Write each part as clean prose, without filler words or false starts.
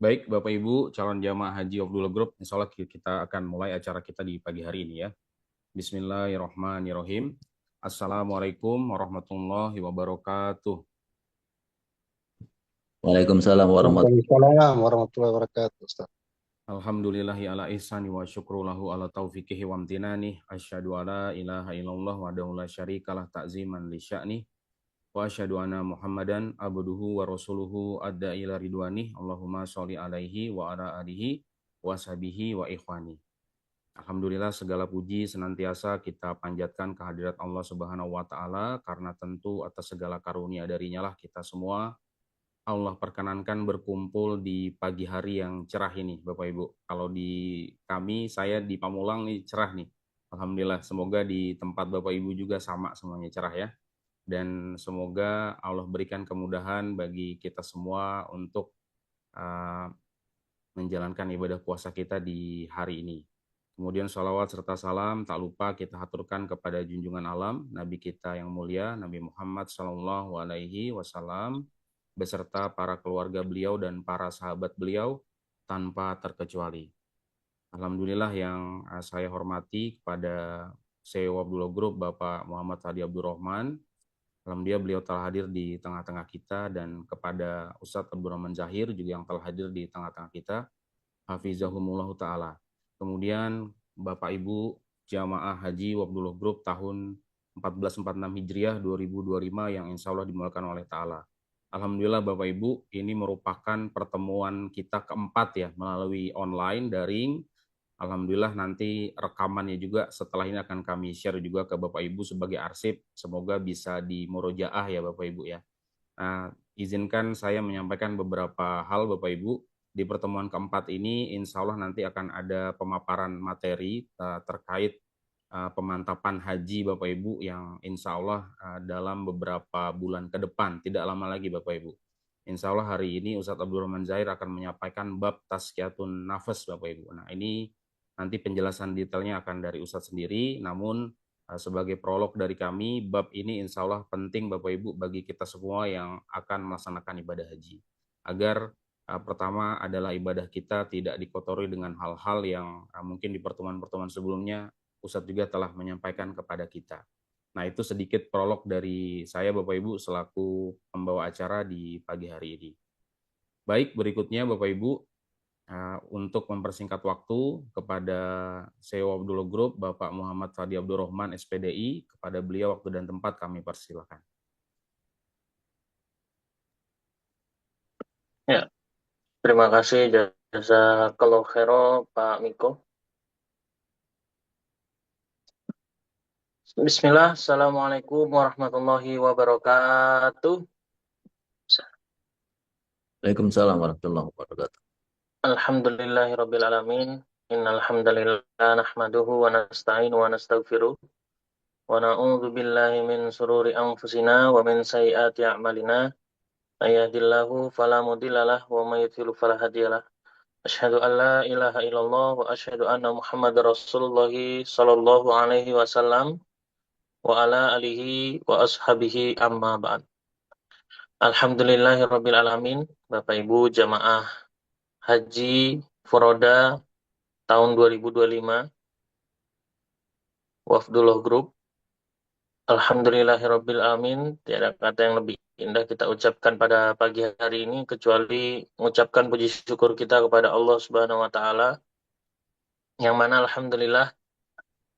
Baik, Bapak Ibu, calon jamaah haji Abdullah Group, insya Allah kita akan mulai acara kita di pagi hari ini ya. Bismillahirrahmanirrahim. Assalamualaikum warahmatullahi wabarakatuh. Waalaikumsalam warahmatullahi Waalaikumsalam warahmatullahi wabarakatuh, Ustaz. Alhamdulillahi ala ihsani wa syukru lahu ala taufiqihi wa amtinani. Asyhadu alla ilaha illallah wahdahu la syarikalah ta'ziman li sya'ni. Wa asyhadu anna Muhammadan abduhu wa rasuluhu adda ila ridwani. Allahumma sholli alaihi wa ala alihi wa sahbihi wa ikhwani. Alhamdulillah segala puji senantiasa kita panjatkan kehadirat Allah Subhanahu wa taala karena tentu atas segala karunia darinya lah kita semua Allah perkenankan berkumpul di pagi hari yang cerah ini Bapak Ibu. Kalau di kami saya di Pamulang nih cerah nih. Alhamdulillah semoga di tempat Bapak Ibu juga sama semuanya cerah ya. Dan semoga Allah berikan kemudahan bagi kita semua untuk uh, menjalankan ibadah puasa kita di hari ini. Kemudian sholawat serta salam tak lupa kita haturkan kepada junjungan alam Nabi kita yang mulia Nabi Muhammad Sallallahu Alaihi Wasallam beserta para keluarga beliau dan para sahabat beliau tanpa terkecuali. Alhamdulillah yang saya hormati kepada CEO Abdullah Group Bapak Muhammad Hadi Abdurrahman. Alhamdulillah beliau telah hadir di tengah-tengah kita dan kepada Ustadz Abdurrahman Zahir juga yang telah hadir di tengah-tengah kita. Hafizahumullah Ta'ala. Kemudian Bapak Ibu Jamaah Haji Abdullah Group tahun 1446 Hijriah 2025 yang insya Allah dimulakan oleh Ta'ala. Alhamdulillah Bapak Ibu, ini merupakan pertemuan kita keempat ya melalui online, daring. Alhamdulillah nanti rekamannya juga setelah ini akan kami share juga ke Bapak Ibu sebagai arsip. Semoga bisa dimurojaah ya Bapak Ibu ya. Nah, izinkan saya menyampaikan beberapa hal Bapak Ibu. Di pertemuan keempat ini insya Allah nanti akan ada pemaparan materi terkait pemantapan haji Bapak Ibu yang insya Allah dalam beberapa bulan ke depan, tidak lama lagi Bapak Ibu. Insya Allah hari ini Ustadz Abdurrahman Zahir akan menyampaikan bab tazkiyatun nafas Bapak Ibu. Nah ini nanti penjelasan detailnya akan dari Ustadz sendiri, namun sebagai prolog dari kami, bab ini insya Allah penting Bapak Ibu bagi kita semua yang akan melaksanakan ibadah haji. Agar pertama adalah ibadah kita tidak dikotori dengan hal-hal yang mungkin di pertemuan-pertemuan sebelumnya Ustadz juga telah menyampaikan kepada kita. Nah itu sedikit prolog dari saya Bapak Ibu selaku pembawa acara di pagi hari ini. Baik, berikutnya Bapak Ibu, untuk mempersingkat waktu kepada CEO Abdullah Group, Bapak Muhammad Fadi Abdurrahman, SPDI, kepada beliau waktu dan tempat kami persilakan. Ya, terima kasih jazakallahu khairan Pak Miko. Bismillah, Assalamualaikum warahmatullahi wabarakatuh. Waalaikumsalam warahmatullahi wabarakatuh. Alhamdulillahirabbil alamin. Innal hamdalillah nahmaduhu wa nasta'inu wa nastaghfiruh wa na'udzu billahi min sururi anfusina wa min sayyiati a'malina. May yahdihillahu fala mudhillalah wa may yudhlil fala hadiyalah. Asyhadu an la ilaha illallah wa asyhadu anna Muhammadar Rasulullah sallallahu alaihi wasallam wa ala alihi wa ashabihi amma ba'd. Alhamdulillahirabbil alamin. Bapak Ibu jamaah haji Furoda tahun 2025 Wafdullah Group. Alhamdulillahirabbil alamin. Tiada kata yang lebih indah kita ucapkan pada pagi hari ini kecuali mengucapkan puji syukur kita kepada Allah Subhanahu wa taala, yang mana alhamdulillah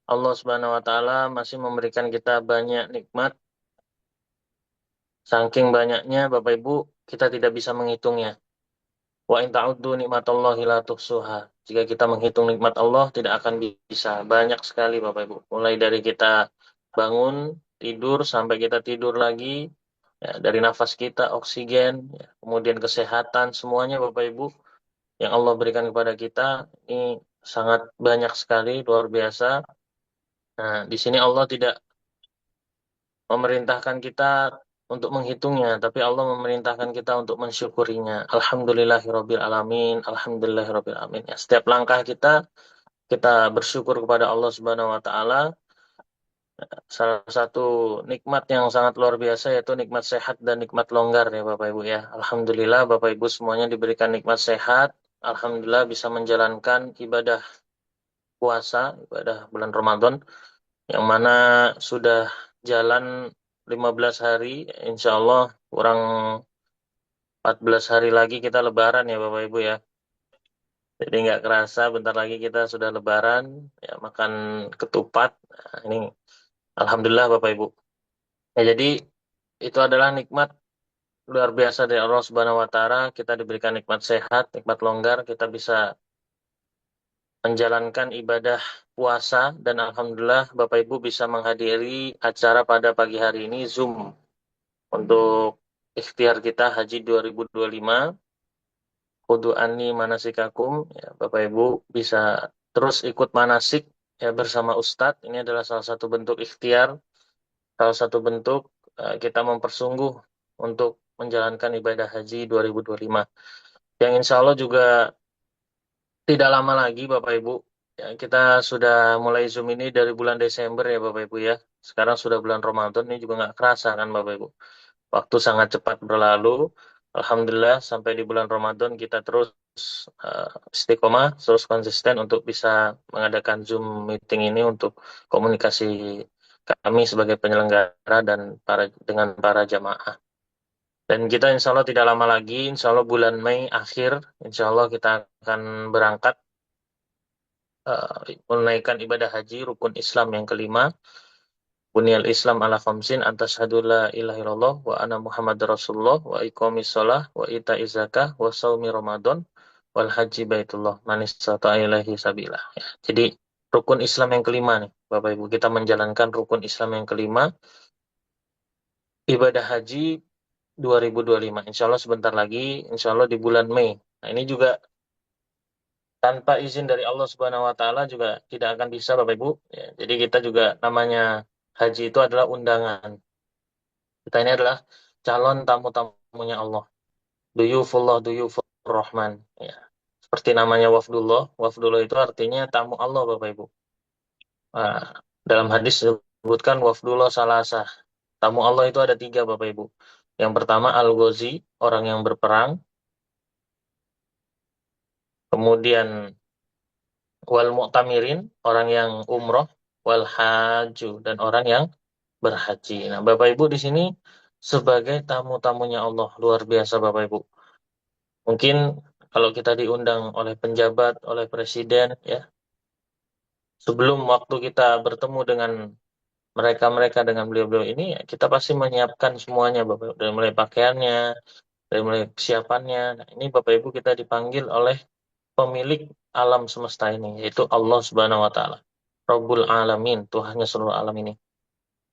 Allah Subhanahu wa taala masih memberikan kita banyak nikmat. Saking banyaknya Bapak Ibu, kita tidak bisa menghitungnya. Wa in ta'uddu nikmatallahi la tuhsuha. Jika kita menghitung nikmat Allah tidak akan bisa. Banyak sekali Bapak Ibu. Mulai dari kita bangun, tidur sampai kita tidur lagi, ya, dari nafas kita, oksigen, ya, kemudian kesehatan, semuanya Bapak Ibu yang Allah berikan kepada kita ini sangat banyak sekali, luar biasa. Nah, di sini Allah tidak memerintahkan kita untuk menghitungnya, tapi Allah memerintahkan kita untuk mensyukurinya. Alhamdulillahirabbil alamin, alhamdulillahirabbil alamin. Ya, setiap langkah kita bersyukur kepada Allah Subhanahu wa taala salah satu nikmat yang sangat luar biasa yaitu nikmat sehat dan nikmat longgar ya Bapak Ibu ya. Alhamdulillah Bapak Ibu semuanya diberikan nikmat sehat. Alhamdulillah bisa menjalankan ibadah puasa, ibadah bulan Ramadan yang mana sudah jalan 15 hari, insya Allah kurang 14 hari lagi kita Lebaran ya Bapak Ibu ya. Jadi nggak kerasa bentar lagi kita sudah Lebaran, ya makan ketupat. Nah, ini Alhamdulillah Bapak Ibu. Ya jadi itu adalah nikmat luar biasa dari Allah Subhanahu wa taala. Kita diberikan nikmat sehat, nikmat longgar, kita bisa menjalankan ibadah puasa dan alhamdulillah Bapak Ibu bisa menghadiri acara pada pagi hari ini Zoom untuk ikhtiar kita Haji 2025. Kudu ani manasikakum, ya Bapak Ibu bisa terus ikut manasik ya bersama Ustadz. Ini adalah salah satu bentuk ikhtiar, salah satu bentuk kita mempersungguh untuk menjalankan ibadah haji 2025. Yang insya Allah juga tidak lama lagi Bapak Ibu. Ya, kita sudah mulai Zoom ini dari bulan Desember ya Bapak Ibu ya. Sekarang sudah bulan Ramadan, ini juga nggak kerasa kan Bapak Ibu. Waktu sangat cepat berlalu. Alhamdulillah sampai di bulan Ramadan kita terus istiqomah, terus konsisten untuk bisa mengadakan Zoom meeting ini untuk komunikasi kami sebagai penyelenggara dan dengan para jamaah. Dan kita insya Allah tidak lama lagi, insya Allah bulan Mei akhir, insya Allah kita akan berangkat menunaikan ibadah haji rukun Islam yang kelima. Bunyal Islam ala khamsin antashhadu la ilaha illallah wa anna Muhammad Rasulullah wa iqamis shalah wa ita'iz zakah wa shaumi Ramadan wal haji baitullah man istata'a ilaihi sabila. Ya. Jadi rukun Islam yang kelima nih, Bapak Ibu, kita menjalankan rukun Islam yang kelima, ibadah haji 2025. Insya Allah sebentar lagi, insya Allah di bulan Mei. Nah, ini juga tanpa izin dari Allah Subhanahu wa taala juga tidak akan bisa Bapak Ibu. Ya, jadi kita juga namanya haji itu adalah undangan. Kita ini adalah calon tamu-tamunya Allah. Duyufullah, duyufur Rahman. Ya. Seperti namanya wafdullah. Wafdullah itu artinya tamu Allah, Bapak Ibu. Nah, dalam hadis disebutkan wafdullah salasah. Tamu Allah itu ada tiga, Bapak Ibu. Yang pertama Al-Ghazi, orang yang berperang. Kemudian wal mu'tamirin, orang yang umroh. Wal haju, dan orang yang berhaji. Nah, Bapak Ibu di sini sebagai tamu-tamunya Allah. Luar biasa, Bapak Ibu. Mungkin kalau kita diundang oleh penjabat, oleh presiden, ya, sebelum waktu kita bertemu dengan mereka-mereka, dengan beliau-beliau ini, ya, kita pasti menyiapkan semuanya, Bapak Ibu. Dari mulai pakaiannya, dari mulai persiapannya. Nah, ini Bapak Ibu kita dipanggil oleh pemilik alam semesta ini, yaitu Allah Subhanahu wa Ta'ala. Rabbul Alamin, Tuhannya seluruh alam ini.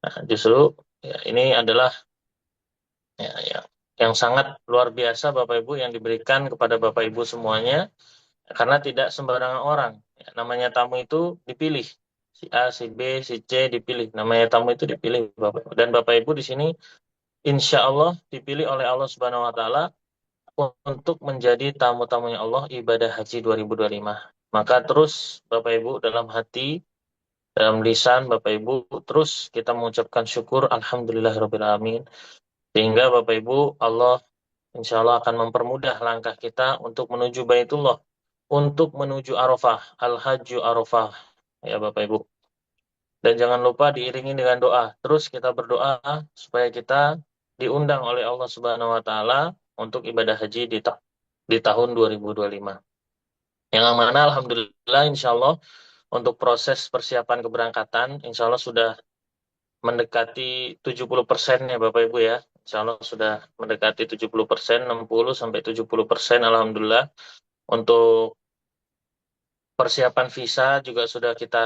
Nah, justru ya, ini adalah ya, yang sangat luar biasa Bapak Ibu yang diberikan kepada Bapak Ibu semuanya. Karena tidak sembarangan orang. Ya, namanya tamu itu dipilih. Si A, si B, si C dipilih. Namanya tamu itu dipilih Bapak. Dan Bapak Ibu di sini insya Allah dipilih oleh Allah Subhanahu wa taala untuk menjadi tamu-tamunya Allah ibadah haji 2025. Maka terus Bapak Ibu dalam hati, dalam lisan Bapak Ibu terus kita mengucapkan syukur alhamdulillahirabbil alamin. Sehingga Bapak Ibu Allah insya Allah akan mempermudah langkah kita untuk menuju Baitullah, untuk menuju Arafah, Al-Hajju Arafah, ya Bapak Ibu. Dan jangan lupa diiringi dengan doa. Terus kita berdoa supaya kita diundang oleh Allah Subhanahu wa taala untuk ibadah haji di tahun 2025. Yang mana alhamdulillah insya Allah untuk proses persiapan keberangkatan insya Allah sudah mendekati 70% ya Bapak Ibu ya. Insya Allah sudah mendekati 70%, 60 sampai 70% alhamdulillah. Untuk persiapan visa juga sudah kita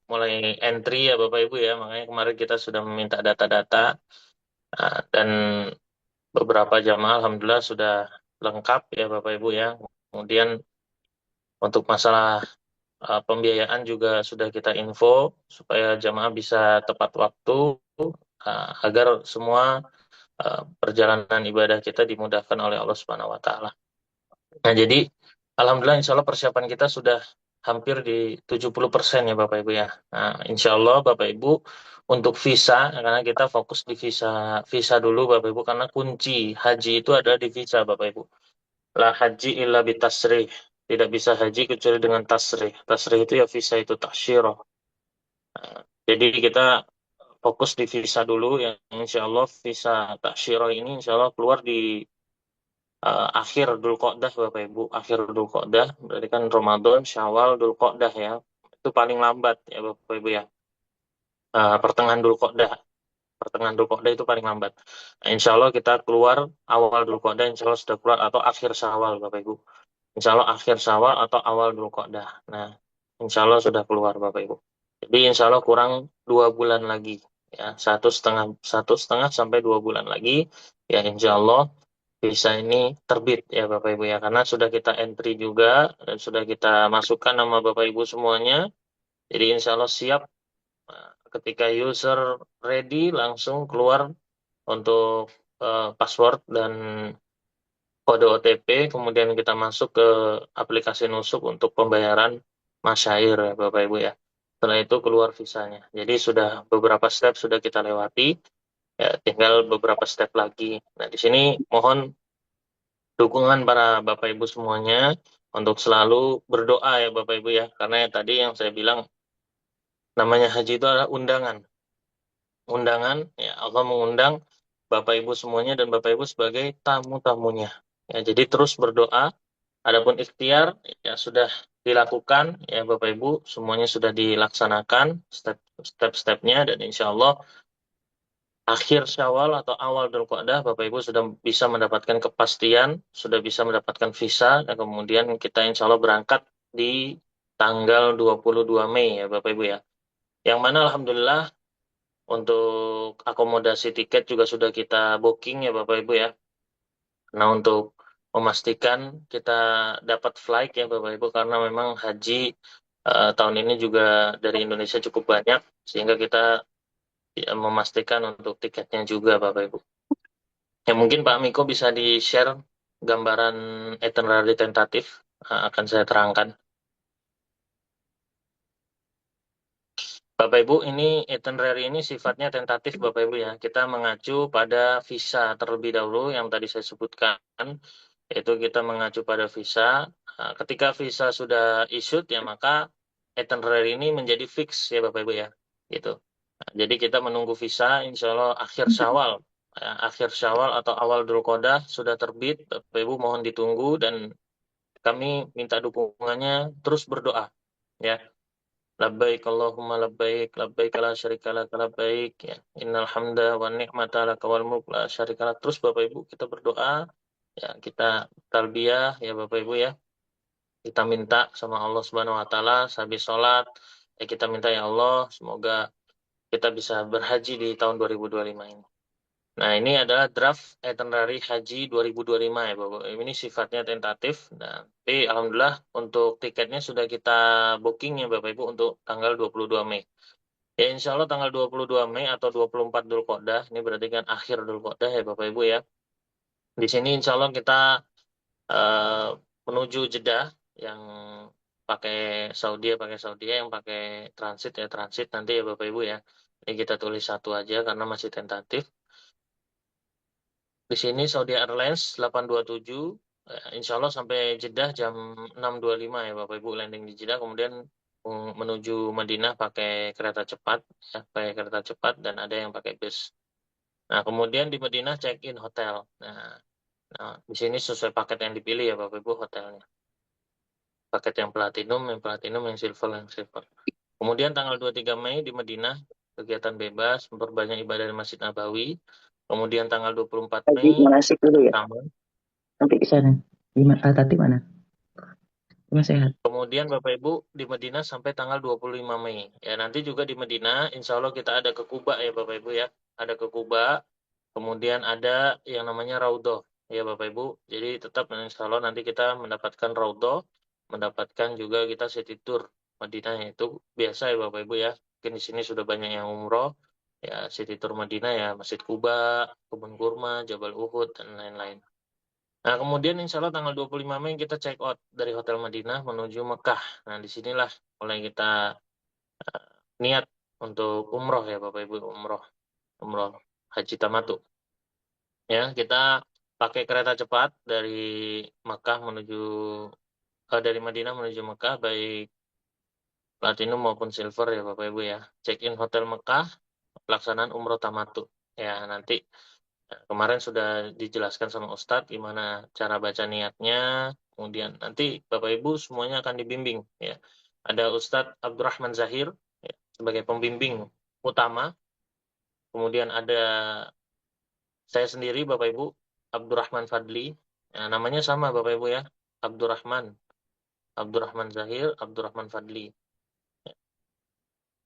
mulai entry ya Bapak Ibu ya. Makanya kemarin kita sudah meminta data-data dan beberapa jamaah alhamdulillah sudah lengkap ya Bapak Ibu ya. Kemudian untuk masalah pembiayaan juga sudah kita info supaya jamaah bisa tepat waktu agar semua perjalanan ibadah kita dimudahkan oleh Allah Subhanahu wa taala. Nah, jadi alhamdulillah insya Allah persiapan kita sudah hampir di 70% ya Bapak Ibu ya. Nah, insya Allah Bapak Ibu untuk visa, karena kita fokus di visa dulu Bapak Ibu, karena kunci haji itu adalah di visa Bapak Ibu. La haji illa bitasrih. Tidak bisa haji kecuali dengan tasrih. Tasrih itu ya visa itu tasyirah. Jadi kita fokus di visa dulu yang insya Allah visa tasyirah ini insya Allah keluar di akhir Dzulqa'dah Bapak Ibu. Akhir Dzulqa'dah berarti kan Ramadan, Syawal, Dzulqa'dah ya. Itu paling lambat ya Bapak Ibu ya. Pertengahan Dzulqa'dah. Pertengahan Dzulqa'dah itu paling lambat. Nah, insya Allah kita keluar awal Dzulqa'dah insya Allah sudah keluar atau akhir Syawal Bapak Ibu. Insya Allah akhir Syawal atau awal Dzulqa'dah. Nah, insya Allah sudah keluar Bapak Ibu. Jadi insya Allah kurang 2 bulan lagi ya, satu setengah sampai 2 bulan lagi ya insya Allah visa ini terbit ya Bapak Ibu ya, karena sudah kita entry juga dan sudah kita masukkan nama Bapak Ibu semuanya. Jadi insya Allah siap ketika user ready langsung keluar untuk password dan kode OTP, kemudian kita masuk ke aplikasi Nusuk untuk pembayaran masyair ya Bapak Ibu ya. Setelah itu keluar visanya. Jadi sudah beberapa step sudah kita lewati, ya tinggal beberapa step lagi. Nah, di sini mohon dukungan para Bapak Ibu semuanya untuk selalu berdoa ya Bapak Ibu ya. Karena yang tadi yang saya bilang namanya haji itu adalah undangan. Undangan, ya Allah mengundang Bapak Ibu semuanya dan Bapak Ibu sebagai tamu-tamunya. Ya, jadi terus berdoa. Adapun ikhtiar ya sudah dilakukan ya Bapak Ibu, semuanya sudah dilaksanakan step-stepnya dan insya Allah akhir Syawal atau awal Dzulqa'dah Bapak Ibu sudah bisa mendapatkan kepastian, sudah bisa mendapatkan visa dan kemudian kita insya Allah berangkat di tanggal 22 Mei ya Bapak Ibu ya. Yang mana Alhamdulillah untuk akomodasi tiket juga sudah kita booking ya Bapak Ibu ya. Nah, untuk memastikan kita dapat flight ya Bapak Ibu, karena memang haji tahun ini juga dari Indonesia cukup banyak, sehingga kita ya, memastikan untuk tiketnya juga Bapak Ibu. Ya mungkin Pak Miko bisa di-share gambaran itinerary tentatif, akan saya terangkan. Bapak Ibu, ini itinerary ini sifatnya tentatif Bapak Ibu ya. Kita mengacu pada visa terlebih dahulu yang tadi saya sebutkan, yaitu kita mengacu pada visa. Ketika visa sudah issued ya maka itinerary ini menjadi fix ya Bapak Ibu ya. Gitu. Jadi kita menunggu visa insya Allah akhir Syawal. Akhir Syawal atau awal Dzulqa'dah sudah terbit. Bapak Ibu mohon ditunggu dan kami minta dukungannya terus berdoa ya. Labbaik Allahumma labbaik, labbaik la syarika lak labbaik ya. Innal hamda wan ni'mata laka wal mulk la syarika lak. Terus Bapak Ibu kita berdoa ya, kita talbiyah ya Bapak Ibu ya. Kita minta sama Allah Subhanahu wa taala habis salat ya, kita minta ya Allah semoga kita bisa berhaji di tahun 2025 ini. Nah, ini adalah draft itinerary haji 2025 ya Bapak. Ini sifatnya tentatif. Nah, tapi alhamdulillah untuk tiketnya sudah kita booking ya Bapak Ibu untuk tanggal 22 Mei. Ya insya Allah tanggal 22 Mei atau 24 Dzulqa'dah, ini berarti kan akhir Dzulqa'dah ya Bapak Ibu ya. Di sini insya Allah kita uh, menuju Jeddah yang pakai Saudi, yang pakai transit ya transit nanti ya Bapak Ibu ya. Ini kita tulis satu aja karena masih tentatif. Di sini Saudi Airlines 827, insya Allah sampai Jeddah jam 6.25 ya Bapak Ibu landing di Jeddah, kemudian menuju Madinah pakai kereta cepat, ya, pakai kereta cepat dan ada yang pakai bus. Nah kemudian di Madinah check-in hotel. Nah, di sini sesuai paket yang dipilih ya Bapak Ibu hotelnya. Paket yang platinum, yang silver, yang silver. Kemudian tanggal 23 Mei di Madinah kegiatan bebas, memperbanyak ibadah di Masjid Nabawi. Kemudian tanggal 24 Mei manasik dulu ya. sama. Nanti ke sana. Tati mana? Cuma sehat. Kemudian Bapak Ibu di Madinah sampai tanggal 25 Mei. Ya nanti juga di Madinah insya Allah kita ada ke Kuba ya Bapak Ibu ya. Ada ke Kuba. Kemudian ada yang namanya Raudhah ya Bapak Ibu. Jadi tetap insya Allah nanti kita mendapatkan Raudhah. Mendapatkan juga kita city tour Madinah itu biasa ya Bapak Ibu ya. Mungkin di sini sudah banyak yang umroh. Ya city tour Madinah ya Masjid Kuba, Kebun Kurma, Jabal Uhud dan lain-lain. Nah, kemudian insya Allah tanggal 25 Mei kita check out dari Hotel Madinah menuju Mekah. Nah, disinilah mulai kita niat untuk umroh ya Bapak Ibu, umroh Haji Tamatu. Ya, kita pakai kereta cepat dari Mekah menuju dari Madinah menuju Mekah, baik Platinum maupun Silver ya Bapak Ibu ya. Check in Hotel Mekah, pelaksanaan umroh Tamatu. Ya, nanti kemarin sudah dijelaskan sama Ustadz gimana cara baca niatnya, kemudian nanti Bapak Ibu semuanya akan dibimbing ya. Ada Ustadz Abdurrahman Zahir ya, sebagai pembimbing utama, kemudian ada saya sendiri Bapak Ibu Abdurrahman Fadli. Ya, namanya sama Bapak Ibu ya, Abdurrahman, Abdurrahman Zahir, Abdurrahman Fadli.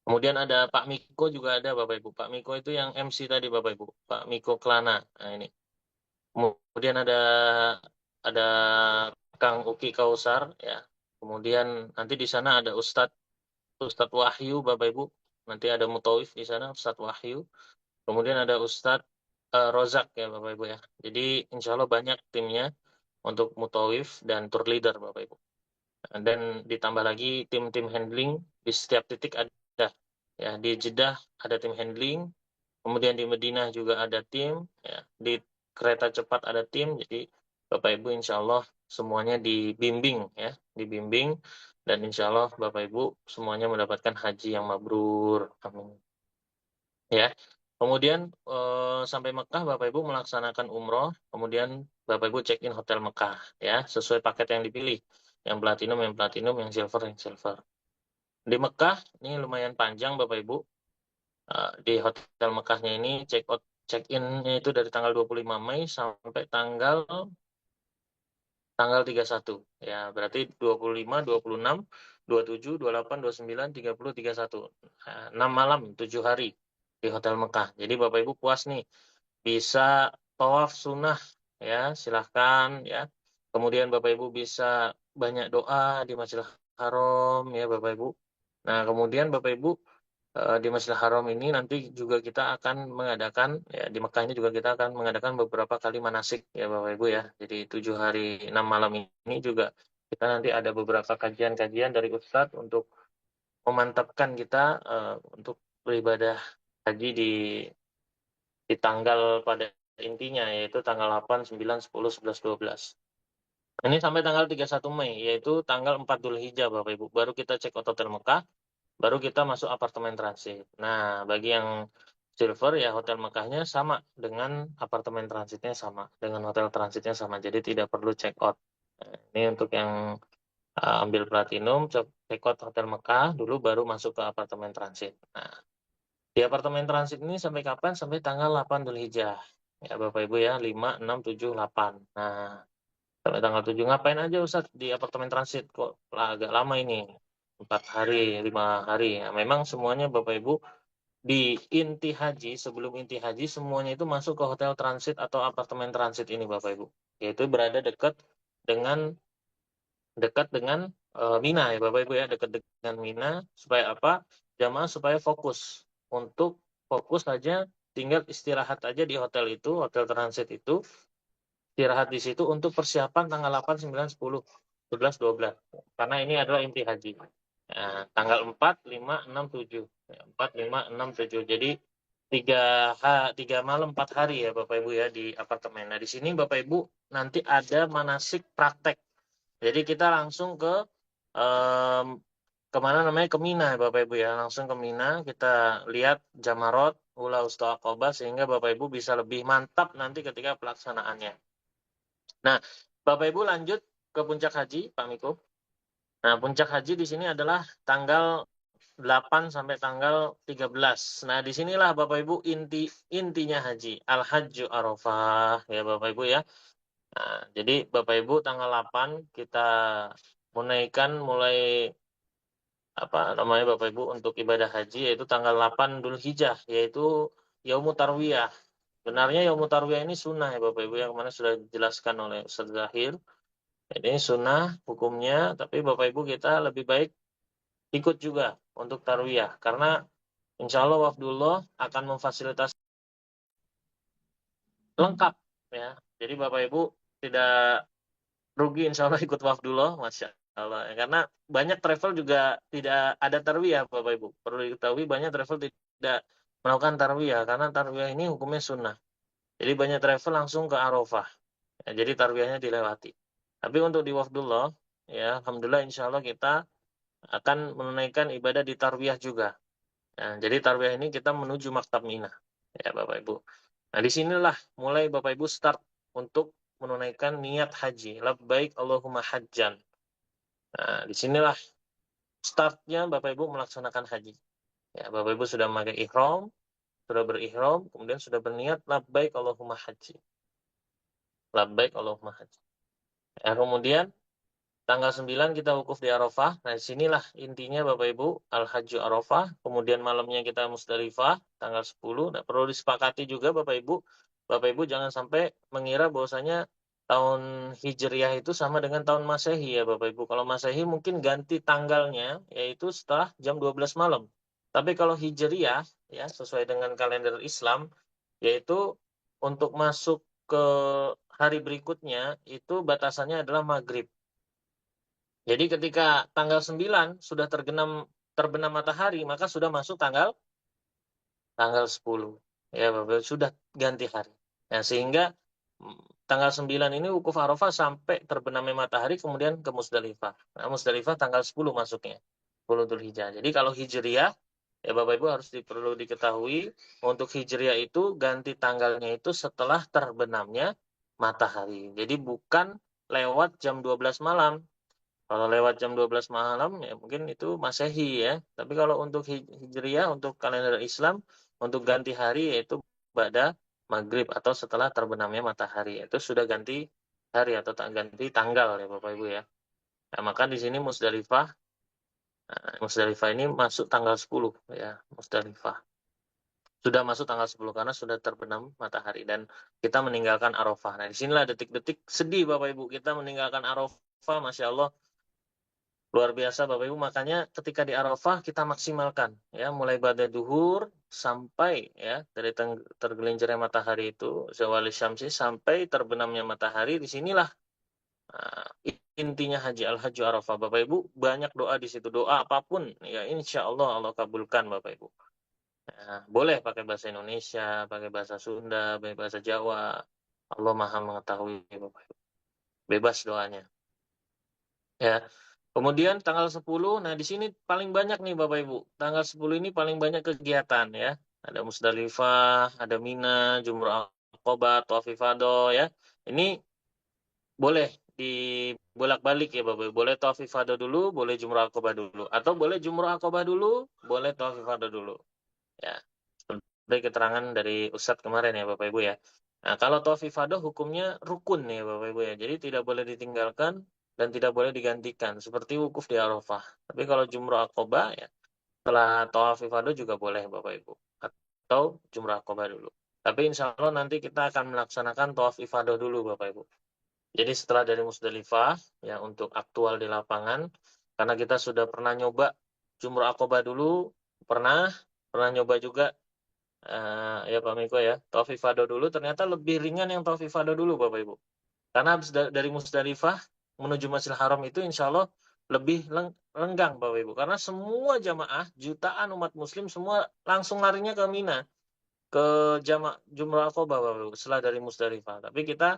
Kemudian ada Pak Miko juga ada Bapak Ibu. Pak Miko itu yang MC tadi Bapak Ibu, Pak Miko Klana. Nah ini. Kemudian ada Kang Uki Kausar ya. Kemudian nanti di sana ada Ustadz Wahyu Bapak Ibu. Nanti ada Mutawif di sana Ustadz Wahyu. Kemudian ada Ustadz Rozak ya Bapak Ibu ya. Jadi insya Allah banyak timnya untuk Mutawif dan tour leader Bapak Ibu. Dan ditambah lagi tim-tim handling di setiap titik ada. Ya, di Jeddah ada tim handling, kemudian di Madinah juga ada tim, ya, di kereta cepat ada tim. Jadi Bapak Ibu insya Allah semuanya dibimbing ya, dibimbing, dan insya Allah Bapak Ibu semuanya mendapatkan haji yang mabrur. Amin. Ya. Kemudian sampai Mekah Bapak Ibu melaksanakan umroh, kemudian Bapak Ibu check in hotel Mekah ya, sesuai paket yang dipilih. Yang platinum, yang silver. Di Mekah ini lumayan panjang Bapak Ibu. Di hotel Mekahnya ini check in-nya itu dari tanggal 25 Mei sampai tanggal 31. Ya, berarti 25, 26, 27, 28, 29, 30, 31. Nah, 6 malam, 7 hari di hotel Mekah. Jadi Bapak Ibu puas nih, bisa tawaf sunnah ya, silahkan ya. Kemudian Bapak Ibu bisa banyak doa di Masjidil Haram ya Bapak Ibu. Nah, kemudian Bapak Ibu di Masjidil Haram ini nanti juga kita akan mengadakan ya, di Mekah ini juga kita akan mengadakan beberapa kali manasik ya Bapak Ibu ya. Jadi 7 hari 6 malam ini juga kita nanti ada beberapa kajian-kajian dari Ustadz untuk memantapkan kita untuk beribadah haji di tanggal pada intinya, yaitu tanggal 8, 9, 10, 11, 12. Ini sampai tanggal 31 Mei, yaitu tanggal 4 Dzulhijjah Bapak Ibu. Baru kita cek out hotel Mekah, baru kita masuk apartemen transit. Nah, bagi yang silver ya hotel Mekahnya sama dengan apartemen transitnya sama, dengan hotel transitnya sama. Jadi tidak perlu check out. Nah, ini untuk yang ambil platinum, check out hotel Mekah dulu baru masuk ke apartemen transit. Nah, di apartemen transit ini sampai kapan? Sampai tanggal 8 Dzulhijjah. Ya Bapak Ibu ya, 5, 6, 7, 8. Nah, sampai tanggal 7 ngapain aja Ustaz di apartemen transit? Kok agak lama ini? 4 hari, 5 hari. Ya, memang semuanya Bapak Ibu di inti haji, sebelum inti haji semuanya itu masuk ke hotel transit atau apartemen transit ini Bapak Ibu. Yaitu berada dengan dekat dengan Mina ya Bapak Ibu ya, dekat dengan Mina supaya apa? Jamaah supaya fokus aja, tinggal istirahat aja di hotel itu, hotel transit itu, istirahat di situ untuk persiapan tanggal 8, 9, 10, 11, 12. Karena ini adalah inti haji. Nah, tanggal 4, 5, 6, 7. 4, 5, 6, 7. Jadi 3 malam 4 hari ya Bapak Ibu ya di apartemen. Nah, di sini Bapak Ibu nanti ada manasik praktek. Jadi kita langsung um, kemana namanya, ke Mina ya Bapak Ibu ya, langsung ke Mina, kita lihat Jamarot, Ula Aqabah, sehingga Bapak Ibu bisa lebih mantap nanti ketika pelaksanaannya. Nah, Bapak Ibu lanjut ke puncak haji, Pak Miko. Nah, puncak haji di sini adalah tanggal 8 sampai tanggal 13. Nah, disinilah Bapak Ibu intinya haji, Al-Hajju Arafah ya Bapak Ibu ya. Nah, jadi Bapak Ibu tanggal 8 kita mulai apa namanya Bapak Ibu untuk ibadah haji, yaitu tanggal 8 Dzulhijjah, yaitu Yaumut Tarwiyah. Benarnya Yaumut Tarwiyah ini sunnah ya Bapak Ibu yang kemana sudah dijelaskan oleh Ustaz Zahir. Ini sunnah hukumnya, tapi Bapak Ibu kita lebih baik ikut juga untuk Tarwiyah, karena insya Allah Wafdullah akan memfasilitasi lengkap ya. Jadi Bapak Ibu tidak rugi insya Allah ikut wafdullah, Masya Allah. Karena banyak travel juga tidak ada tarwiyah, Bapak Ibu. Perlu diketahui banyak travel tidak melakukan tarwiyah, karena tarwiyah ini hukumnya sunnah. Jadi banyak travel langsung ke Arafah. Ya, jadi tarwiyahnya dilewati. Tapi untuk di wafdullah, ya Alhamdulillah insya Allah kita akan menunaikan ibadah di tarwiyah juga. Nah, jadi tarwiyah ini kita menuju Maktab Mina. Ya Bapak Ibu. Nah disinilah mulai Bapak Ibu start untuk menunaikan niat haji. Labbaik Allahumma hajjan. Nah, disinilah startnya Bapak Ibu melaksanakan haji. Ya, Bapak Ibu sudah memakai ihram, sudah berihram, kemudian sudah berniat labbaik Allahumma haji. Labbaik Allahumma haji. Ya, kemudian tanggal 9 kita wukuf di Arafah. Nah, disinilah intinya Bapak Ibu, Al-Hajju Arafah. Kemudian malamnya kita Musdalifah, tanggal 10. Nah, perlu disepakati juga Bapak Ibu jangan sampai mengira bahwasanya tahun Hijriah itu sama dengan tahun Masehi ya Bapak Ibu. Kalau Masehi mungkin ganti tanggalnya, yaitu setelah jam 12 malam. Tapi kalau Hijriah, ya sesuai dengan kalender Islam, yaitu untuk masuk ke hari berikutnya, itu batasannya adalah maghrib. Jadi ketika tanggal 9 sudah terbenam matahari, maka sudah masuk tanggal 10. Ya, Bapak, sudah ganti hari. Ya, sehingga tanggal 9 ini wukuf Arafah sampai terbenamnya matahari, kemudian ke Musdalifah. Nah, Musdalifah tanggal 10 masuknya. 10 Dzulhijjah. Jadi kalau Hijriah, ya Bapak Ibu harus perlu diketahui, untuk Hijriah itu ganti tanggalnya itu setelah terbenamnya matahari. Jadi bukan lewat jam 12 malam. Kalau lewat jam 12 malam, ya mungkin itu Masehi ya. Tapi kalau untuk Hijriah, untuk kalender Islam, untuk ganti hari yaitu ba'da maghrib atau setelah terbenamnya matahari. Itu sudah ganti hari atau ganti tanggal ya Bapak Ibu ya. Nah, maka di sini Musdalifah ini masuk tanggal 10 ya, Musdalifah. Sudah masuk tanggal 10 karena sudah terbenam matahari dan kita meninggalkan Arafah. Nah, disinilah detik-detik sedih Bapak Ibu. Kita meninggalkan Arafah, Masya Allah. Luar biasa Bapak Ibu, makanya ketika di Arafah kita maksimalkan ya, mulai pada duhur sampai ya dari tergelincirnya matahari itu zawali syamsi sampai terbenamnya matahari. Disinilah intinya haji, al-hajju Arafah Bapak Ibu. Banyak doa di situ, doa apapun ya insya Allah Allah kabulkan Bapak Ibu. Ya, boleh pakai bahasa Indonesia, pakai bahasa Sunda, pakai bahasa Jawa. Allah Maha mengetahui Bapak Ibu. Bebas doanya. Ya. Kemudian tanggal 10, nah di sini paling banyak nih Bapak Ibu. Tanggal 10 ini paling banyak kegiatan ya. Ada Musdalifah, ada Mina, Jumrah Aqabah, Thawaaf Ifadah ya. Ini boleh dibolak-balik ya Bapak Ibu. Boleh Thawaaf Ifadah dulu, boleh Jumrah Aqabah dulu. Atau boleh Jumrah Aqabah dulu, boleh Thawaaf Ifadah dulu. Ya. Seperti keterangan dari Ustadz kemarin ya Bapak Ibu ya. Nah, kalau Thawaaf Ifadah hukumnya rukun ya Bapak Ibu ya. Jadi tidak boleh ditinggalkan dan tidak boleh digantikan seperti wukuf di Arafah. Tapi kalau Jumrah Aqabah ya setelah Thawaaf Ifadah juga boleh Bapak Ibu. Atau Jumrah Aqabah dulu. Tapi insya Allah nanti kita akan melaksanakan Thawaaf Ifadah dulu Bapak Ibu. Jadi setelah dari Musdalifah ya untuk aktual di lapangan, karena kita sudah pernah nyoba Jumrah Aqabah dulu, pernah nyoba juga ya Pak Miko ya, Thawaaf Ifadah dulu, ternyata lebih ringan yang Thawaaf Ifadah dulu Bapak Ibu. Karena habis dari Musdalifah menuju Masjidil Haram itu insya Allah lebih lenggang Bapak Ibu. Karena semua jamaah, jutaan umat muslim semua langsung larinya ke Mina. Ke Jumrah Aqabah Bapak Ibu, setelah dari Musdalifah. Tapi kita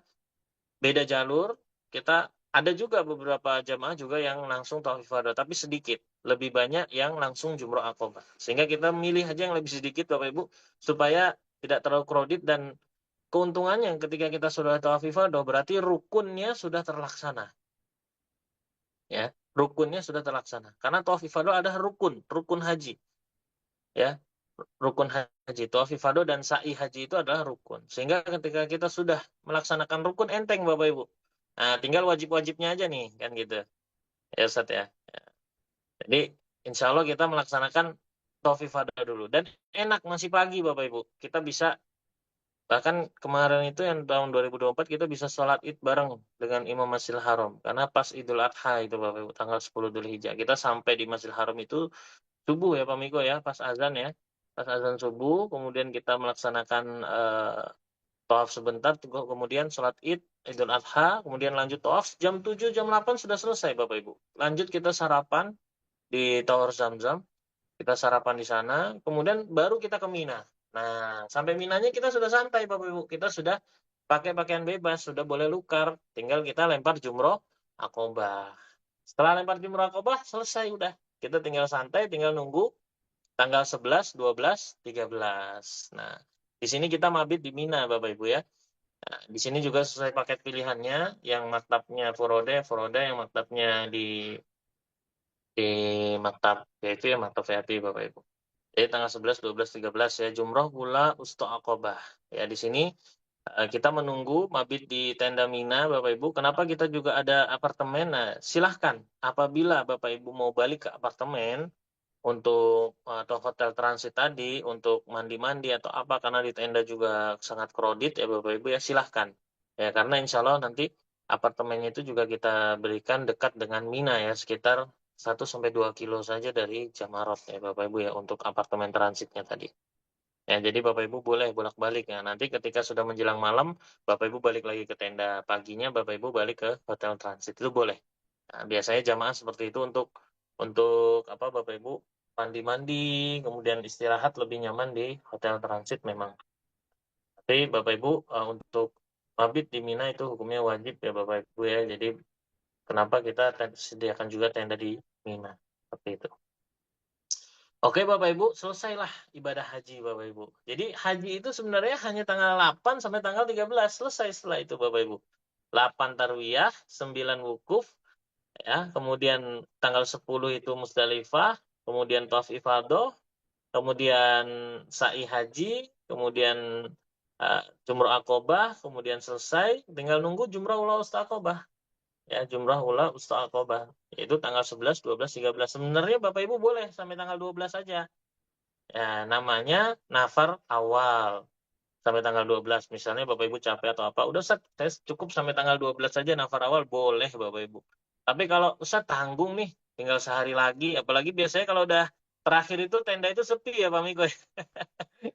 beda jalur, kita ada juga beberapa jamaah juga yang langsung Thawaaf Ifadah, tapi sedikit. Lebih banyak yang langsung Jumrah Aqabah. Sehingga kita milih aja yang lebih sedikit Bapak Ibu, supaya tidak terlalu crowded dan keuntungannya ketika kita sudah Thawaaf Ifadah berarti rukunnya sudah terlaksana. Ya, rukunnya sudah terlaksana. Karena Thawaaf Ifadah ada rukun haji. Ya, rukun haji. Thawaaf Ifadah dan sa'i haji itu adalah rukun. Sehingga ketika kita sudah melaksanakan rukun enteng Bapak Ibu. Nah, tinggal wajib-wajibnya aja nih, kan gitu. Ya Ustaz ya. Jadi, insya Allah kita melaksanakan Thawaaf Ifadah dulu. Dan enak, masih pagi Bapak Ibu. Kita bisa, bahkan kemarin itu yang tahun 2024 kita bisa sholat id bareng dengan Imam Masjidil Haram. Karena pas Idul Adha itu Bapak Ibu, tanggal 10 Dzulhijjah. Kita sampai di Masjidil Haram itu subuh ya Pak Miko ya, pas azan ya. Pas azan subuh, kemudian kita melaksanakan tawaf sebentar, kemudian sholat Id, Idul Adha, kemudian lanjut tawaf, jam 7, jam 8 sudah selesai Bapak Ibu. Lanjut kita sarapan di Tower Zamzam, kita sarapan di sana, kemudian baru kita ke Mina. Nah, sampai Minanya kita sudah santai Bapak Ibu, kita sudah pakai pakaian bebas, sudah boleh lukar, tinggal kita lempar jumroh akobah. Setelah lempar jumroh akobah, selesai udah. Kita tinggal santai, tinggal nunggu tanggal 11, 12, 13. Nah, di sini kita mabit di Mina Bapak Ibu ya. Nah, di sini juga sesuai paket pilihannya, yang maktabnya Forode, yang maktabnya di maktab VIP ya, maktab VIP Bapak Ibu. Jadi tanggal 11, 12, 13 ya, Jumroh Ula Usta Aqobah. Ya, di sini kita menunggu mabit di tenda Mina Bapak Ibu. Kenapa kita juga ada apartemen? Nah, silahkan apabila Bapak Ibu mau balik ke apartemen untuk atau hotel transit tadi untuk mandi-mandi atau apa, karena di tenda juga sangat crowded ya Bapak Ibu ya, silahkan. Ya, karena insya Allah nanti apartemennya itu juga kita berikan dekat dengan Mina ya, sekitar 1 sampai 2 kilo saja dari Jamarot ya Bapak Ibu ya, untuk apartemen transitnya tadi. Ya, jadi Bapak Ibu boleh bolak-balik ya. Nanti ketika sudah menjelang malam, Bapak Ibu balik lagi ke tenda. Paginya Bapak Ibu balik ke hotel transit, itu boleh. Nah, biasanya jamaah seperti itu untuk apa Bapak Ibu, mandi-mandi, kemudian istirahat lebih nyaman di hotel transit memang. Tapi Bapak Ibu untuk mabit di Mina itu hukumnya wajib ya Bapak Ibu ya. Jadi kenapa kita sediakan juga tenda di Mina seperti itu. Oke Bapak Ibu, selesailah ibadah haji Bapak Ibu. Jadi haji itu sebenarnya hanya tanggal 8 sampai tanggal 13, selesai setelah itu Bapak Ibu. 8 tarwiyah, 9 wukuf, ya, kemudian tanggal 10 itu Musdalifah, kemudian tawaf ifadah, kemudian sa'i haji, kemudian jumrah akobah, kemudian selesai, tinggal nunggu jumrah ula usta akobah. Ya, jumrah ula usta akobah. Itu tanggal 11, 12, 13. Sebenarnya Bapak Ibu boleh sampai tanggal 12 saja. Ya, namanya nafar awal. Sampai tanggal 12. Misalnya Bapak Ibu capek atau apa, udah Ustaz, saya cukup sampai tanggal 12 saja nafar awal, boleh Bapak Ibu. Tapi kalau Ustaz tanggung nih, tinggal sehari lagi, apalagi biasanya kalau udah terakhir itu tenda itu sepi ya Pak Miko.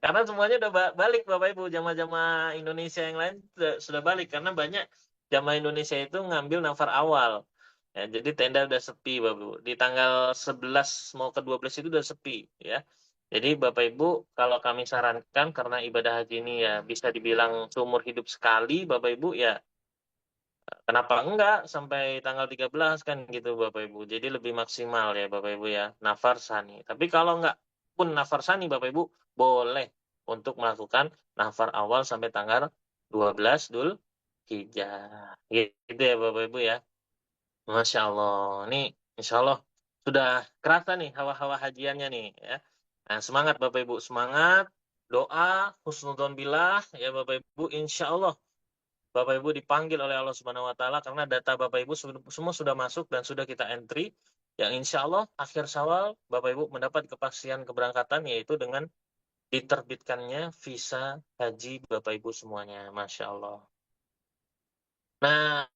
Karena semuanya udah balik Bapak Ibu, jamaah-jamaah Indonesia yang lain sudah balik, karena banyak jamaah Indonesia itu ngambil nafar awal. Ya, jadi tenda udah sepi Bapak Ibu. Di tanggal 11 mau ke 12 itu udah sepi ya. Jadi Bapak Ibu, kalau kami sarankan karena ibadah haji ini ya bisa dibilang seumur hidup sekali Bapak Ibu ya, kenapa enggak sampai tanggal 13 kan gitu Bapak Ibu. Jadi lebih maksimal ya Bapak Ibu ya, nafar sani. Tapi kalau enggak pun nafar sani Bapak Ibu, boleh untuk melakukan nafar awal sampai tanggal 12 Dzul Hijjah. Gitu ya Bapak Ibu ya. Masya Allah. Ini insya Allah sudah kerasa nih hawa-hawa hajiannya nih ya. Nah, semangat Bapak Ibu, semangat. Doa, husnudzon billah ya Bapak Ibu, insya Allah Bapak Ibu dipanggil oleh Allah Subhanahu wa taala, karena data Bapak Ibu semua sudah masuk dan sudah kita entry. Yang insya Allah akhir Syawal Bapak Ibu mendapat kepastian keberangkatan, yaitu dengan diterbitkannya visa haji Bapak Ibu semuanya. Masya Allah. Nah,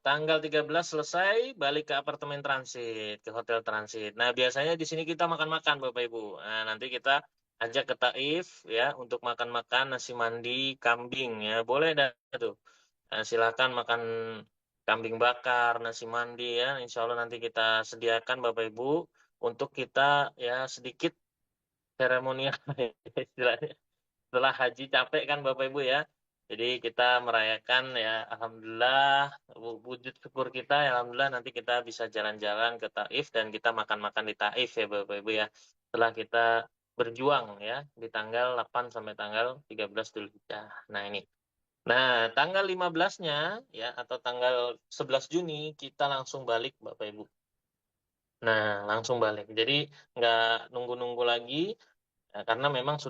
tanggal 13 selesai, balik ke apartemen transit, ke hotel transit. Nah, biasanya di sini kita makan-makan Bapak Ibu. Nah, nanti kita ajak ke Taif ya untuk makan-makan nasi mandi kambing ya. Boleh dah tuh. Nah, silakan makan kambing bakar, nasi mandi ya. Insya Allah nanti kita sediakan Bapak Ibu untuk kita ya sedikit seremonial istilahnya. Setelah haji capek kan Bapak Ibu ya. Jadi kita merayakan ya, Alhamdulillah, wujud syukur kita ya, Alhamdulillah nanti kita bisa jalan-jalan ke Taif dan kita makan-makan di Taif ya Bapak Ibu ya. Setelah kita berjuang ya di tanggal 8 sampai tanggal 13 Dzulhijjah. Nah ini. Nah, tanggal 15-nya ya atau tanggal 11 Juni kita langsung balik Bapak Ibu. Nah, langsung balik. Jadi nggak nunggu-nunggu lagi ya, karena memang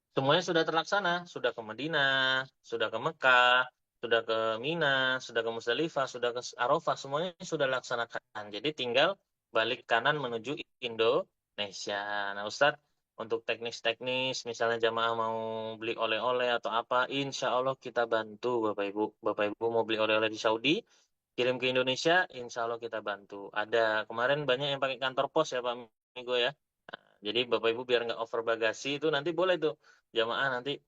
semuanya sudah terlaksana, sudah ke Madinah, sudah ke Mekah, sudah ke Mina, sudah ke Musdalifah, sudah ke Arafah, semuanya sudah dilaksanakan. Jadi tinggal balik kanan menuju Indonesia. Nah, Ustadz, untuk teknis-teknis, misalnya jamaah mau beli oleh-oleh atau apa, insya Allah kita bantu Bapak Ibu. Bapak Ibu mau beli oleh-oleh di Saudi, kirim ke Indonesia, insya Allah kita bantu. Ada kemarin banyak yang pakai kantor pos ya Pak Migo ya. Jadi Bapak Ibu biar nggak over bagasi itu nanti boleh tuh jamaah nanti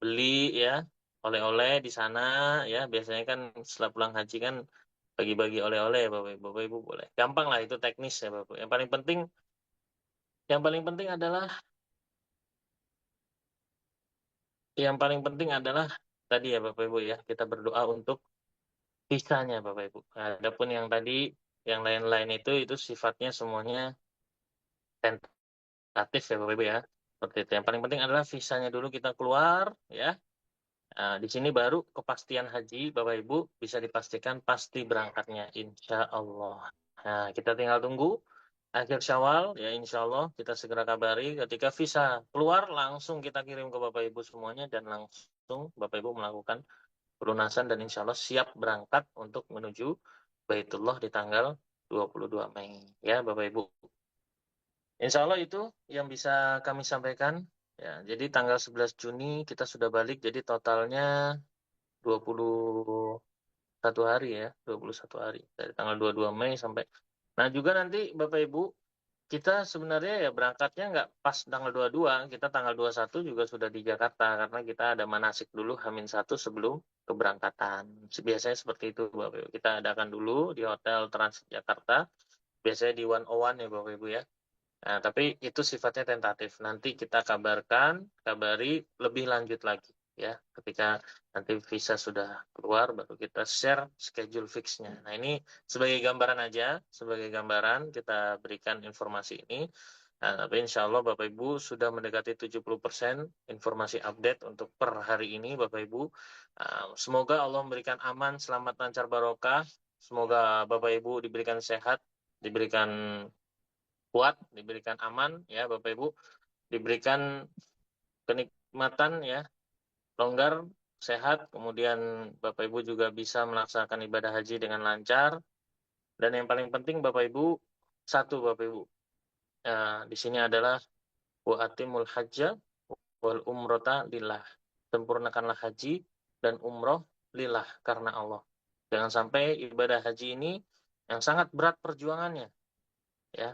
beli ya oleh-oleh di sana ya. Biasanya kan setelah pulang haji kan bagi-bagi oleh-oleh ya Bapak Ibu boleh. Gampang lah itu teknis ya Bapak Ibu. Yang paling penting adalah tadi ya Bapak Ibu ya, kita berdoa untuk visanya Bapak Ibu. Adapun yang tadi yang lain-lain itu sifatnya semuanya tentatif ya Bapak Ibu ya. Seperti itu. Yang paling penting adalah visanya dulu kita keluar ya. Nah, di sini baru kepastian haji Bapak Ibu bisa dipastikan pasti berangkatnya insya Allah. Nah, kita tinggal tunggu akhir Syawal ya, insya Allah kita segera kabari ketika visa keluar langsung kita kirim ke Bapak Ibu semuanya dan langsung Bapak Ibu melakukan pelunasan dan insya Allah siap berangkat untuk menuju Baitullah di tanggal 22 Mei ya Bapak Ibu. Insya Allah itu yang bisa kami sampaikan. Ya, jadi tanggal 11 Juni kita sudah balik, jadi totalnya 21 hari ya, 21 hari. Dari tanggal 22 Mei sampai. Nah juga nanti Bapak Ibu, kita sebenarnya ya berangkatnya nggak pas tanggal 22, kita tanggal 21 juga sudah di Jakarta, karena kita ada manasik dulu H-1 sebelum keberangkatan. Biasanya seperti itu Bapak Ibu. Kita adakan dulu di Hotel Transit Jakarta, biasanya di 101 ya Bapak Ibu ya. Nah, tapi itu sifatnya tentatif. Nanti kita kabari lebih lanjut lagi ya. Ketika nanti visa sudah keluar, baru kita share schedule fixnya. Nah, ini sebagai gambaran aja, sebagai gambaran kita berikan informasi ini. Nah, tapi insya Allah Bapak Ibu sudah mendekati 70% informasi update untuk per hari ini Bapak Ibu. Semoga Allah memberikan aman, selamat, lancar, barokah. Semoga Bapak Ibu diberikan sehat, diberikan kuat, diberikan aman ya Bapak Ibu, diberikan kenikmatan ya, longgar, sehat, kemudian Bapak Ibu juga bisa melaksanakan ibadah haji dengan lancar. Dan yang paling penting Bapak Ibu, satu Bapak Ibu, di sini adalah wa atimul hajja wal umrota lillah. Sempurnakanlah haji dan umroh lillah, karena Allah. Jangan sampai ibadah haji ini yang sangat berat perjuangannya ya,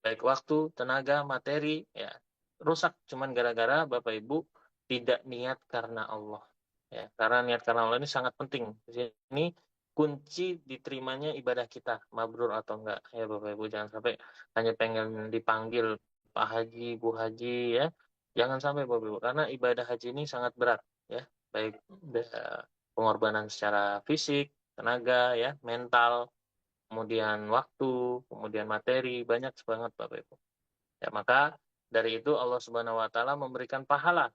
baik waktu, tenaga, materi ya, rusak cuman gara-gara Bapak Ibu tidak niat karena Allah ya. Karena niat karena Allah ini sangat penting. Di sini kunci diterimanya ibadah kita, mabrur atau enggak ya Bapak Ibu. Jangan sampai hanya pengen dipanggil Pak Haji, Bu Haji ya. Jangan sampai Bapak Ibu, karena ibadah haji ini sangat berat ya, baik pengorbanan secara fisik, tenaga ya, mental, kemudian waktu, kemudian materi, banyak banget Bapak Ibu. Ya, maka dari itu Allah Subhanahu wa taala memberikan pahala.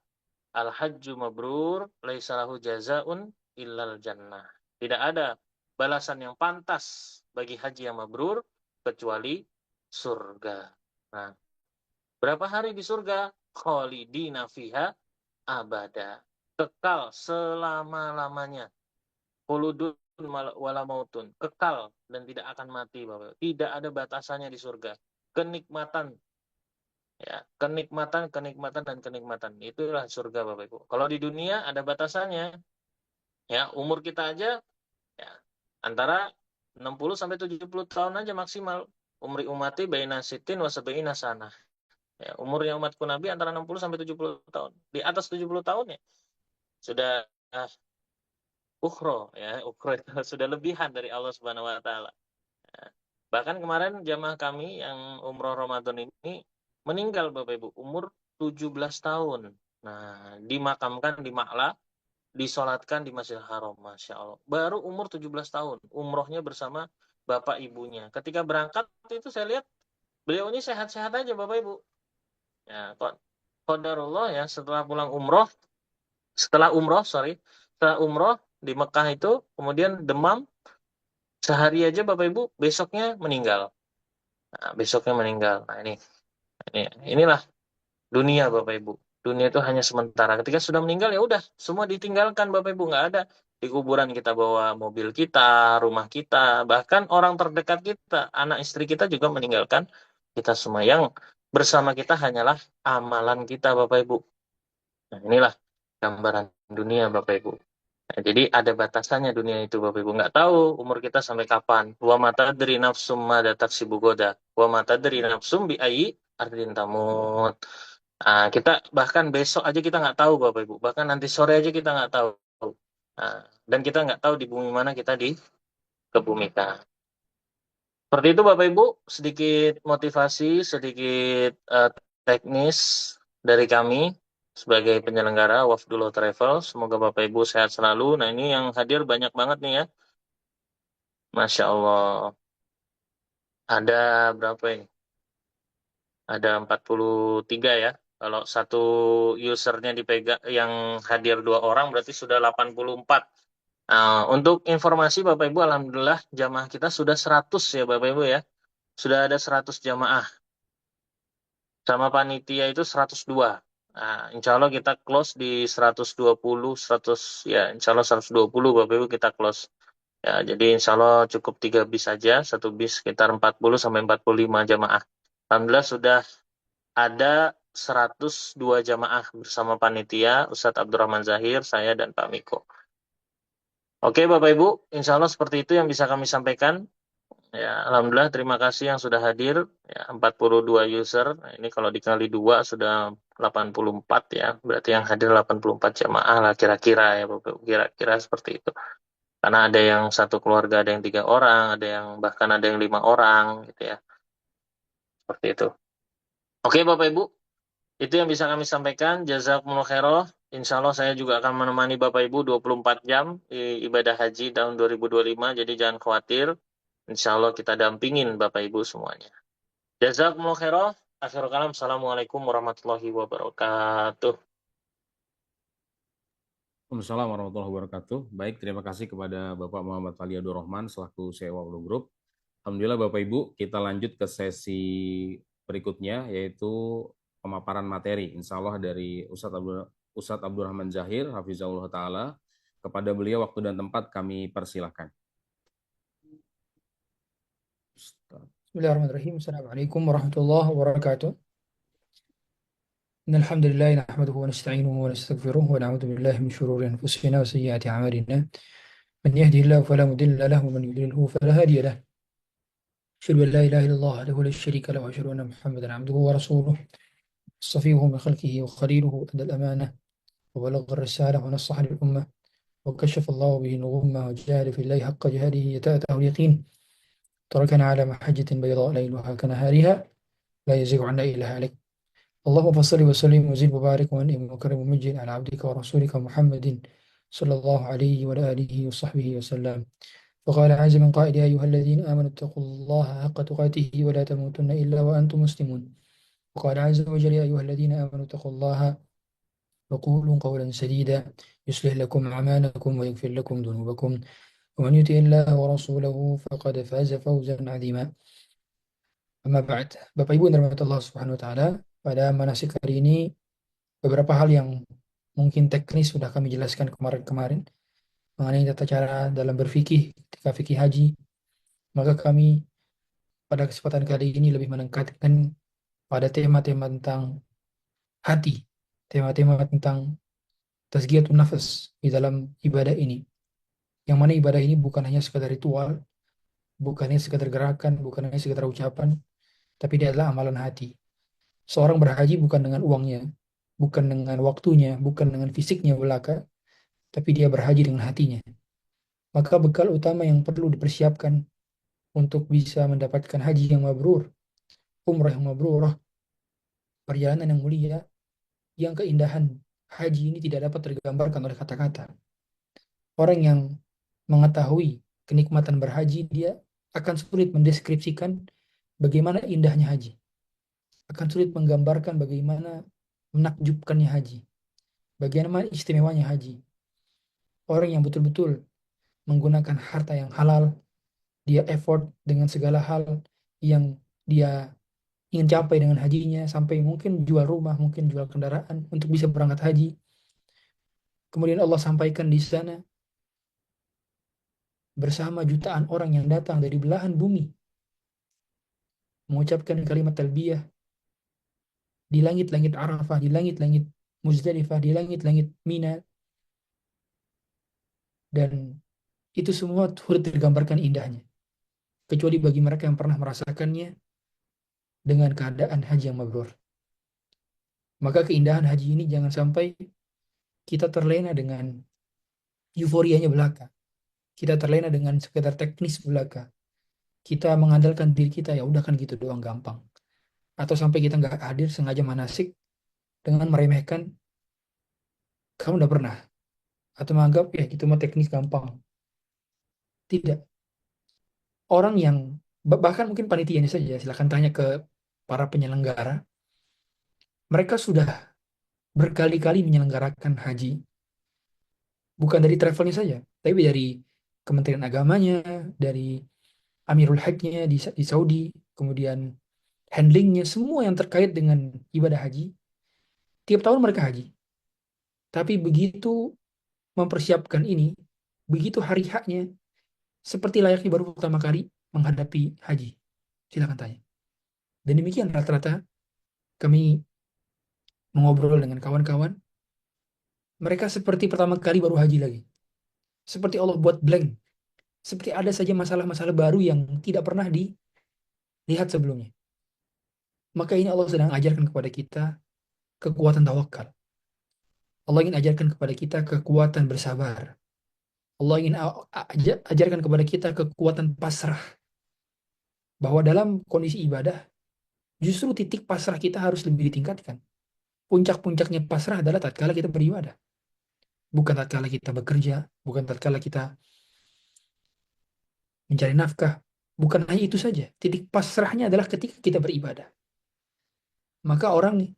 Al-hajju mabrur laisa lahu jazaun illal jannah. Tidak ada balasan yang pantas bagi haji yang mabrur kecuali surga. Nah, berapa hari di surga? Khalidina fiha abada. Kekal selama-lamanya. Khuludun wala mautun, kekal dan tidak akan mati Bapak. Tidak ada batasannya di surga. Kenikmatan ya, kenikmatan dan kenikmatan. Itulah surga Bapak Ibu. Kalau di dunia ada batasannya. Ya, umur kita aja ya antara 60 sampai 70 tahun aja maksimal. Umri umati baina sitin wa sab'ina sanah. Ya, umurnya umatku Nabi antara 60 sampai 70 tahun. Di atas 70 tahun ya sudah ukhro ya, ukhro itu sudah lebihan dari Allah Subhanahu wa taala. Bahkan kemarin jamaah kami yang umroh Ramadan ini meninggal Bapak Ibu umur 17 tahun. Nah, dimakamkan di Ma'la, disolatkan di Masjidil Haram, Masya Allah. Baru umur 17 tahun, umrohnya bersama bapak ibunya. Ketika berangkat itu saya lihat beliau ini sehat-sehat aja Bapak Ibu. Ya, qadarullah ya, setelah umroh di Mekah itu kemudian demam sehari aja Bapak Ibu, besoknya meninggal. Nah, inilah dunia Bapak Ibu. Dunia itu hanya sementara. Ketika sudah meninggal ya udah, semua ditinggalkan Bapak Ibu, nggak ada. Di kuburan kita bawa mobil kita, rumah kita, bahkan orang terdekat kita, anak istri kita juga meninggalkan kita semua. Yang bersama kita hanyalah amalan kita Bapak Ibu. Nah, inilah gambaran dunia Bapak Ibu. Nah, jadi ada batasannya dunia itu Bapak Ibu. Nggak tahu umur kita sampai kapan. Wa mata dari nafsum mada taksibu goda. Wa mata dari nafsum bi ayi ardin tamut. Nah, kita bahkan besok aja kita nggak tahu Bapak Ibu. Bahkan nanti sore aja kita nggak tahu. Dan kita nggak tahu di bumi mana kita dikebumikan. Seperti itu Bapak Ibu, sedikit motivasi, sedikit teknis dari kami sebagai penyelenggara Wafdullah Travel. Semoga Bapak Ibu sehat selalu. Nah ini yang hadir banyak banget nih ya. Masya Allah. Ada berapa ini? Ada 43 ya. Kalau satu usernya dipegang, yang hadir 2 orang berarti sudah 84. Untuk informasi Bapak Ibu, Alhamdulillah jamaah kita sudah 100 ya Bapak Ibu ya. Sudah ada 100 jamaah. Sama panitia itu 102. Insya Allah kita close di 120, 100, ya insya Allah 120 Bapak Ibu kita close. Ya, jadi insya Allah cukup 3 bis saja, satu bis sekitar 40 sampai 45 jamaah. Alhamdulillah sudah ada 102 jamaah bersama panitia, Ustadz Abdurrahman Zahir, saya dan Pak Miko. Oke Bapak Ibu, insya Allah seperti itu yang bisa kami sampaikan. Ya, Alhamdulillah terima kasih yang sudah hadir. Ya, 42 user. Nah, ini kalau dikali 2 sudah 84 ya. Berarti yang hadir 84 jamaah lah kira-kira ya Bapak Ibu. Kira-kira seperti itu. Karena ada yang satu keluarga, ada yang 3 orang, ada yang bahkan ada yang 5 orang gitu ya. Seperti itu. Oke Bapak Ibu, itu yang bisa kami sampaikan. Jazakumullah khairan. Insya Allah saya juga akan menemani Bapak Ibu 24 jam di ibadah haji tahun 2025. Jadi jangan khawatir. Insya Allah kita dampingin Bapak Ibu semuanya. Jazakumullah khairan. Akhirul kalam. Assalamualaikum warahmatullahi wabarakatuh. Waalaikumsalam warahmatullahi wabarakatuh. Baik, terima kasih kepada Bapak Muhammad Ali Abdul Rahman selaku CEO Wablu Group. Alhamdulillah Bapak Ibu, kita lanjut ke sesi berikutnya yaitu pemaparan materi. Insya Allah dari Ustadz Abdurrahman Zahir, Hafizahullah Ta'ala. Kepada beliau waktu dan tempat kami persilahkan. Bismillahirrahmanirrahim. Assalamualaikum warahmatullahi wabarakatuh. Innal hamdalillah nahmaduhu wa nasta'inuhu wa nastaghfiruh wa na'udzu billahi min shururi anfusina wa sayyiati a'malina. Man yahdihillahu fala mudilla lahu wa man yudlilhu fala hadiya lahu. Asyhadu an la ilaha illallah wahdahu la syarika lahu wa asyhadu anna Muhammadan 'abduhu wa rasuluh. Safiyuhu min khalqihi wa khaliluhu adda al-amanah wa balagha ar-risalah wa nasaha lil-ummah wa kashafa Allahu bihi al-ghummah wa jahada fillahi haqqa jihadihi hatta ataahu al-yaqin. Tarakana 'ala mahajjatin bayda'a layluha kanahariha la yazighu 'anha illa halik. اللهم صل وسلم وزد وبارك وانعم وكرم ومجد على عبدك ورسولك محمد صلى الله عليه وعلى آله وصحبه وسلم. فقال عز من قائل يا أيها الذين آمنوا اتقوا الله حق تقاته ولا تموتن إلا وأنتم مسلمون. وقال عز وجل يا أيها الذين آمنوا اتقوا الله وقولوا قولا سديدا يصلح لكم أعمالكم ويغفر لكم ذنوبكم ومن يطع الله ورسوله فقد فاز فوزا عظيما. Amma ba'd. Bapak Ibu yang dirahmati Allah Subhanahu wa taala, pada manasik hari ini beberapa hal yang mungkin teknis sudah kami jelaskan kemarin-kemarin mengenai tata cara dalam berfikih ketika fikih haji. Maka kami pada kesempatan kali ini lebih menekankan pada tema-tema tentang hati, tema-tema tentang tazkiyatun nafas di dalam ibadah ini. Yang mana ibadah ini bukan hanya sekadar ritual, bukan hanya sekadar gerakan, bukan hanya sekadar ucapan, tapi dia adalah amalan hati. Seorang berhaji bukan dengan uangnya, bukan dengan waktunya, bukan dengan fisiknya belaka, tapi dia berhaji dengan hatinya. Maka bekal utama yang perlu dipersiapkan untuk bisa mendapatkan haji yang mabrur, umrah yang mabrurah, perjalanan yang mulia, yang keindahan haji ini tidak dapat tergambarkan oleh kata-kata. Orang yang mengetahui kenikmatan berhaji, dia akan sulit mendeskripsikan bagaimana indahnya haji. Akan sulit menggambarkan bagaimana menakjubkannya haji. Bagaimana istimewanya haji. Orang yang betul-betul menggunakan harta yang halal, dia effort dengan segala hal yang dia ingin capai dengan hajinya, sampai mungkin jual rumah, mungkin jual kendaraan untuk bisa berangkat haji. Kemudian Allah sampaikan di sana bersama jutaan orang yang datang dari belahan bumi mengucapkan kalimat talbiyah di langit-langit Arafah, di langit-langit Muzdalifah, di langit-langit Mina. Dan itu semua turut tergambarkan indahnya. Kecuali bagi mereka yang pernah merasakannya dengan keadaan haji yang mabrur. Maka keindahan haji ini jangan sampai kita terlena dengan euforianya belaka. Kita terlena dengan sekedar teknis belaka. Kita mengandalkan diri kita, ya udah kan gitu doang, gampang. Atau sampai kita nggak hadir sengaja manasik dengan meremehkan, kamu udah pernah. Atau menganggap ya itu mah teknis gampang. Tidak. Orang yang bahkan mungkin panitianya saja, silakan tanya ke para penyelenggara. Mereka sudah berkali-kali menyelenggarakan haji, bukan dari travelnya saja, tapi dari Kementerian Agamanya, dari Amirul Hajjnya di Saudi, kemudian handlingnya, semua yang terkait dengan ibadah haji. Tiap tahun mereka haji. Tapi begitu mempersiapkan ini, begitu hari haknya, seperti layaknya baru pertama kali menghadapi haji. Silakan tanya. Dan demikian rata-rata kami mengobrol dengan kawan-kawan, mereka seperti pertama kali baru haji lagi. Seperti Allah buat blank. Seperti ada saja masalah-masalah baru yang tidak pernah dilihat sebelumnya. Maka ini Allah sedang ajarkan kepada kita kekuatan tawakal. Allah ingin ajarkan kepada kita kekuatan bersabar. Allah ingin ajarkan kepada kita kekuatan pasrah. Bahwa dalam kondisi ibadah, justru titik pasrah kita harus lebih ditingkatkan. Puncak-puncaknya pasrah adalah tatkala kita beribadah. Bukan tatkala kita bekerja, bukan tatkala kita mencari nafkah. Bukan hanya itu saja. Titik pasrahnya adalah ketika kita beribadah. Maka orang nih,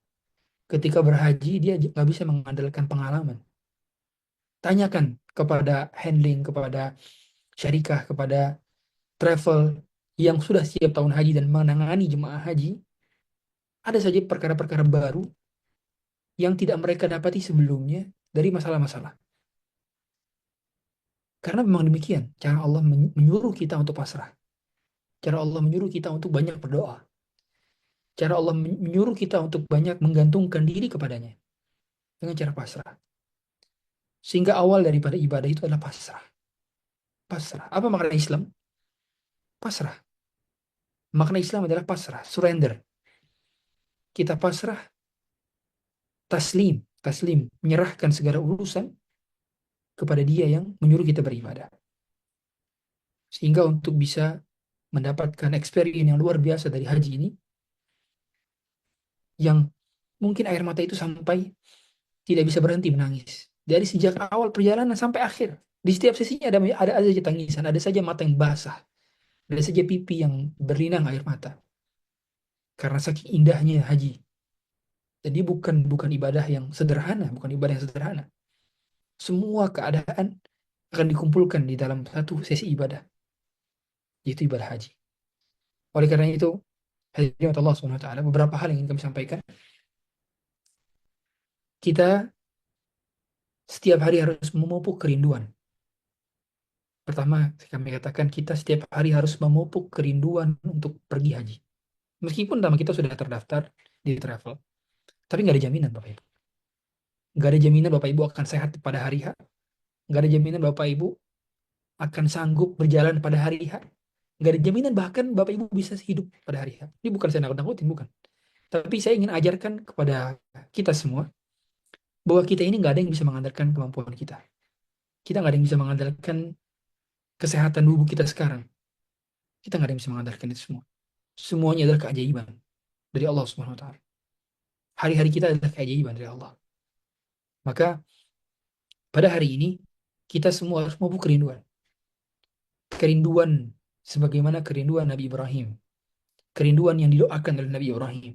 ketika berhaji, dia nggak bisa mengandalkan pengalaman. Tanyakan kepada handling, kepada syarikah, kepada travel yang sudah siap tahun haji dan menangani jemaah haji, ada saja perkara-perkara baru yang tidak mereka dapati sebelumnya dari masalah-masalah. Karena memang demikian, cara Allah menyuruh kita untuk pasrah. Cara Allah menyuruh kita untuk banyak berdoa. Cara Allah menyuruh kita untuk banyak menggantungkan diri kepadanya. Dengan cara pasrah. Sehingga awal daripada ibadah itu adalah pasrah. Pasrah. Apa makna Islam? Pasrah. Makna Islam adalah pasrah, surrender. Kita pasrah, taslim, menyerahkan segala urusan kepada Dia yang menyuruh kita beribadah. Sehingga untuk bisa mendapatkan experience yang luar biasa dari haji ini, yang mungkin air mata itu sampai tidak bisa berhenti menangis. Dari sejak awal perjalanan sampai akhir. Di setiap sesinya ada saja tangisan, ada saja mata yang basah, ada saja pipi yang berlinang air mata. Karena saking indahnya haji. Jadi bukan ibadah yang sederhana, bukan ibadah yang sederhana. Semua keadaan akan dikumpulkan di dalam satu sesi ibadah, yaitu ibadah haji. Oleh karena itu, hadirin Allah SWT, beberapa hal yang ingin kami sampaikan. Kita setiap hari harus memupuk kerinduan. Pertama, kami katakan kita setiap hari harus memupuk kerinduan untuk pergi haji. Meskipun nama kita sudah terdaftar di travel, tapi nggak ada jaminan Bapak Ibu. Nggak ada jaminan Bapak Ibu akan sehat pada hari H. Nggak ada jaminan Bapak Ibu akan sanggup berjalan pada hari H. Nggak ada jaminan bahkan Bapak Ibu bisa hidup pada hari H. Ini bukan saya nakut-nakutin, bukan. Tapi saya ingin ajarkan kepada kita semua bahwa kita ini nggak ada yang bisa mengandalkan kemampuan kita. Kita nggak ada yang bisa mengandalkan kesehatan tubuh kita sekarang. Kita nggak ada yang bisa mengandalkan itu semua. Semuanya adalah keajaiban dari Allah Subhanahu wa Ta'ala. Hari-hari kita adalah keajaiban dari Allah. Maka pada hari ini kita semua harus memupuk kerinduan. Kerinduan sebagaimana kerinduan Nabi Ibrahim. Kerinduan yang didoakan oleh Nabi Ibrahim.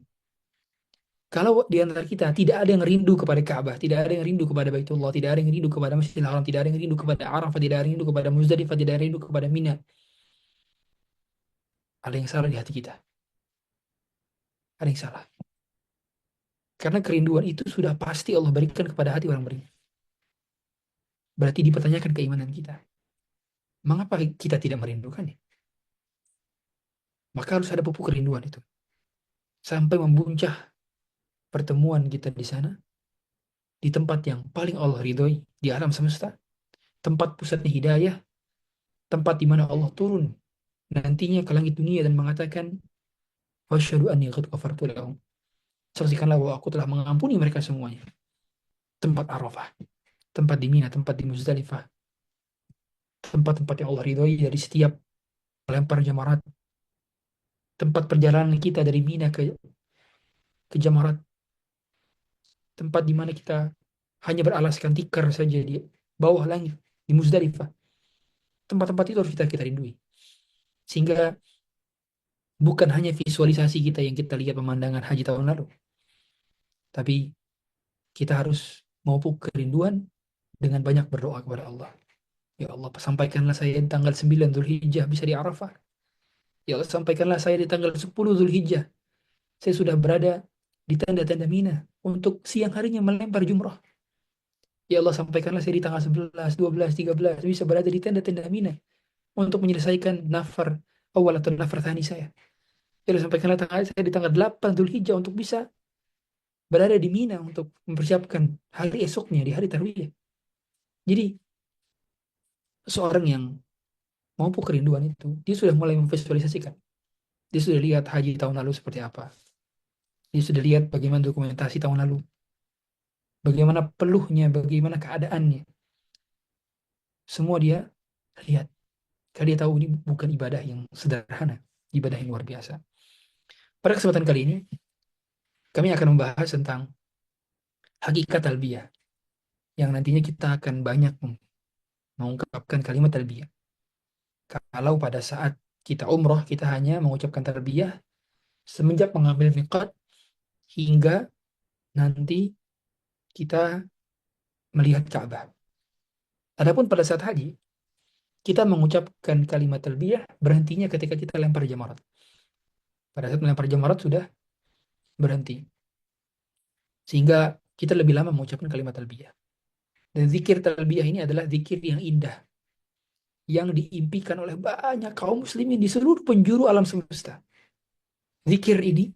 Kalau di antara kita tidak ada yang rindu kepada Ka'bah, tidak ada yang rindu kepada Baitullah, tidak ada yang rindu kepada Masjidil Haram, tidak ada yang rindu kepada Arafah, tidak ada yang rindu kepada Muzdalifah, tidak ada yang rindu kepada Mina, ada yang salah di hati kita. Ada yang salah. Karena kerinduan itu sudah pasti Allah berikan kepada hati orang beriman. Berarti dipertanyakan keimanan kita. Mengapa kita tidak merindukannya? Maka harus ada pupuk kerinduan itu. Sampai membuncah pertemuan kita di sana, di tempat yang paling Allah ridhoi, di alam semesta, tempat pusatnya hidayah, tempat di mana Allah turun nantinya ke langit dunia dan mengatakan, "Wasyhadu anni qad ghafartu lahum." Saksikanlah bahwa aku telah mengampuni mereka semuanya. Tempat Arafah, tempat di Mina, tempat di Muzdalifah, tempat-tempat yang Allah ridhoi dari setiap melempar jamarat, tempat perjalanan kita dari Mina ke Jamarat, tempat di mana kita hanya beralaskan tikar saja di bawah langit di Muzdalifah. Tempat-tempat itu harus kita rindui. Sehingga bukan hanya visualisasi kita yang kita lihat pemandangan haji tahun lalu, tapi kita harus memupuk kerinduan dengan banyak berdoa kepada Allah. Ya Allah, sampaikanlah saya di tanggal 9 Zulhijjah bisa di Arafah. Ya Allah, sampaikanlah saya di tanggal 10 Zulhijjah. Saya sudah berada di tenda-tenda Mina untuk siang harinya melempar jumrah. Ya Allah, sampaikanlah saya di tanggal 11, 12, 13 bisa berada di tenda-tenda Mina untuk menyelesaikan nafar awal atau nafar thani saya. Ya Allah, sampaikanlah saya di tanggal 8 Zulhijjah untuk bisa berada di Mina untuk mempersiapkan hari esoknya di hari tarwiyah. Jadi seorang yang mampu kerinduan itu, dia sudah mulai memvisualisasikan. Dia sudah lihat haji tahun lalu seperti apa. Dia sudah lihat bagaimana dokumentasi tahun lalu. Bagaimana peluhnya, bagaimana keadaannya. Semua dia lihat. Karena dia tahu ini bukan ibadah yang sederhana, ibadah yang luar biasa. Pada kesempatan kali ini, kami akan membahas tentang hakikat talbiyah, yang nantinya kita akan banyak mengungkapkan kalimat talbiyah. Kalau pada saat kita umroh, kita hanya mengucapkan talbiyah semenjak mengambil miqat hingga nanti kita melihat Ka'bah. Adapun pada saat haji, kita mengucapkan kalimat talbiyah berhentinya ketika kita lempar jamarat. Pada saat melempar jamarat sudah berhenti. Sehingga kita lebih lama mengucapkan kalimat talbiyah. Dan zikir talbiyah ini adalah zikir yang indah, yang diimpikan oleh banyak kaum muslimin di seluruh penjuru alam semesta. Zikir ini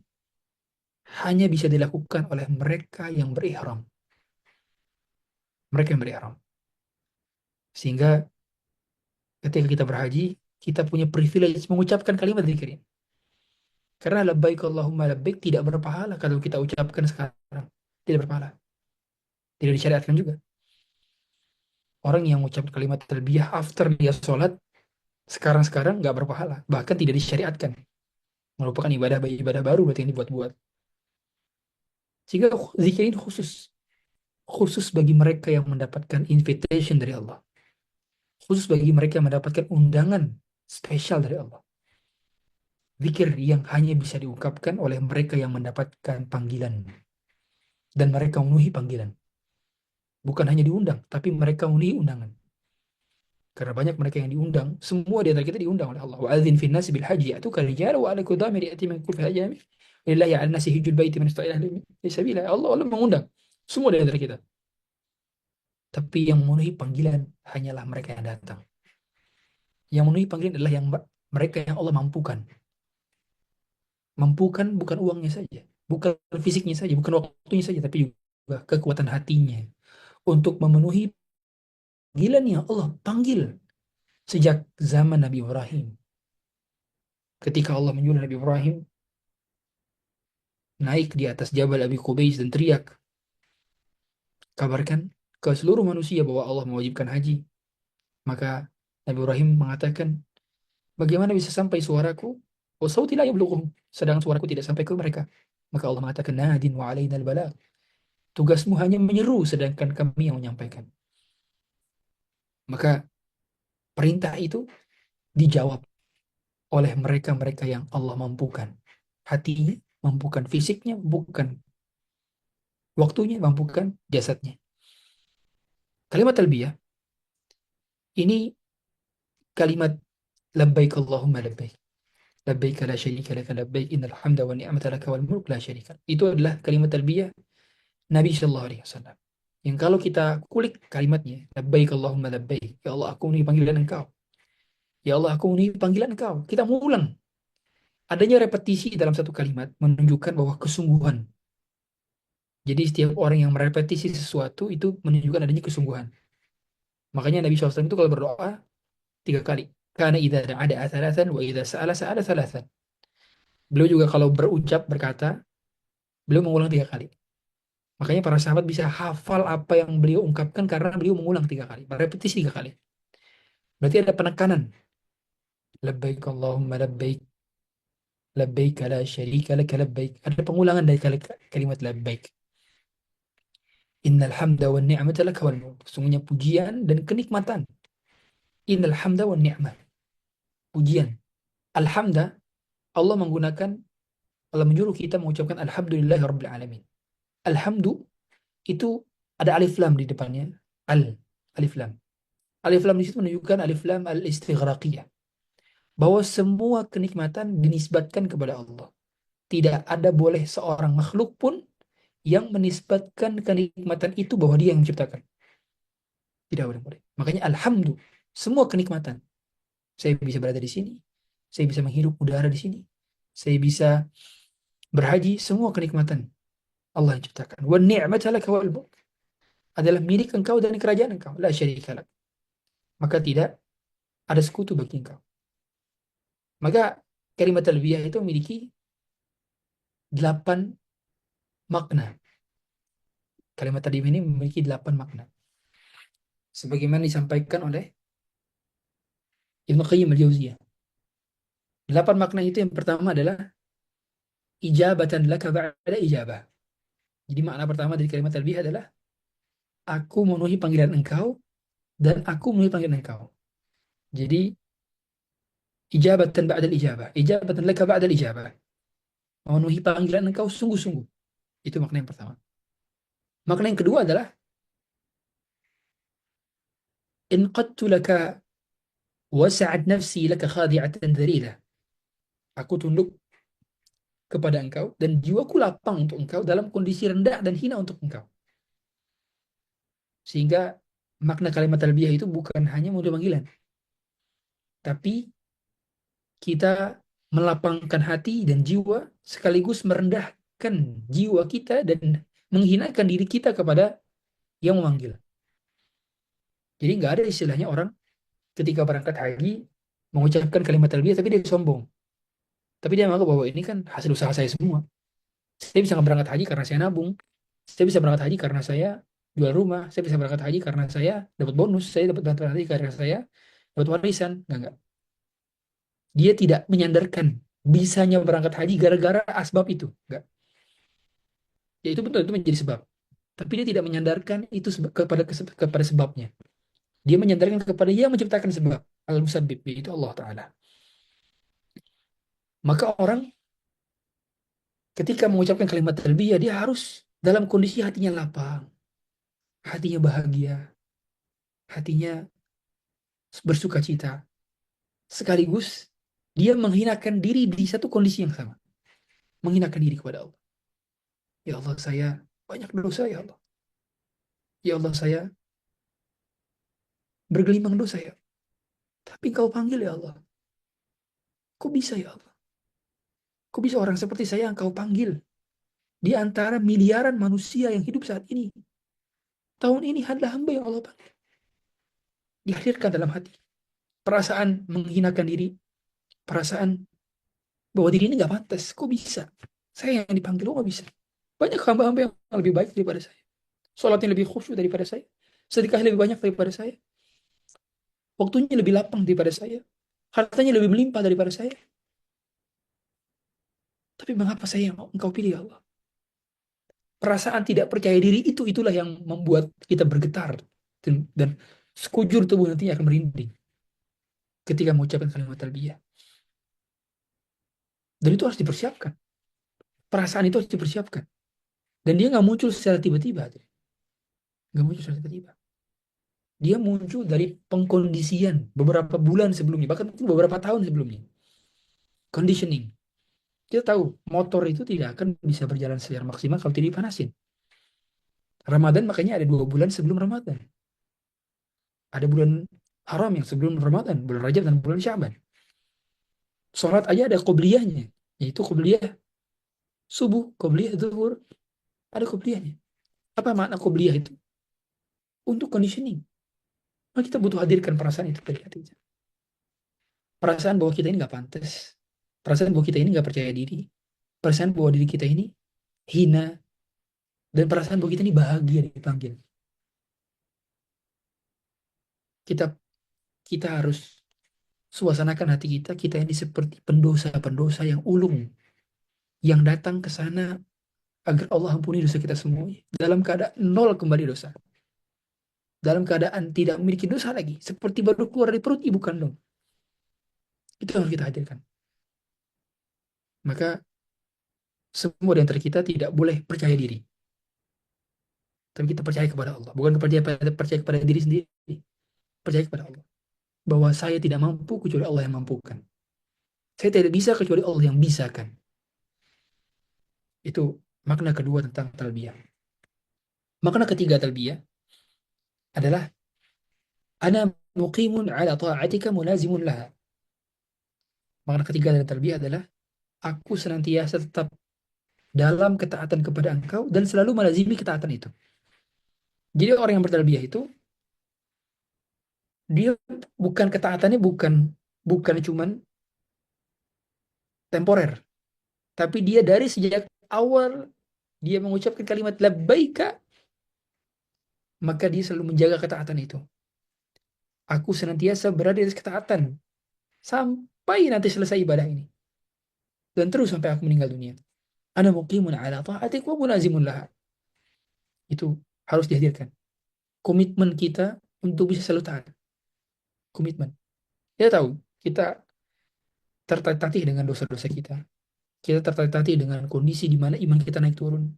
hanya bisa dilakukan oleh mereka yang berihram. Mereka yang berihram. Sehingga ketika kita berhaji, kita punya privilege mengucapkan kalimat zikir ini. Karena labbaik Allahumma labbaik tidak berpahala kalau kita ucapkan sekarang. Tidak berpahala. Tidak disyariatkan juga. Orang yang mengucapkan kalimat talbiyah after dia sholat, sekarang-sekarang nggak berpahala. Bahkan tidak disyariatkan. Merupakan ibadah baru berarti yang dibuat-buat. Sehingga zikir ini khusus. Khusus bagi mereka yang mendapatkan invitation dari Allah. Khusus bagi mereka yang mendapatkan undangan spesial dari Allah. Zikir yang hanya bisa diungkapkan oleh mereka yang mendapatkan panggilan. Dan mereka memenuhi panggilan. Bukan hanya diundang, tapi mereka memenuhi undangan. Karena banyak mereka yang diundang, semua di antara kita diundang oleh Allah. Wa'adzin fin nasi bil haji ya'tuka rijala wa 'ala kulli dhamir ya'ti min kulli fajjin amik. Lillahi 'alan nasi hijjul baiti man istata'a ilaihi sabila. Allah mengundang semua di antara kita. Tapi yang memenuhi panggilan hanyalah mereka yang datang. Yang memenuhi panggilan adalah yang mereka yang Allah mampukan. Mampukan bukan uangnya saja, bukan fisiknya saja, bukan waktunya saja, tapi juga kekuatan hatinya untuk memenuhi panggilan yang Allah panggil sejak zaman Nabi Ibrahim. Ketika Allah menyuruh Nabi Ibrahim naik di atas Jabal Abi Qubais dan teriak, kabarkan ke seluruh manusia bahwa Allah mewajibkan haji. Maka Nabi Ibrahim mengatakan, bagaimana bisa sampai suaraku? Wa sauti la yablughuhum. Sedangkan suaraku tidak sampai ke mereka. Maka Allah mengatakan, nadin wa alaina al-balagh. Tugasmu hanya menyeru, sedangkan kami yang menyampaikan. Maka perintah itu dijawab oleh mereka-mereka yang Allah mampukan. Hatinya, mampukan fisiknya, mampukan waktunya, mampukan jasadnya. Kalimat talbiyah ini kalimat labbaik Allahumma labbaik. Labbaik la syarika laka labbaik innal hamda wa ni'mata laka wal mulk la syarika. Itu adalah kalimat talbiyah Nabi sallallahu alaihi wasallam. Yang kalau kita kulik kalimatnya, labbaik Allahumma labbaik. Ya Allah, aku memenuhi panggilan Engkau. Ya Allah, aku memenuhi panggilan Engkau. Kita mengulang. Adanya repetisi dalam satu kalimat menunjukkan bahwa kesungguhan. Jadi setiap orang yang merepetisi sesuatu itu menunjukkan adanya kesungguhan. Makanya Nabi SAW itu kalau berdoa 3 kali. Karena idza ada thalathan wa idza sa'ala thalathan. Beliau juga kalau berkata, beliau mengulang 3 kali. Makanya para sahabat bisa hafal apa yang beliau ungkapkan karena beliau mengulang 3 kali, merepetisi 3 kali. Berarti ada penekanan. Labbaik Allahumma labbaik. Labbaik la syarika laka labbaik. Ada pengulangan dari kalimat labbaik. Innal hamda wan ni'mata laka wal mulk. Sungguhnya pujian dan kenikmatan. Innal hamda wan ni'mah. Pujian. Alhamda, Allah menyuruh kita mengucapkan alhamdulillahi rabbil alamin. Alhamdu itu ada alif lam di depannya. Alif lam. Alif lam di situ menunjukkan alif lam al-istighraqiyah. Bahwa semua kenikmatan dinisbatkan kepada Allah. Tidak ada boleh seorang makhluk pun yang menisbatkan kenikmatan itu bahwa dia yang menciptakan. Tidak boleh. Makanya alhamdu, semua kenikmatan. Saya bisa berada di sini. Saya bisa menghirup udara di sini. Saya bisa berhaji, semua kenikmatan Allah yang ciptakan. Wa ni'mata laka wal mulk. Adalah milik engkau dan kerajaan engkau. La syarika lak. Maka tidak ada sekutu bagi engkau. Maka kalimat talbiyah itu memiliki 8 makna. Kalimat talbiyah ini memiliki 8 makna. Sebagaimana disampaikan oleh Ibnu Qayyim al-Jauziyah. 8 makna itu yang pertama adalah ijabatan laka ba'da ijabah. Jadi makna pertama dari kalimat talbiyah adalah aku memenuhi panggilan engkau dan aku memenuhi panggilan engkau. Jadi ijabatan ba'da ijabah, ijabatan laka ba'da ijabah. Memenuhi panggilan engkau sungguh-sungguh. Itu makna yang pertama. Makna yang kedua adalah inqadtu laka wasa'at nafsi laka khadi'atan dhalilah. Aku tunduk kepada engkau dan jiwaku lapang untuk engkau dalam kondisi rendah dan hina untuk engkau. Sehingga makna kalimat talbiyah itu bukan hanya memenuhi panggilan, tapi kita melapangkan hati dan jiwa sekaligus merendahkan jiwa kita dan menghinakan diri kita kepada yang memanggil. Jadi nggak ada istilahnya orang ketika berangkat haji mengucapkan kalimat talbiyah tapi dia sombong. Tapi dia menganggap bahwa ini kan hasil usaha saya semua. Saya bisa berangkat haji karena saya nabung. Saya bisa berangkat haji karena saya jual rumah. Saya bisa berangkat haji karena saya dapat bonus. Saya dapat berangkat haji karena saya dapat warisan. Enggak. Dia tidak menyandarkan bisanya berangkat haji gara-gara asbab itu. Enggak. Ya itu betul, itu menjadi sebab. Tapi dia tidak menyandarkan itu kepada sebabnya. Dia menyandarkan kepada yang menciptakan sebab. Al-Musabbib, yaitu Allah Ta'ala. Maka orang ketika mengucapkan kalimat talbiyah, dia harus dalam kondisi hatinya lapang, hatinya bahagia, hatinya bersuka cita. Sekaligus dia menghinakan diri di satu kondisi yang sama. Menghinakan diri kepada Allah. Ya Allah, saya banyak dosa ya Allah. Ya Allah, saya bergelimang dosa ya Allah. Tapi Engkau panggil ya Allah. Kok bisa ya Allah? Kok bisa orang seperti saya Engkau panggil? Di antara miliaran manusia yang hidup saat ini. Tahun ini adalah hamba yang Allah panggil. Dihadirkan dalam hati. Perasaan menghinakan diri. Perasaan bahwa diri ini gak pantas. Kok bisa? Saya yang dipanggil, kok gak bisa? Banyak hamba-hamba yang lebih baik daripada saya. Sholatnya lebih khusyuk daripada saya. Sedekah lebih banyak daripada saya. Waktunya lebih lapang daripada saya. Hartanya lebih melimpah daripada saya. Tapi mengapa saya yang Engkau pilih ya Allah? Perasaan tidak percaya diri itulah yang membuat kita bergetar. Dan sekujur tubuh nantinya akan merinding. Ketika mengucapkan kalimat talbiyah. Dan itu harus dipersiapkan. Perasaan itu harus dipersiapkan. Dan dia nggak muncul secara tiba-tiba. Nggak muncul secara tiba-tiba. Dia muncul dari pengkondisian beberapa bulan sebelumnya. Bahkan beberapa tahun sebelumnya. Conditioning. Kita tahu motor itu tidak akan bisa berjalan secara maksimal kalau tidak dipanasin. Ramadan makanya ada 2 bulan sebelum Ramadan. Ada bulan haram yang sebelum Ramadan. Bulan Rajab dan bulan Syaban. Sholat aja ada qobliyahnya. Yaitu qobliyah subuh, qobliyah zuhur. Ada qobliyahnya. Apa makna qobliyah itu? Untuk conditioning. Maka kita butuh hadirkan perasaan itu dari hati. Perasaan bahwa kita ini nggak pantas. Perasaan bahwa kita ini nggak percaya diri. Perasaan bahwa diri kita ini hina. Dan perasaan bahwa kita ini bahagia dipanggil. Kita kita harus suasanakan hati kita, kita ini seperti pendosa-pendosa yang ulung, yang datang ke sana agar Allah ampuni dosa kita semua. Dalam keadaan nol kembali dosa. Dalam keadaan tidak memiliki dosa lagi. Seperti baru keluar dari perut ibu kandung. Itu yang harus kita hadirkan. Maka semua di antara kita tidak boleh percaya diri. Tapi kita percaya kepada Allah. Bukan percaya kepada diri sendiri. Percaya kepada Allah. Bahwa saya tidak mampu kecuali Allah yang mampukan. Saya tidak bisa kecuali Allah yang bisakan. Itu makna kedua tentang talbiyah. Makna ketiga talbiyah adalah ana muqimun ala ta'atika munazimun laha. Makna ketiga dari talbiyah adalah aku senantiasa tetap dalam ketaatan kepada engkau dan selalu melazimi ketaatan itu. Jadi orang yang bertalbiyah itu dia bukan ketaatannya bukan cuman temporer, tapi dia dari sejak awal dia mengucapkan kalimat labbaika, maka dia selalu menjaga ketaatan itu. Aku senantiasa berada di ketaatan sampai nanti selesai ibadah ini. Dan terus sampai aku meninggal dunia. Ana muqimun ala ta'atik wa munazimun laha. Itu harus dihadirkan. Komitmen kita untuk bisa selalu taat. Komitmen. Kita tahu, kita tertatih dengan dosa-dosa kita. Kita tertatih dengan kondisi di mana iman kita naik turun.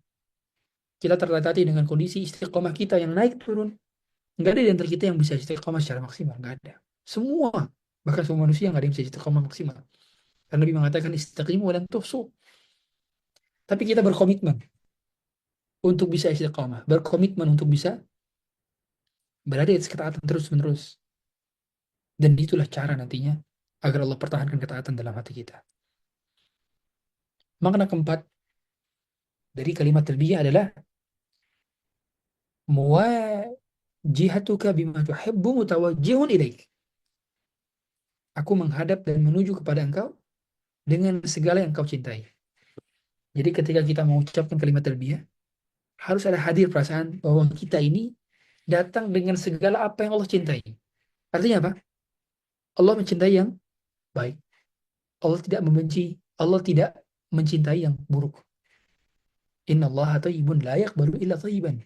Kita tertatih dengan kondisi istiqomah kita yang naik turun. Nggak ada di antara kita yang bisa istiqomah secara maksimal. Nggak ada. Semua, bahkan semua manusia nggak ada yang bisa istiqomah maksimal. Karena Nabi mengatakan istaqimu wa lan tuhsu. Tapi kita berkomitmen untuk bisa istiqomah. Berkomitmen untuk bisa berada di ketaatan terus-menerus. Dan itulah cara nantinya agar Allah pertahankan ketaatan dalam hati kita. Makna keempat dari kalimat talbiyah adalah muwajihatuka bima tuhibbu mutawajjihun ilaik. Aku menghadap dan menuju kepada engkau dengan segala yang kau cintai. Jadi ketika kita mengucapkan kalimat talbiyah, harus ada hadir perasaan bahwa kita ini datang dengan segala apa yang Allah cintai. Artinya apa? Allah mencintai yang baik. Allah tidak membenci, Allah tidak mencintai yang buruk. Innallaha thayyibun la yaqbalu illa thayyiban.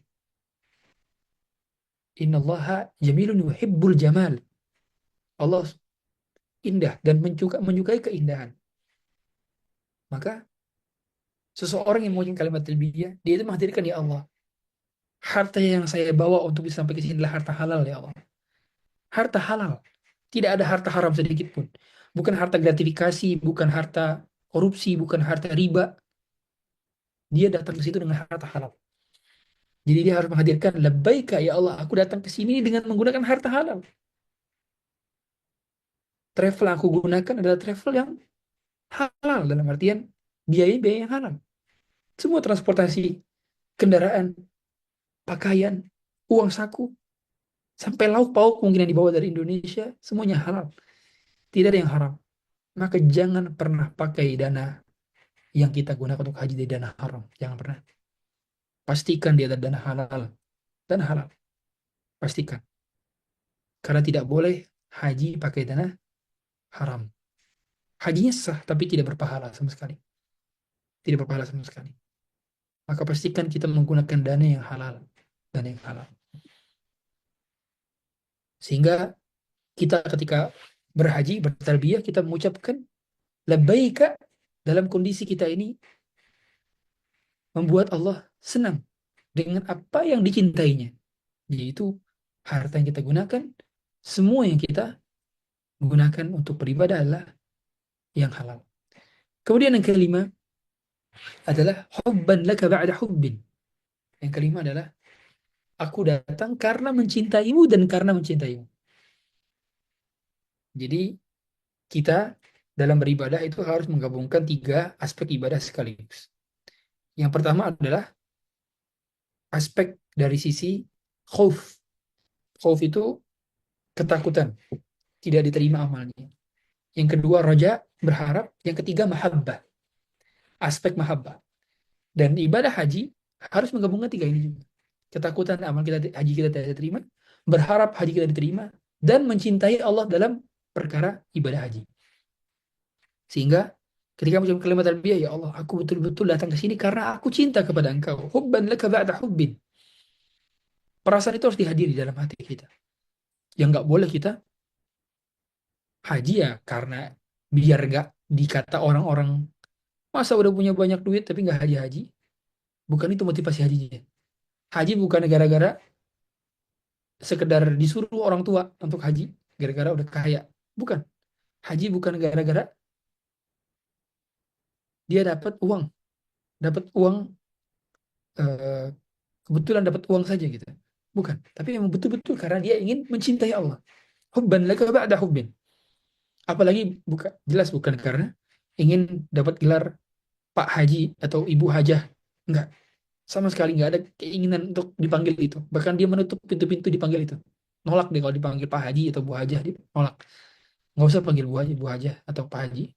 Innallaha jamilun yuhibbul jamal. Allah indah dan menyukai keindahan. Maka seseorang yang mengucapkan kalimat talbiyah, dia itu menghadirkan, ya Allah, harta yang saya bawa untuk bisa sampai ke sini adalah harta halal, ya Allah. Harta halal. Tidak ada harta haram sedikit pun. Bukan harta gratifikasi, bukan harta korupsi, bukan harta riba. Dia datang ke situ dengan harta halal. Jadi dia harus menghadirkan labbaika ya Allah, aku datang ke sini dengan menggunakan harta halal. Travel yang aku gunakan adalah travel yang halal, dalam artian biaya-biaya yang halal. Semua transportasi, kendaraan, pakaian, uang saku, sampai lauk pauk mungkin yang dibawa dari Indonesia, semuanya halal. Tidak ada yang haram. Maka jangan pernah pakai dana yang kita gunakan untuk haji dari dana haram. Jangan pernah. Pastikan dia ada dana halal. Dana halal. Pastikan. Karena tidak boleh haji pakai dana haram. Hajinya sah, tapi tidak berpahala sama sekali. Tidak berpahala sama sekali. Maka pastikan kita menggunakan dana yang halal. Dana yang halal. Sehingga kita ketika berhaji, bertalbiyah, kita mengucapkan labbaika dalam kondisi kita ini membuat Allah senang dengan apa yang dicintainya. Yaitu harta yang kita gunakan, semua yang kita gunakan untuk beribadah adalah yang halal. Kemudian yang kelima adalah hubban laka ba'da hubbin. Yang kelima adalah aku datang karena mencintaimu dan karena mencintaimu. Jadi kita dalam beribadah itu harus menggabungkan 3 aspek ibadah sekaligus. Yang pertama adalah aspek dari sisi khauf. Khauf itu ketakutan, tidak diterima amalnya. Yang kedua raja, berharap. Yang ketiga mahabbah, aspek mahabbah. Dan ibadah haji harus menggabungkan 3 ini juga. Ketakutan amal kita, haji kita tidak diterima, berharap haji kita diterima, dan mencintai Allah dalam perkara ibadah haji. Sehingga ketika mengucapkan kalimat talbiyah, ya Allah, aku betul-betul datang ke sini karena aku cinta kepada Engkau. Hubban laka ba'da hubbin. Perasaan itu harus dihadiri dalam hati kita. Yang nggak boleh kita haji ya karena biar nggak dikata orang-orang, masa udah punya banyak duit tapi nggak haji-haji. Bukan itu motivasi hajinya. Haji bukan gara-gara sekedar disuruh orang tua untuk haji, gara-gara udah kaya. Bukan. Haji bukan gara-gara dia dapat uang eh, kebetulan dapat uang saja gitu. Bukan. Tapi memang betul-betul karena dia ingin mencintai Allah. Hubban laka ba'da hubbin. Apalagi jelas bukan karena ingin dapat gelar Pak Haji atau Ibu Hajah. Enggak. Sama sekali nggak ada keinginan untuk dipanggil itu. Bahkan dia menutup pintu-pintu dipanggil itu. Nolak deh kalau dipanggil Pak Haji atau Bu Hajah, dia nolak. Nggak usah panggil Bu Hajah atau Pak Haji.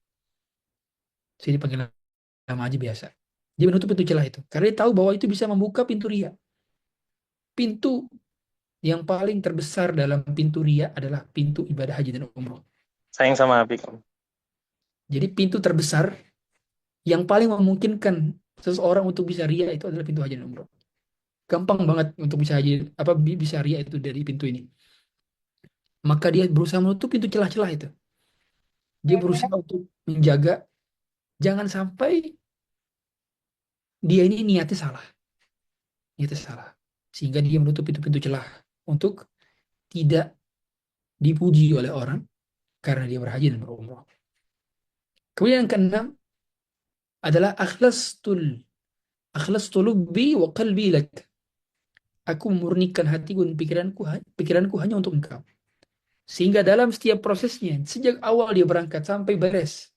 Saya dipanggil nama aja biasa. Dia menutup pintu celah itu. Karena dia tahu bahwa itu bisa membuka pintu ria. Pintu yang paling terbesar dalam pintu ria adalah pintu ibadah haji dan umroh. Sayang sama Habib. Jadi pintu terbesar yang paling memungkinkan seseorang untuk bisa ria itu adalah pintu haji dan umroh. Gampang banget untuk bisa bisa ria itu dari pintu ini. Maka dia berusaha menutup pintu celah-celah itu. Dia berusaha untuk menjaga jangan sampai dia ini niatnya salah. Sehingga dia menutup pintu-pintu celah untuk tidak dipuji oleh orang karena dia berhaji dan berumrah. Kemudian yang keenam adalah akhlastu lubbi wa qalbi lak. Aku memurnikan hatiku dan pikiranku hanya untuk Engkau. Sehingga dalam setiap prosesnya, sejak awal dia berangkat sampai beres,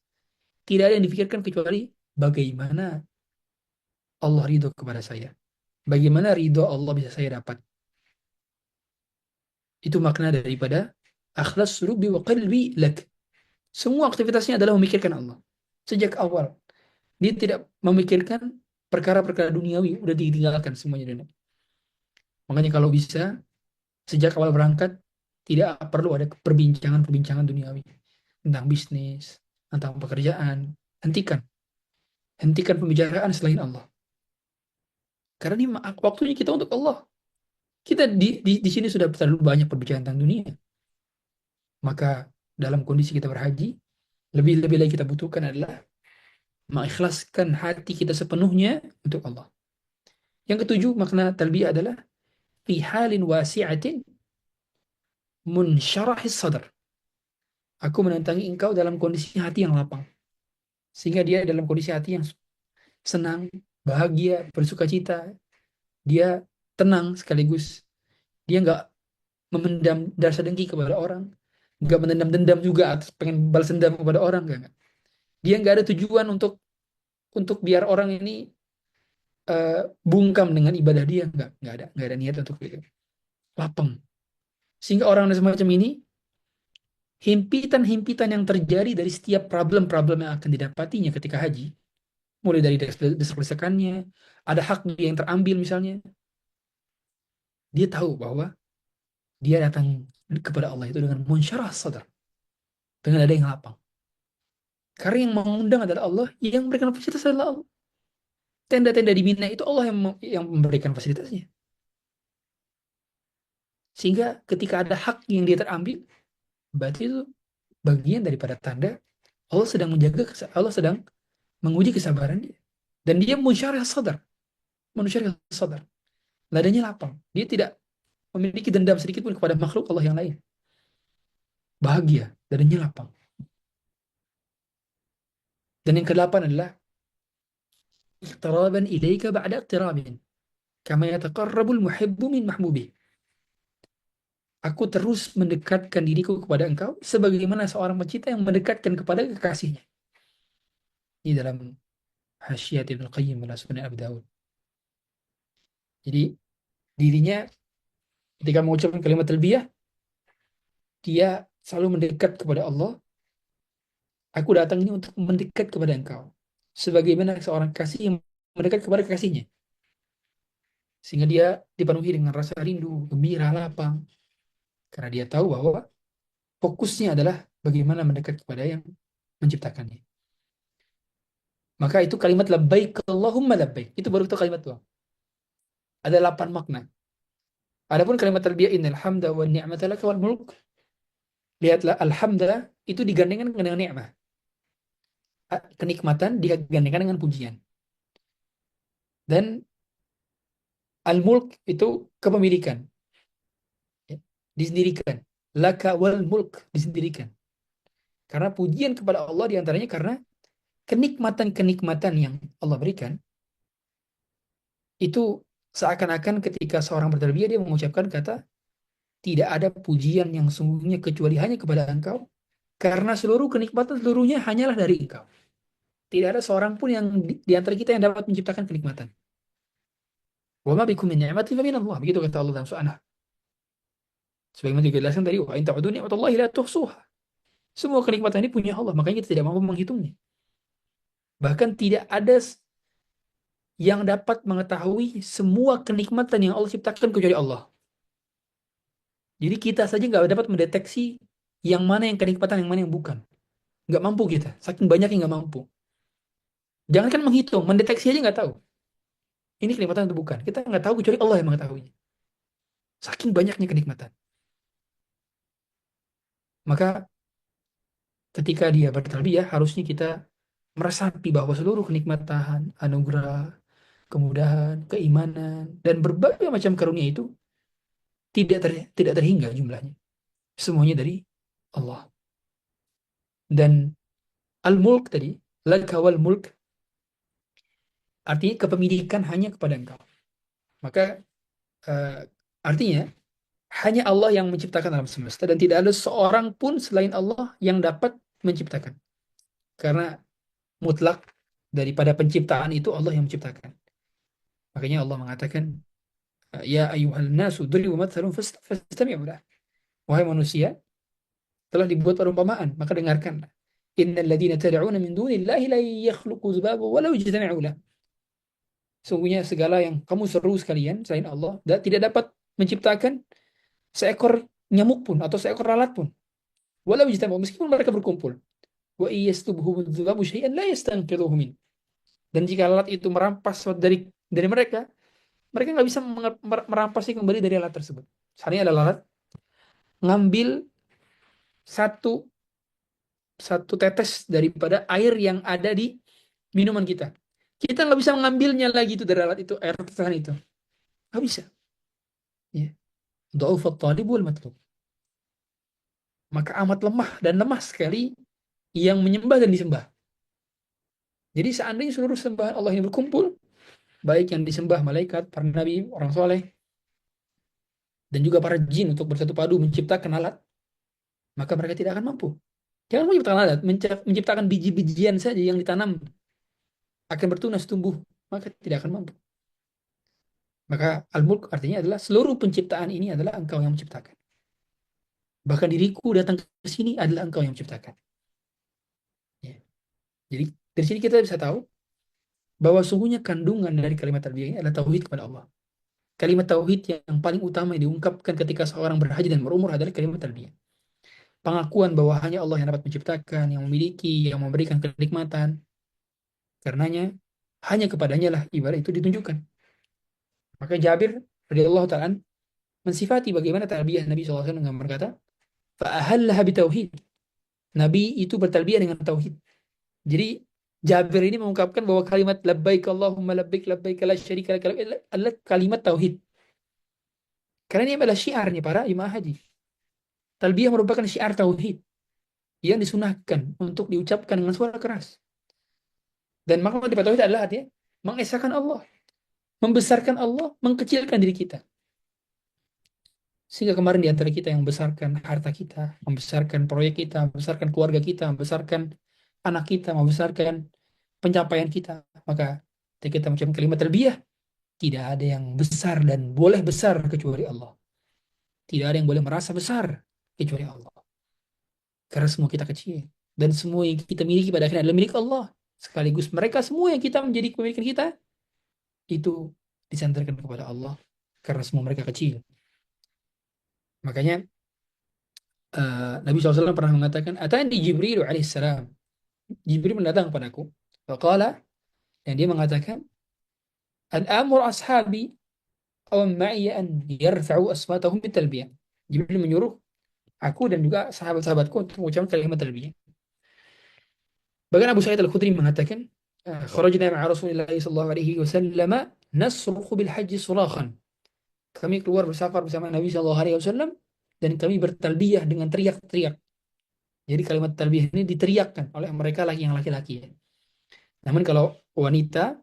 tidak ada yang dipikirkan kecuali bagaimana Allah ridho kepada saya. Bagaimana ridho Allah bisa saya dapat. Itu makna daripada akhlas lubbi wa qalbi lak. Semua aktivitasnya adalah memikirkan Allah. Sejak awal. Dia tidak memikirkan perkara-perkara duniawi. Udah ditinggalkan semuanya dunia. Makanya kalau bisa, sejak awal berangkat, tidak perlu ada perbincangan-perbincangan duniawi. Tentang bisnis, tentang pekerjaan. Hentikan pembicaraan selain Allah. Karena ini waktunya kita untuk Allah. Kita di sini sudah terlalu banyak perbicaraan tentang dunia. Maka dalam kondisi kita berhaji, lebih-lebih lagi kita butuhkan adalah mengikhlaskan hati kita sepenuhnya untuk Allah. Yang ketujuh, makna talbiyah adalah fi halin wasi'atin munsyarahis sadar. Aku menentangi engkau dalam kondisi hati yang lapang. Sehingga dia dalam kondisi hati yang senang, bahagia, bersuka cita. Dia tenang sekaligus. Dia nggak memendam rasa dengki kepada orang. Nggak menendam-dendam juga atau pengen balas dendam kepada orang. Nggak. Dia nggak ada tujuan untuk biar orang ini bungkam dengan ibadah dia. Nggak ada niat untuk itu. Lapang. Sehingga orang semacam ini, himpitan-himpitan yang terjadi dari setiap problem-problem yang akan didapatinya ketika haji, mulai dari desak-desakannya, ada hak yang terambil misalnya, dia tahu bahwa dia datang kepada Allah itu dengan munsyarah sadar, dengan ada yang lapang. Karena yang mengundang adalah Allah, yang memberikan fasilitas adalah Allah. Tenda-tenda di Mina itu Allah yang memberikan fasilitasnya. Sehingga ketika ada hak yang dia terambil, berarti itu bagian daripada tanda Allah sedang menguji kesabaran dia. Dan dia munsyarah sadar. Ladanya lapang. Dia tidak memiliki dendam sedikit pun kepada makhluk Allah yang lain. Bahagia, dadanya lapang. Dan yang kedelapan adalah iqtiraban ilaika ba'da iqtirabin kama yataqarrabul muhibbu min mahbubih. Aku terus mendekatkan diriku kepada engkau sebagaimana seorang pencinta yang mendekatkan kepada kekasihnya. Ini dalam Hasyiat Ibnu Qayyim ala Sunan Abi Dawud. Jadi dirinya ketika mengucapkan kalimat talbiyah, dia selalu mendekat kepada Allah. Aku datang ini untuk mendekat kepada engkau. Sebagaimana seorang kasih yang mendekat kepada kekasihnya. Sehingga dia dipenuhi dengan rasa rindu, gembira, lapang. Karena dia tahu bahwa fokusnya adalah bagaimana mendekat kepada yang menciptakannya. Maka itu kalimat labbaik Allahumma labbaik. Itu baru itu kalimat doang. Ada 8 makna. Adapun kalimat talbiyah innal hamda wan ni'mata laka wal mulk. Lihatlah alhamdulillah itu digandengkan dengan nikmah. Kenikmatan digandengkan dengan pujian. Dan al-mulk itu kepemilikan. Ya, disendirikan. Laka wal mulk disendirikan. Karena pujian kepada Allah diantaranya karena kenikmatan-kenikmatan yang Allah berikan itu seakan-akan ketika seorang bertarbiyah dia mengucapkan kata tidak ada pujian yang sungguhnya kecuali hanya kepada Engkau karena seluruh kenikmatan seluruhnya hanyalah dari Engkau. Tidak ada seorang pun yang di antara kita yang dapat menciptakan kenikmatan. Wa ma bikum min ni'matin fa min Allah. Begitu kata Allah dalam surah An-Nahl. Sebagaimana dijelaskan tadi, wa in ta'udu ni'matallahi la tuhsuha. Semua kenikmatan ini punya Allah, makanya kita tidak mampu menghitungnya. Bahkan tidak ada yang dapat mengetahui semua kenikmatan yang Allah ciptakan kecuali Allah. Jadi kita saja nggak dapat mendeteksi yang mana yang kenikmatan, yang mana yang bukan. Nggak mampu kita, saking banyaknya nggak mampu. Jangankan menghitung, mendeteksi aja nggak tahu. Ini kenikmatan atau bukan. Kita nggak tahu kecuali Allah yang mengetahuinya. Saking banyaknya kenikmatan. Maka ketika dia bertarbiyah, harusnya kita meresapi bahwa seluruh kenikmatan, anugerah, kemudahan, keimanan, dan berbagai macam karunia itu tidak terhingga jumlahnya. Semuanya dari Allah. Dan al-mulk tadi, laka wal mulk, artinya kepemilikan hanya kepada Engkau. Maka artinya hanya Allah yang menciptakan alam semesta dan tidak ada seorang pun selain Allah yang dapat menciptakan. Karena mutlak daripada penciptaan itu Allah yang menciptakan. Makanya Allah mengatakan, ya ayyuhal nasu duribu matsalun fastami'u lah. Wahai manusia, telah dibuat perumpamaan, maka dengarkanlah. Innal ladzina tad'una min dunillahi la yakhluqu dzubaba walau ijtama'u lah. Sungguhnya segala yang kamu seru sekalian selain Allah tidak dapat menciptakan seekor nyamuk pun atau seekor lalat pun. Walau ijtama'u, meskipun mereka berkumpul. Wa iyastubhu dzubabu syai'an la yastanqidhuhu min. Dan jika lalat itu merampas dari mereka nggak bisa merampasnya kembali dari lalat tersebut. Misalnya ada lalat ngambil satu tetes daripada air yang ada di minuman kita. Kita nggak bisa mengambilnya lagi itu dari lalat itu, air tetesan itu. Nggak bisa. Ya. Dha'ufat talib wal matlub. Maka amat lemah dan lemah sekali yang menyembah dan disembah. Jadi seandainya seluruh sembahan Allah ini berkumpul, baik yang disembah malaikat, para nabi, orang soleh, dan juga para jin untuk bersatu padu menciptakan alat, maka mereka tidak akan mampu. Jangan menciptakan alat, menciptakan biji-bijian saja yang ditanam akan bertunas tumbuh, maka tidak akan mampu. Maka al-mulk artinya adalah seluruh penciptaan ini adalah Engkau yang menciptakan. Bahkan diriku datang ke sini adalah Engkau yang menciptakan. Ya. Jadi dari sini kita bisa tahu bahwa sungguhnya kandungan dari kalimat tarbiyah ini adalah tauhid kepada Allah. Kalimat tauhid yang paling utama yang diungkapkan ketika seorang berhaji dan berumur adalah kalimat tarbiyah. Pengakuan bahwa hanya Allah yang dapat menciptakan, yang memiliki, yang memberikan kenikmatan. Karenanya hanya kepadanya lah ibadah itu ditunjukkan. Maka Jabir radhiyallahu ta'ala mensifati bagaimana tarbiyah Nabi SAW dengan berkata, fa'ahallaha bitauhid. Nabi itu bertarbiyah dengan tauhid. Jadi Jabir ini mengungkapkan bahwa kalimat labbaik Allahumma labbaik la syarika lak adalah kalimat tauhid. Karena ini adalah syiarnya para jemaah haji. Talbiyah merupakan syiar tauhid yang disunahkan untuk diucapkan dengan suara keras. Dan makna dari tauhid adalah artinya mengesahkan Allah, membesarkan Allah, mengkecilkan diri kita. Sehingga kemarin di antara kita yang membesarkan harta kita, membesarkan proyek kita, membesarkan keluarga kita, membesarkan anak kita, membesarkan pencapaian kita, maka ketika kita mengucapkan kalimat tarbiyah, tidak ada yang besar dan boleh besar kecuali Allah. Tidak ada yang boleh merasa besar kecuali Allah. Karena semua kita kecil. Dan semua yang kita miliki pada akhirnya adalah milik Allah. Sekaligus mereka semua yang kita menjadi kepemilikan kita, itu disandarkan kepada Allah. Karena semua mereka kecil. Makanya Nabi SAW pernah mengatakan, Atani Jibril alaihissalam. Jibril mendatang kepadaku. Faqala, yang dia mengatakan, An amur ashabi aw ma'iya an yarfa'u aswatahum bitalbiyah. Jibril menyuruh aku dan juga sahabat-sahabatku untuk mengucapkan kalimat talbiyah. Bahkan Abu Sa'id Al-Khudri mengatakan, kharajna ma'a Rasulillah sallallahu alaihi wasallam nasrukhu bil haji surakhan. Kami keluar bersafar bersama Nabi sallallahu alaihi wasallam dan kami bertalbiyah dengan teriak-teriak. Jadi kalimat talbiyah ini diteriakkan oleh mereka yang laki-laki ya. Namun kalau wanita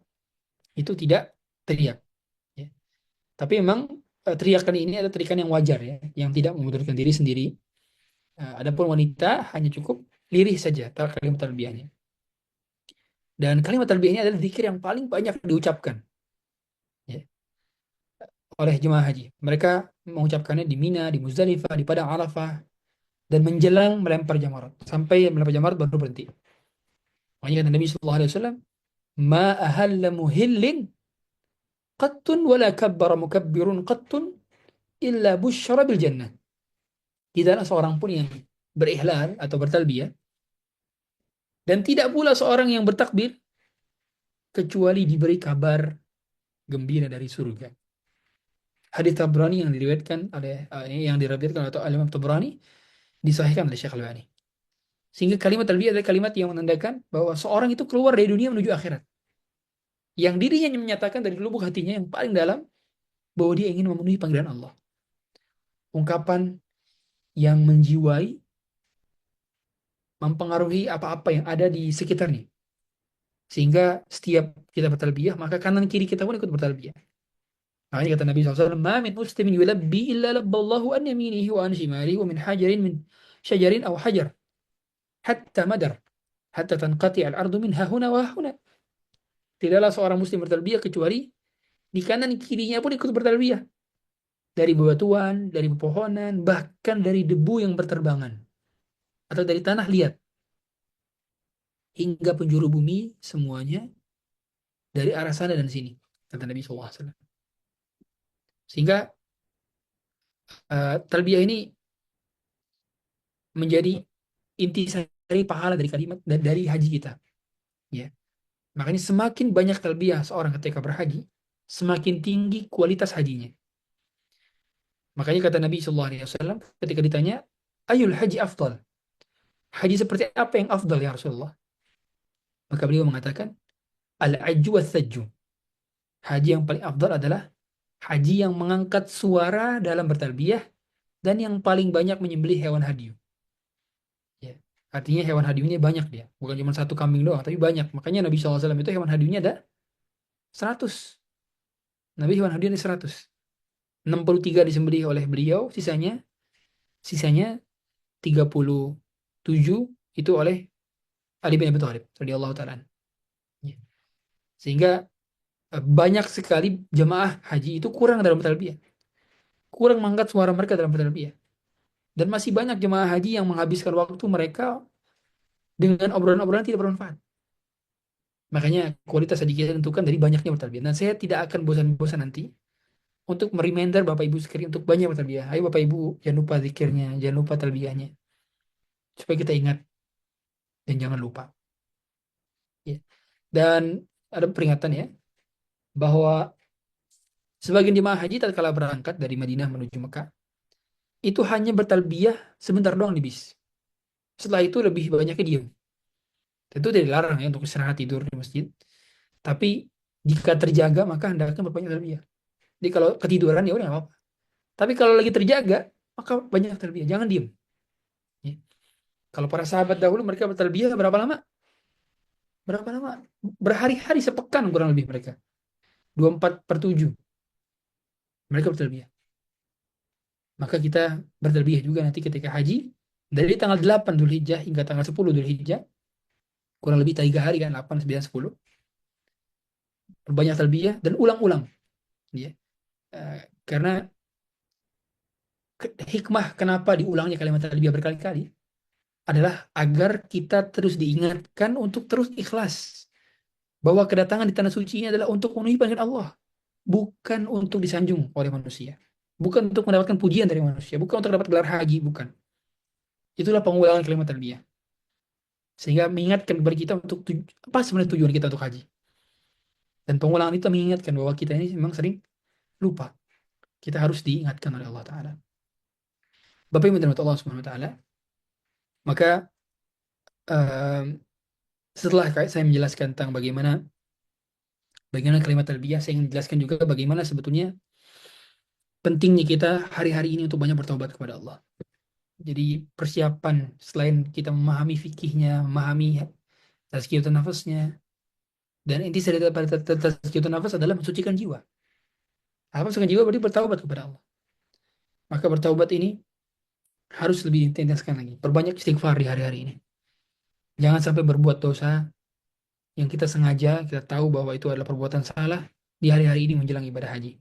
itu tidak teriak ya. Tapi memang teriakan ini adalah teriakan yang wajar ya, yang tidak memudahkan diri sendiri. Adapun wanita hanya cukup lirih saja kalimat talbiyahnya. Dan kalimat talbiyah ini adalah zikir yang paling banyak diucapkan ya, oleh jemaah haji. Mereka mengucapkannya di Mina, di Muzdalifah, di Padang Arafah, dan menjelang melempar jamarat. Sampai melempar jamarat baru berhenti. Makanya kata Nabi SAW, Ma ahalla muhillin qattun wala kabbara mukabbirun qattun illa busyara bil jannah. Tidaklah seorang pun yang berihlal atau bertalbiyah dan tidak pula seorang yang bertakbir kecuali diberi kabar gembira dari surga. Hadis Tabrani yang diriwayatkan oleh atau Imam Tabrani disahihkan oleh Syekh Al-Albani. Sehingga kalimat talbiyah adalah kalimat yang menandakan bahwa seorang itu keluar dari dunia menuju akhirat. Yang dirinya menyatakan dari lubuk hatinya yang paling dalam bahwa dia ingin memenuhi panggilan Allah. Ungkapan yang menjiwai, mempengaruhi apa-apa yang ada di sekitarnya. Sehingga setiap kita bertalbiyah, maka kanan kiri kita pun ikut bertalbiyah. Makanya kata Nabi SAW, Ma min muslimin yulabbi illa labballahu an yaminihi wa an shimalihi wa min syajarin aw hajar hatta madar hatta tanqati al-ardu min hahuna wa hahuna. Tidaklah seorang muslim bertalbiyah kecuali di kanan kirinya pun ikut bertalbiyah. Dari bebatuan, dari pepohonan, bahkan dari debu yang berterbangan. Atau dari tanah liat. Hingga penjuru bumi semuanya dari arah sana dan sini. Kata Nabi SAW. Sehingga talbiyah ini menjadi intisari pahala dari kalimat dan dari haji kita. Ya. Makanya semakin banyak talbiyah seorang ketika berhaji, semakin tinggi kualitas hajinya. Makanya kata Nabi SAW ketika ditanya, Ayul haji afdal? Haji seperti apa yang afdal ya Rasulullah? Maka beliau mengatakan, Al-ajju was-sajju. Haji yang paling afdal adalah haji yang mengangkat suara dalam bertalbiyah dan yang paling banyak menyembelih hewan hadyu. Ya. Artinya hewan hadyunya banyak dia. Bukan cuma satu kambing doang, tapi banyak. Makanya Nabi SAW itu hewan hadyunya ada 100. Nabi hewan hadyunya ada 100. 63 disembelih oleh beliau, sisanya 37 itu oleh Ali bin Abi Thalib radhiyallahu ta'ala. Ya. Sehingga banyak sekali jemaah haji itu kurang dalam talbiyah. Kurang mengangkat suara mereka dalam talbiyah. Dan masih banyak jemaah haji yang menghabiskan waktu mereka dengan obrolan-obrolan tidak bermanfaat. Makanya kualitas haji kita tentukan dari banyaknya bertalbiyah. Dan saya tidak akan bosan-bosan nanti untuk mereminder Bapak Ibu sekalian untuk banyak bertalbiyah. Ayo Bapak Ibu, jangan lupa zikirnya, jangan lupa talbiyahnya. Supaya kita ingat dan jangan lupa. Ya. Dan ada peringatan ya, bahwa sebagian jemaah haji tatkala berangkat dari Madinah menuju Mekah, itu hanya bertalbiyah sebentar doang di bis. Setelah itu lebih banyaknya diam. Tentu tidak dilarang ya untuk istirahat tidur di masjid. Tapi jika terjaga maka hendaknya berbanyak talbiyah. Jadi kalau ketiduran ya udah nggak apa-apa. Tapi kalau lagi terjaga maka banyak talbiyah, jangan diam. Ya. Kalau para sahabat dahulu mereka bertalbiyah berapa lama? Berapa lama? Berhari-hari, sepekan kurang lebih mereka. 24/7 mereka bertalbiyah. Maka kita bertalbiyah juga nanti ketika haji dari tanggal 8 Dzulhijjah hingga tanggal 10 Dzulhijjah, kurang lebih 3 hari kan, 8, 9, 10. Berbanyak talbiyah dan ulang-ulang. Ya. Karena hikmah kenapa diulangnya kalimat talbiyah berkali-kali adalah agar kita terus diingatkan untuk terus ikhlas. Bahwa kedatangan di tanah suci ini adalah untuk memenuhi panggilan Allah. Bukan untuk disanjung oleh manusia. Bukan untuk mendapatkan pujian dari manusia. Bukan untuk dapat gelar haji. Bukan. Itulah pengulangan kalimat talbiyah. Sehingga mengingatkan kepada kita untuk apa sebenarnya tujuan kita untuk haji. Dan pengulangan itu mengingatkan bahwa kita ini memang sering lupa. Kita harus diingatkan oleh Allah Ta'ala. Bapak Ibu dan Allah Subhanahu Wa Ta'ala, maka setelah saya menjelaskan tentang bagaimana kalimat talbiyah, saya ingin menjelaskan juga bagaimana sebetulnya pentingnya kita hari-hari ini untuk banyak bertaubat kepada Allah. Jadi persiapan selain kita memahami fikihnya, memahami tazkiyatun nafasnya, dan inti daripada tazkiyatun nafas adalah mensucikan jiwa. Apa mensucikan jiwa berarti bertaubat kepada Allah. Maka bertaubat ini harus lebih diintenskan lagi. Perbanyak istighfar di hari-hari ini. Jangan sampai berbuat dosa yang kita sengaja, kita tahu bahwa itu adalah perbuatan salah di hari-hari ini menjelang ibadah haji.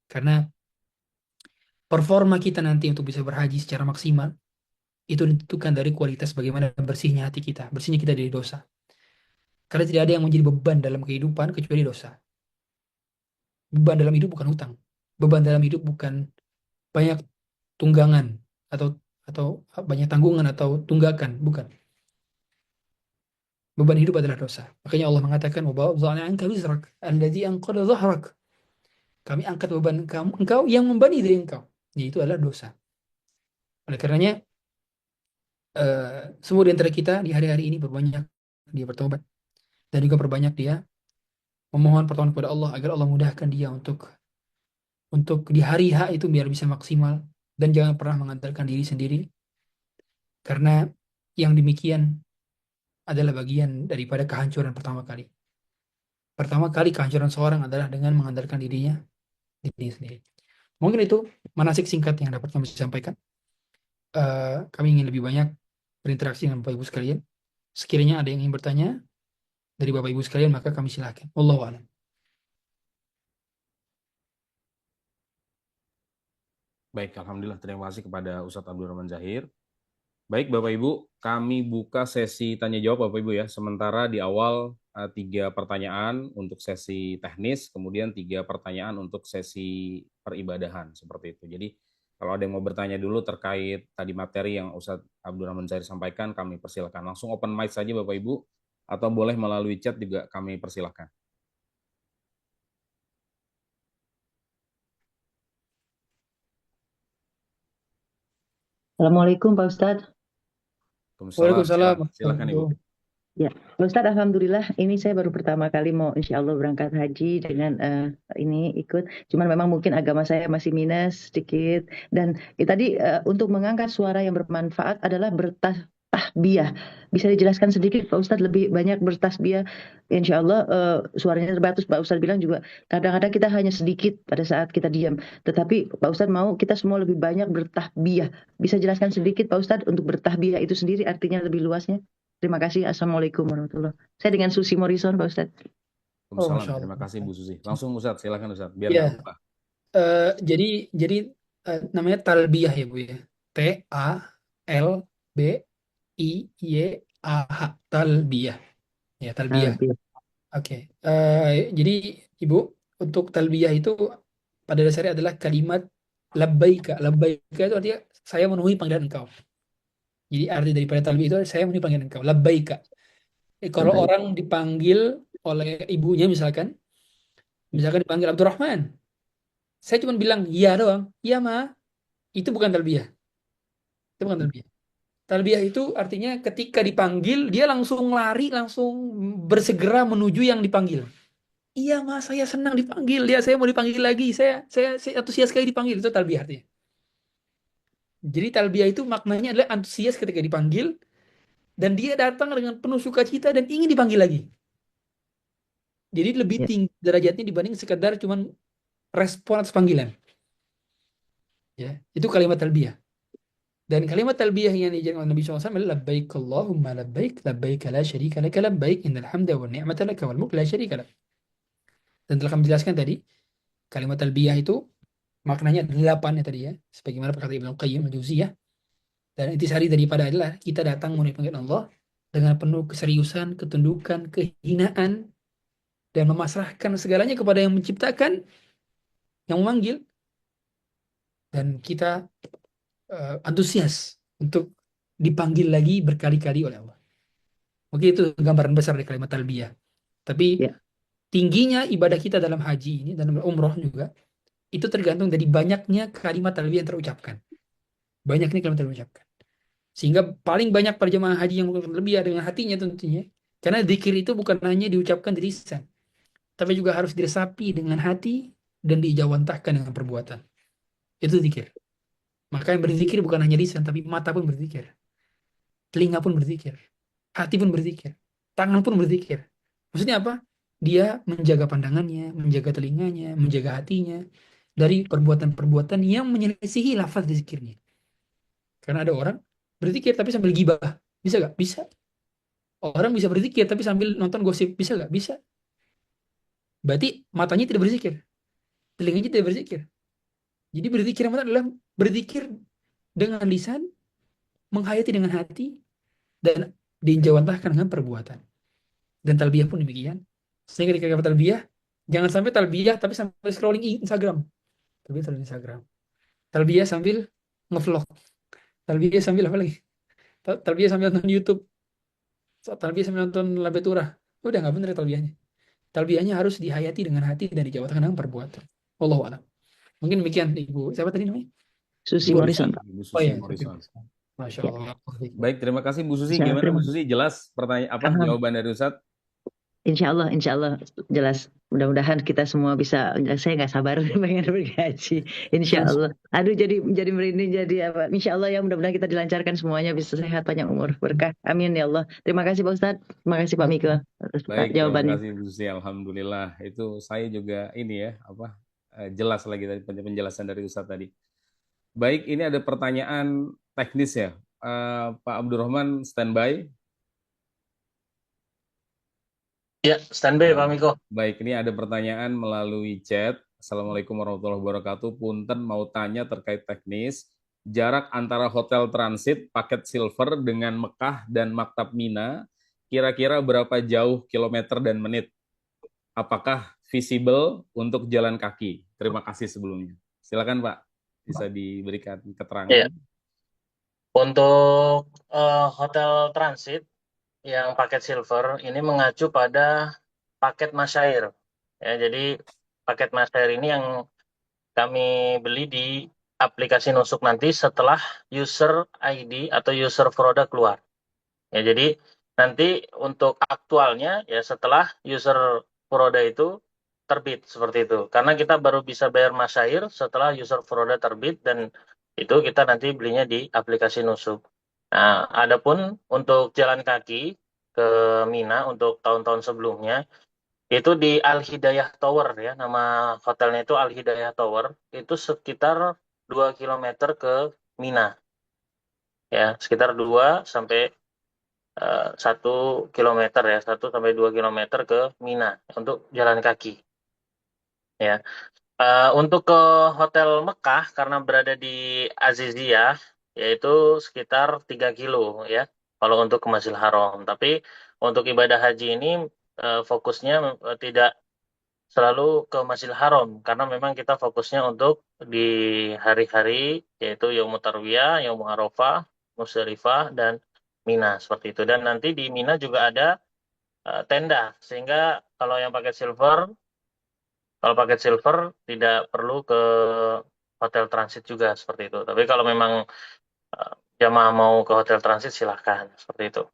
Karena performa kita nanti untuk bisa berhaji secara maksimal itu ditentukan dari kualitas bagaimana bersihnya hati kita, bersihnya kita dari dosa. Karena tidak ada yang menjadi beban dalam kehidupan kecuali dosa. Beban dalam hidup bukan hutang. Beban dalam hidup bukan banyak tunggangan atau banyak tanggungan atau tunggakan, bukan. Beban hidup adalah dosa. Makanya Allah mengatakan, "Wa wada'na 'anka wizrak alladzi anqadha dhahrak." Kami angkat beban engkau yang membani dari engkau. Itu adalah dosa. Oleh karenanya, semua di antara kita di hari-hari ini berbanyak dia bertobat dan juga berbanyak dia memohon pertolongan kepada Allah agar Allah mudahkan dia untuk di hari H itu biar bisa maksimal dan jangan pernah mengandalkan diri sendiri karena yang demikian adalah bagian daripada kehancuran pertama kali. Pertama kali kehancuran seorang adalah dengan mengandalkan diri sendiri. Mungkin itu manasik singkat yang dapat kami sampaikan. Kami ingin lebih banyak berinteraksi dengan Bapak Ibu sekalian. Sekiranya ada yang ingin bertanya dari Bapak Ibu sekalian, maka kami silakan. Wallahu a'lam. Baik, alhamdulillah, terima kasih kepada Ustadz Abdul Rahman Zahir. Baik Bapak Ibu, kami buka sesi tanya jawab Bapak Ibu ya. Sementara di awal 3 pertanyaan untuk sesi teknis, kemudian 3 pertanyaan untuk sesi peribadahan seperti itu. Jadi kalau ada yang mau bertanya dulu terkait tadi materi yang Ustadz Abdul Rahman Zahir sampaikan, kami persilakan langsung open mic saja Bapak Ibu, atau boleh melalui chat juga kami persilakan. Assalamualaikum Pak Ustadz. Waalaikumsalam. Silakan Ibu. Ya, Pak Ustadz, alhamdulillah ini saya baru pertama kali mau insya Allah berangkat haji dengan ini ikut. Cuman memang mungkin agama saya masih minus sedikit. Dan tadi untuk mengangkat suara yang bermanfaat adalah bertasbih. Bisa dijelaskan sedikit Pak Ustadz lebih banyak bertasbih? Insya Allah suaranya terbatas. Pak Ustadz bilang juga kadang-kadang kita hanya sedikit pada saat kita diam. Tetapi Pak Ustadz mau kita semua lebih banyak bertasbih. Bisa jelaskan sedikit Pak Ustadz untuk bertasbih itu sendiri artinya lebih luasnya? Terima kasih. Assalamualaikum warahmatullahi wabarakatuh. Saya dengan Susi Morrison, Pak Ustadz. Waalaikumsalam. Terima kasih Bu Susi. Langsung Ustadz, silakan Ustadz. Biar Ya. nggak lupa. Jadi namanya talbiyah ya Bu ya. T-A-L-B-I-Y-A-H. Talbiyah. Ya, talbiyah. Oke. Jadi Ibu, untuk talbiyah itu pada dasarnya adalah kalimat labbaika. Labbaika itu artinya saya memenuhi panggilan engkau. Jadi arti daripada talbiyah itu saya memenuhi panggilan engkau. Labbaika. Kalau Labbaik. orang dipanggil oleh ibunya misalkan dipanggil Abdurrahman, saya cuma bilang iya doang, iya ma, itu bukan talbiyah. Itu bukan talbiyah. Talbiyah itu artinya ketika dipanggil dia langsung lari, langsung bersegera menuju yang dipanggil. Iya ma, saya senang dipanggil, saya mau dipanggil lagi, saya antusias sekali dipanggil, itu talbiyah artinya. Jadi talbiyah itu maknanya adalah antusias ketika dipanggil dan dia datang dengan penuh sukacita dan ingin dipanggil lagi. Jadi lebih tinggi derajatnya dibanding sekedar cuman respon atas panggilan. Ya, itu kalimat talbiyah. Dan kalimat talbiyah yang diajarkan oleh Nabi SAW adalah labbaik Allahumma labbaik, labbaik la syarika laka labbaik, innal hamda wan ni'mata laka wal mulk la syarika lak. Dan telah kami jelaskan tadi, kalimat talbiyah itu maknanya 8 ya tadi ya, sebagaimana perkata Ibnu Qayyim al-Jauziyah. Dan intisari daripada adalah kita datang memenuhi panggilan Allah dengan penuh keseriusan, ketundukan, kehinaan, dan memasrahkan segalanya kepada yang menciptakan, yang memanggil, dan kita antusias untuk dipanggil lagi berkali-kali oleh Allah. Oke, itu gambaran besar dari kalimat talbiyah. Tapi Ya. tingginya ibadah kita dalam haji ini, dalam umroh juga, itu tergantung dari banyaknya kalimat talbiyah yang terucapkan. Banyaknya kalimat terucapkan. Sehingga paling banyak para jemaah haji yang melakukan talbiyah dengan hatinya tentunya. Karena zikir itu bukan hanya diucapkan di lisan, tapi juga harus diresapi dengan hati dan diijawantahkan dengan perbuatan. Itu zikir. Maka yang berzikir bukan hanya lisan, tapi mata pun berzikir, telinga pun berzikir, hati pun berzikir, tangan pun berzikir. Maksudnya apa? Dia menjaga pandangannya, menjaga telinganya, menjaga hatinya dari perbuatan-perbuatan yang menyelisihi lafaz zikirnya. Karena ada orang berzikir tapi sambil gibah. Bisa gak? Bisa. Orang bisa berzikir tapi sambil nonton gosip. Bisa gak? Bisa. Berarti matanya tidak berzikir, telinganya tidak berzikir. Jadi berzikir yang benar adalah berzikir dengan lisan, menghayati dengan hati, dan diinjawantahkan dengan perbuatan. Dan talbiyah pun demikian. Sehingga ketika kita talbiyah, jangan sampai talbiyah tapi sampai scrolling Instagram. Talbiyah sambil Instagram. Talbiyah sambil ngevlog. Talbiyah sambil apa lagi? Talbiyah sambil nonton YouTube. Talbiyah sambil nonton Labetura. Udah nggak bener talbiyahnya. Talbiyahnya harus dihayati dengan hati dan dijawabkan dengan perbuatan. Wallahu a'lam. Mungkin demikian Ibu. Siapa tadi namanya? Susi Bu Morrison, Pak. Ibu Oh Susi ya, Morrison. Masya Ya. Allah. Baik, terima kasih Bu Susi. Insya Allah, Gimana terima Bu Susi? Jelas pertanyaan jawaban dari Ustadz? Insya Allah jelas. Mudah-mudahan kita semua bisa. Saya nggak sabar pengen pergi haji. Insya Allah. Aduh, jadi merinding, jadi apa? Insya Allah ya, mudah-mudahan kita dilancarkan semuanya, bisa sehat, panjang umur, berkah. Amin ya Allah. Terima kasih Pak Ustadz. Terima kasih Pak Miko atas Baik, terima jawabannya. kasih Bu Susi. Alhamdulillah. Itu saya juga ini ya, jelas lagi tadi penjelasan dari Ustadz tadi. Baik, ini ada pertanyaan teknis ya. Pak Abdurrahman standby. Ya, standby Pak Miko. Baik, ini ada pertanyaan melalui chat. Assalamualaikum warahmatullahi wabarakatuh. Punten mau tanya terkait teknis. Jarak antara hotel transit paket silver dengan Mekah dan Maktab Mina kira-kira berapa jauh kilometer dan menit? Apakah visible untuk jalan kaki? Terima kasih sebelumnya. Silakan Pak, bisa diberikan keterangan. Iya. Untuk hotel transit yang paket silver ini mengacu pada paket masyair. Ya, jadi paket masyair ini yang kami beli di aplikasi Nusuk nanti setelah user ID atau user produk keluar. Ya, jadi nanti untuk aktualnya ya setelah user produk itu terbit seperti itu. Karena kita baru bisa bayar masyair setelah user produk terbit, dan itu kita nanti belinya di aplikasi Nusuk. Nah, adapun untuk jalan kaki ke Mina untuk tahun-tahun sebelumnya, itu di Al Hidayah Tower ya, nama hotelnya itu Al Hidayah Tower, itu sekitar 2 km ke Mina. Ya, sekitar 2 sampai 1 kilometer ya, 1 sampai 2 kilometer ke Mina untuk jalan kaki. Ya. Untuk ke Hotel Mekah karena berada di Aziziyah, yaitu sekitar 3 kilo ya, kalau untuk ke Masjidil Haram. Tapi untuk ibadah haji ini fokusnya tidak selalu ke Masjidil Haram, karena memang kita fokusnya untuk di hari-hari yaitu Yaumut Tarwiyah, Yaumul Arafah, Musdalifah, dan Mina seperti itu. Dan nanti di Mina juga ada tenda, sehingga kalau paket silver tidak perlu ke hotel transit juga seperti itu. Tapi kalau memang jamaah mau ke hotel transit silahkan seperti itu.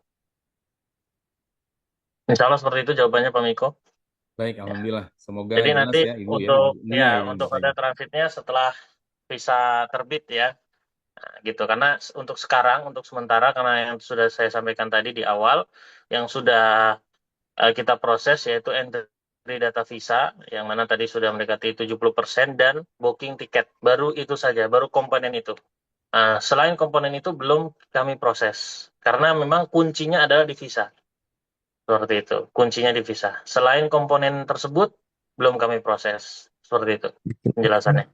Insya Allah seperti itu jawabannya Pak Miko. Baik, alhamdulillah. Semoga Jadi jelas nanti ya Ibu untuk ya. untuk hotel transitnya setelah visa terbit ya. Nah, gitu. Karena untuk sekarang, untuk sementara, karena yang sudah saya sampaikan tadi di awal, yang sudah kita proses yaitu entry data visa, yang mana tadi sudah mendekati 70%, dan booking tiket. Baru itu saja, baru komponen itu. Selain komponen itu belum kami proses. Karena memang kuncinya adalah di visa. Seperti itu, kuncinya di visa. Selain komponen tersebut, belum kami proses. Seperti itu penjelasannya.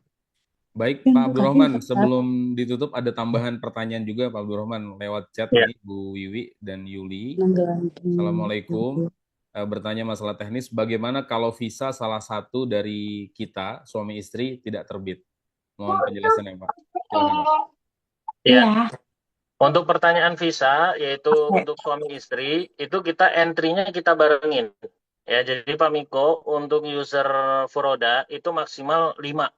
Baik, Pak Abdurrahman, sebelum ditutup ada tambahan pertanyaan juga Pak Abdurrahman lewat chat Ya. nih Bu Wiwi dan Yuli. Assalamualaikum. Bertanya masalah teknis, bagaimana kalau visa salah satu dari kita, suami istri, tidak terbit? Mohon penjelasannya Pak. Silakan Pak. Ya. Untuk pertanyaan visa, yaitu untuk suami istri, itu kita entry-nya kita barengin. Ya, jadi Pak Miko, untuk user Furoda itu maksimal 5.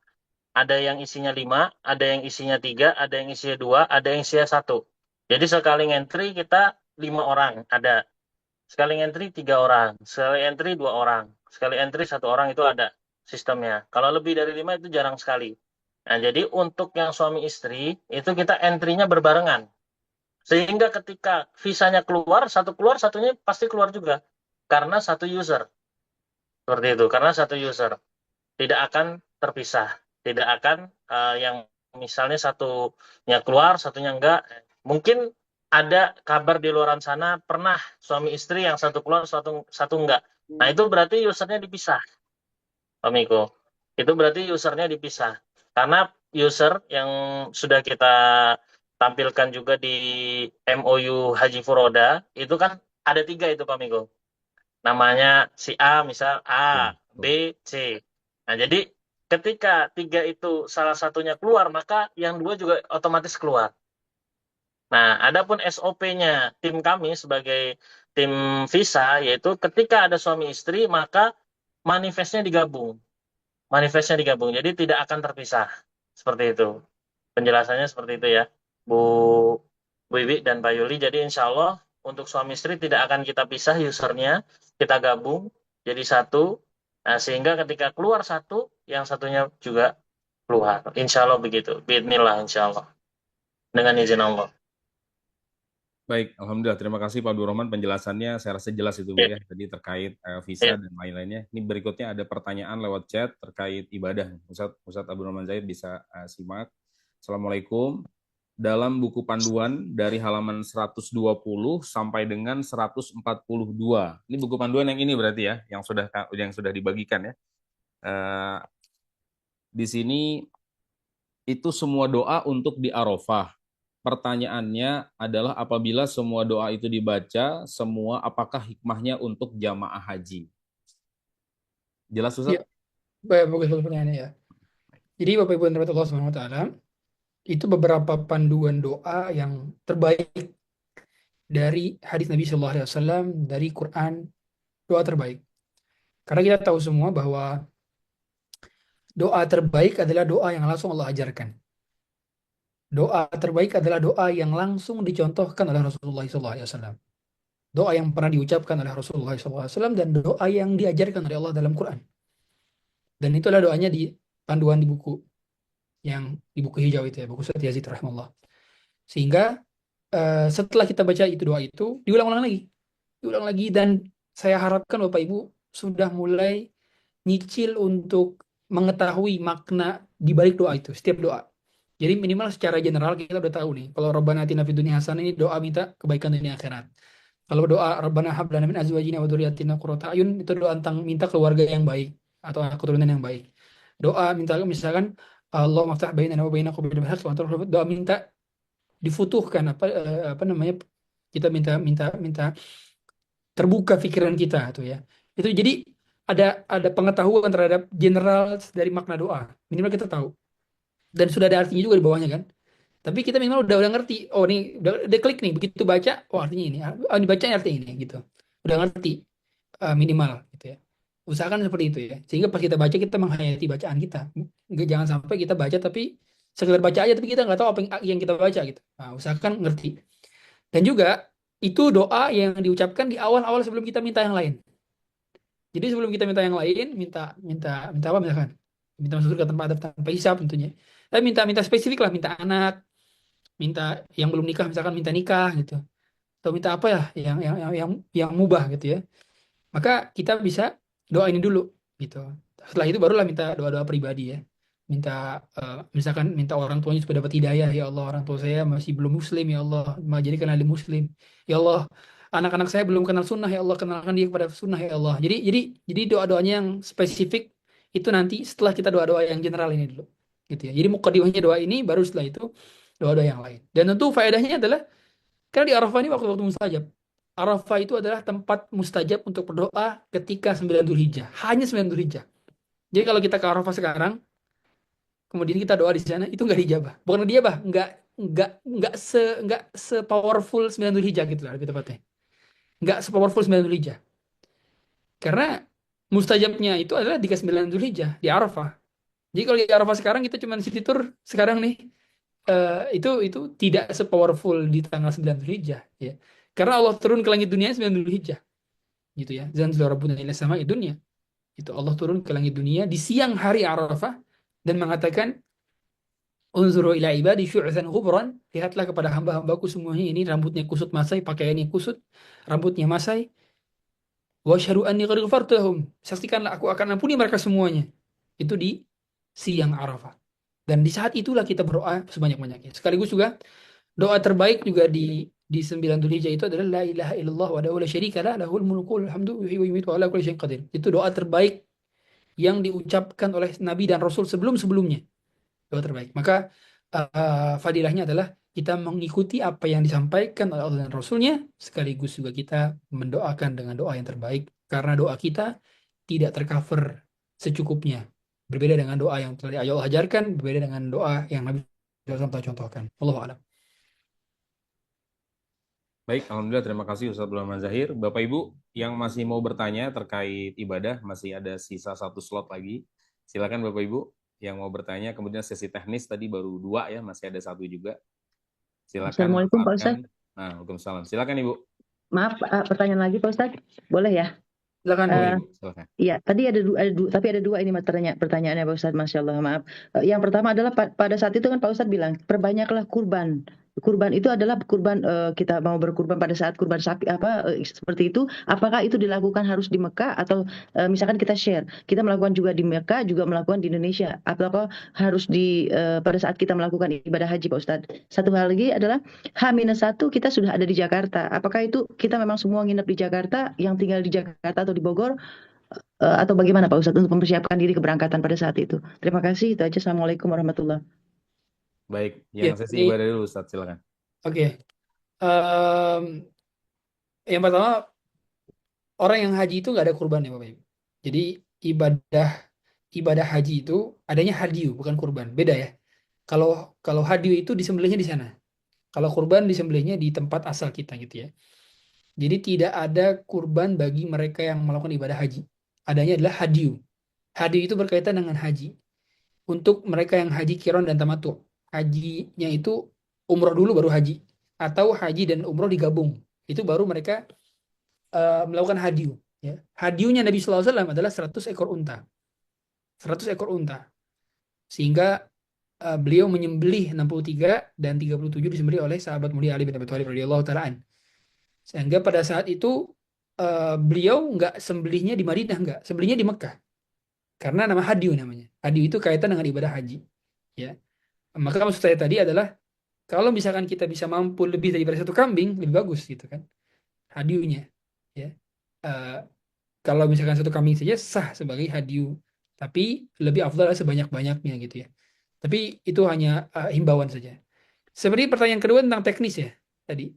Ada yang isinya 5, ada yang isinya 3, ada yang isinya 2, ada yang isinya 1. Jadi sekali entry kita 5 orang, ada. Sekali entry 3 orang, sekali entry 2 orang, sekali entry 1 orang itu ada sistemnya. Kalau lebih dari 5 itu jarang sekali. Nah, jadi untuk yang suami istri, itu kita entry-nya berbarengan. Sehingga ketika visanya keluar, satunya pasti keluar juga. Karena satu user. Seperti itu. Karena satu user. Tidak akan terpisah. Tidak akan yang misalnya satunya keluar, satunya enggak. Mungkin ada kabar di luar sana, pernah suami istri yang satu keluar, satu enggak. Nah, itu berarti usernya dipisah, Pak Miko. Itu berarti usernya dipisah. Karena user yang sudah kita tampilkan juga di MOU Haji Furoda, itu kan ada 3 itu Pak Miko. Namanya si A, misal A, B, C. Nah, jadi ketika 3 itu salah satunya keluar, maka yang 2 juga otomatis keluar. Nah, adapun SOP-nya tim kami sebagai tim visa, yaitu ketika ada suami istri, maka manifestnya digabung. Manifestnya digabung, jadi tidak akan terpisah. Seperti itu. Penjelasannya seperti itu ya, Bu Wiwi dan Pak Yuli. Jadi insya Allah untuk suami istri tidak akan kita pisah usernya, kita gabung jadi satu. Nah, sehingga ketika keluar satu, yang satunya juga keluar. Insya Allah begitu. Bismillah insya Allah. Dengan izin Allah. Baik, Alhamdulillah. Terima kasih Pak Abdul Rahman penjelasannya. Saya rasa jelas itu Bu, ya, tadi terkait visa dan lain-lainnya. Ini berikutnya ada pertanyaan lewat chat terkait ibadah. Ustadz Abdul Rahman Zaid bisa simak. Assalamualaikum. Dalam buku panduan dari halaman 120 sampai dengan 142. Ini buku panduan yang ini berarti ya, yang sudah dibagikan ya. Di sini itu semua doa untuk di Arafah. Pertanyaannya adalah apabila semua doa itu dibaca, semua apakah hikmahnya untuk jamaah haji? Jelas Ustaz? Ya, bagus pertanyaannya ya. Jadi Bapak Ibu yang dirahmati Allah Subhanahu wa taala, itu beberapa panduan doa yang terbaik dari hadis Nabi Shallallahu alaihi wasallam, dari Quran, doa terbaik. Karena kita tahu semua bahwa doa terbaik adalah doa yang langsung Allah ajarkan. Doa terbaik adalah doa yang langsung dicontohkan oleh Rasulullah SAW. Doa yang pernah diucapkan oleh Rasulullah SAW dan doa yang diajarkan oleh Allah dalam Quran. Dan itulah doanya di panduan di buku hijau itu ya, buku Ustaz Yazid rahimahullah. Sehingga setelah kita baca itu doa itu diulang lagi dan saya harapkan Bapak Ibu sudah mulai nyicil untuk mengetahui makna di balik doa itu, setiap doa. Jadi minimal secara general kita udah tahu nih, kalau Rabbana atina fid dunya hasanah ini doa minta kebaikan dunia akhirat. Kalau doa Rabbana hab lana min azwajina wa dzurriyyatina qurrata ayun itu doa tentang minta keluarga yang baik atau keturunan yang baik. Doa minta misalkan Allah maftah bainana wa baina qabil haq wa doa minta difutuhkan apa namanya, kita minta terbuka pikiran kita tuh ya. Itu jadi ada pengetahuan terhadap general dari makna doa. Minimal kita tahu. Dan sudah ada artinya juga di bawahnya kan. Tapi kita minimal udah ngerti. Oh ini udah klik nih, begitu baca, oh artinya ini. Oh dibaca artinya ini gitu. Udah ngerti minimal gitu ya. Usahakan seperti itu ya. Sehingga pas kita baca kita menghayati bacaan kita. Jangan sampai kita baca tapi sekedar baca aja tapi kita nggak tahu apa yang kita baca gitu. Nah, usahakan ngerti. Dan juga itu doa yang diucapkan di awal-awal sebelum kita minta yang lain. Jadi sebelum kita minta yang lain, minta apa misalkan? Minta masuk surga tanpa adab, tanpa hisab tentunya. Tapi minta spesifik lah, minta anak, minta yang belum nikah misalkan minta nikah gitu. Atau minta apa ya yang mubah gitu ya. Maka kita bisa doa ini dulu gitu. Setelah itu barulah minta doa-doa pribadi ya. Minta misalkan minta orang tuanya supaya dapat hidayah, ya Allah orang tua saya masih belum muslim, ya Allah jadikan alim muslim, ya Allah anak-anak saya belum kenal sunnah, ya Allah kenalkan dia kepada sunnah, ya Allah. Jadi doa-doanya yang spesifik itu nanti setelah kita doa-doa yang general ini dulu gitu ya. Jadi mukadimahnya doa ini, baru setelah itu doa-doa yang lain. Dan tentu faedahnya adalah karena di Arafah ini waktu-waktu mustajab. Arafah itu adalah tempat mustajab untuk berdoa ketika 9 Dzulhijjah. Hanya 9 Dzulhijjah. Jadi kalau kita ke Arafah sekarang, kemudian kita doa di sana, itu nggak dijabah. Bukan dijabah, nggak se powerful 9 Dzulhijjah gitu lah lebih tepatnya. Nggak se powerful 9 Dzulhijjah. Karena mustajabnya itu adalah di ke-9 Dzulhijjah di Arafah. Jadi kalau di Arafah sekarang kita cuma city tour sekarang nih, itu tidak se-powerful di tanggal 9 Dzulhijjah ya. Karena Allah turun ke langit dunia 9 Dzulhijjah gitu ya. Zanzilu rabbuna ila sama'i dunya. Itu Allah turun ke langit dunia di siang hari Arafah dan mengatakan unzuru ila ibadi syu'zan ghubran, lihatlah kepada hamba-hambaku semuanya ini rambutnya kusut masai, pakaiannya kusut, rambutnya masai. Wa asyhadu anni qad ghafartu lahum. Saksikanlah aku akan ampuni mereka semuanya. Itu di siang Arafah. Dan di saat itulah kita berdoa sebanyak-banyaknya. Sekaligus juga doa terbaik juga di 9 Dzulhijjah itu adalah la ilaha illallah wahdahu la syarika lah lahul mulku wal hamdu yuhyi wa yumiitu wa ala kulli syai'in qadir. Itu doa terbaik yang diucapkan oleh Nabi dan Rasul sebelum-sebelumnya. Doa terbaik. Maka fadilahnya adalah kita mengikuti apa yang disampaikan oleh Allah dan Rasulnya, sekaligus juga kita mendoakan dengan doa yang terbaik, karena doa kita tidak tercover secukupnya. Berbeda dengan doa yang telah Allah ajarkan, berbeda dengan doa yang Nabi SAW telah contohkan. Wallahu a'lam. Baik, Alhamdulillah, terima kasih Ustaz Abdul Rahman Zahir. Bapak Ibu yang masih mau bertanya terkait ibadah, masih ada sisa 1 slot lagi. Silakan Bapak Ibu yang mau bertanya. Kemudian sesi teknis tadi baru 2 ya, masih ada 1 juga. Silakan Assalamualaikum Pak Ustadz. manfaatkan. Nah, waalaikumsalam. Silakan Ibu. Maaf, pertanyaan lagi Pak Ustadz. Boleh ya? Silakan. Boleh, Ibu. Silakan. Iya, tadi tapi ada dua ini pertanyaannya Pak Ustadz, Masya Allah, maaf. Yang pertama adalah pada saat itu kan Pak Ustadz bilang, perbanyaklah kurban. Kurban itu adalah kurban, kita mau berkurban pada saat kurban sapi seperti itu. Apakah itu dilakukan harus di Mekah atau misalkan kita share, kita melakukan juga di Mekah, juga melakukan di Indonesia. Apakah harus pada saat kita melakukan ibadah haji Pak Ustadz? Satu hal lagi adalah H-1 kita sudah ada di Jakarta. Apakah itu kita memang semua nginep di Jakarta, yang tinggal di Jakarta atau di Bogor, atau bagaimana Pak Ustadz untuk mempersiapkan diri keberangkatan pada saat itu? Terima kasih, itu aja. Assalamualaikum warahmatullahi wabarakatuh. Baik, Ya, yang sesi jadi ibadah dulu Ustaz, silakan. oke. Yang pertama, orang yang haji itu nggak ada kurban ya Bapak Ibu. Jadi ibadah haji itu adanya hadiyu, bukan kurban. Beda ya. Kalau hadiyu itu disembelihnya di sana. Kalau kurban disembelihnya di tempat asal kita gitu ya. Jadi tidak ada kurban bagi mereka yang melakukan ibadah haji. Adanya adalah hadiyu. Hadiyu itu berkaitan dengan haji. Untuk mereka yang haji kiron dan tamattu. Hajinya itu umroh dulu baru haji. Atau haji dan umroh digabung. Itu baru mereka melakukan hadiyu. Ya. Hadiyunya Nabi SAW adalah 100 ekor unta. 100 ekor unta. Sehingga beliau menyembelih 63 dan 37 disembelih oleh sahabat mulia Ali bin Abi Thalib radhiyallahu taala an. Sehingga pada saat itu beliau nggak sembelihnya di Madinah, nggak, sembelihnya di Mekah. Karena nama hadiyu namanya. Hadiyu itu kaitan dengan ibadah haji. Ya. Maka maksud saya tadi adalah kalau misalkan kita bisa mampu lebih daripada 1 kambing, lebih bagus gitu kan. Hadiyunya. Ya. Kalau misalkan 1 kambing saja sah sebagai hadiyu. Tapi lebih afdal sebanyak-banyaknya gitu ya. Tapi itu hanya himbauan saja. Sebenarnya pertanyaan kedua tentang teknis ya tadi.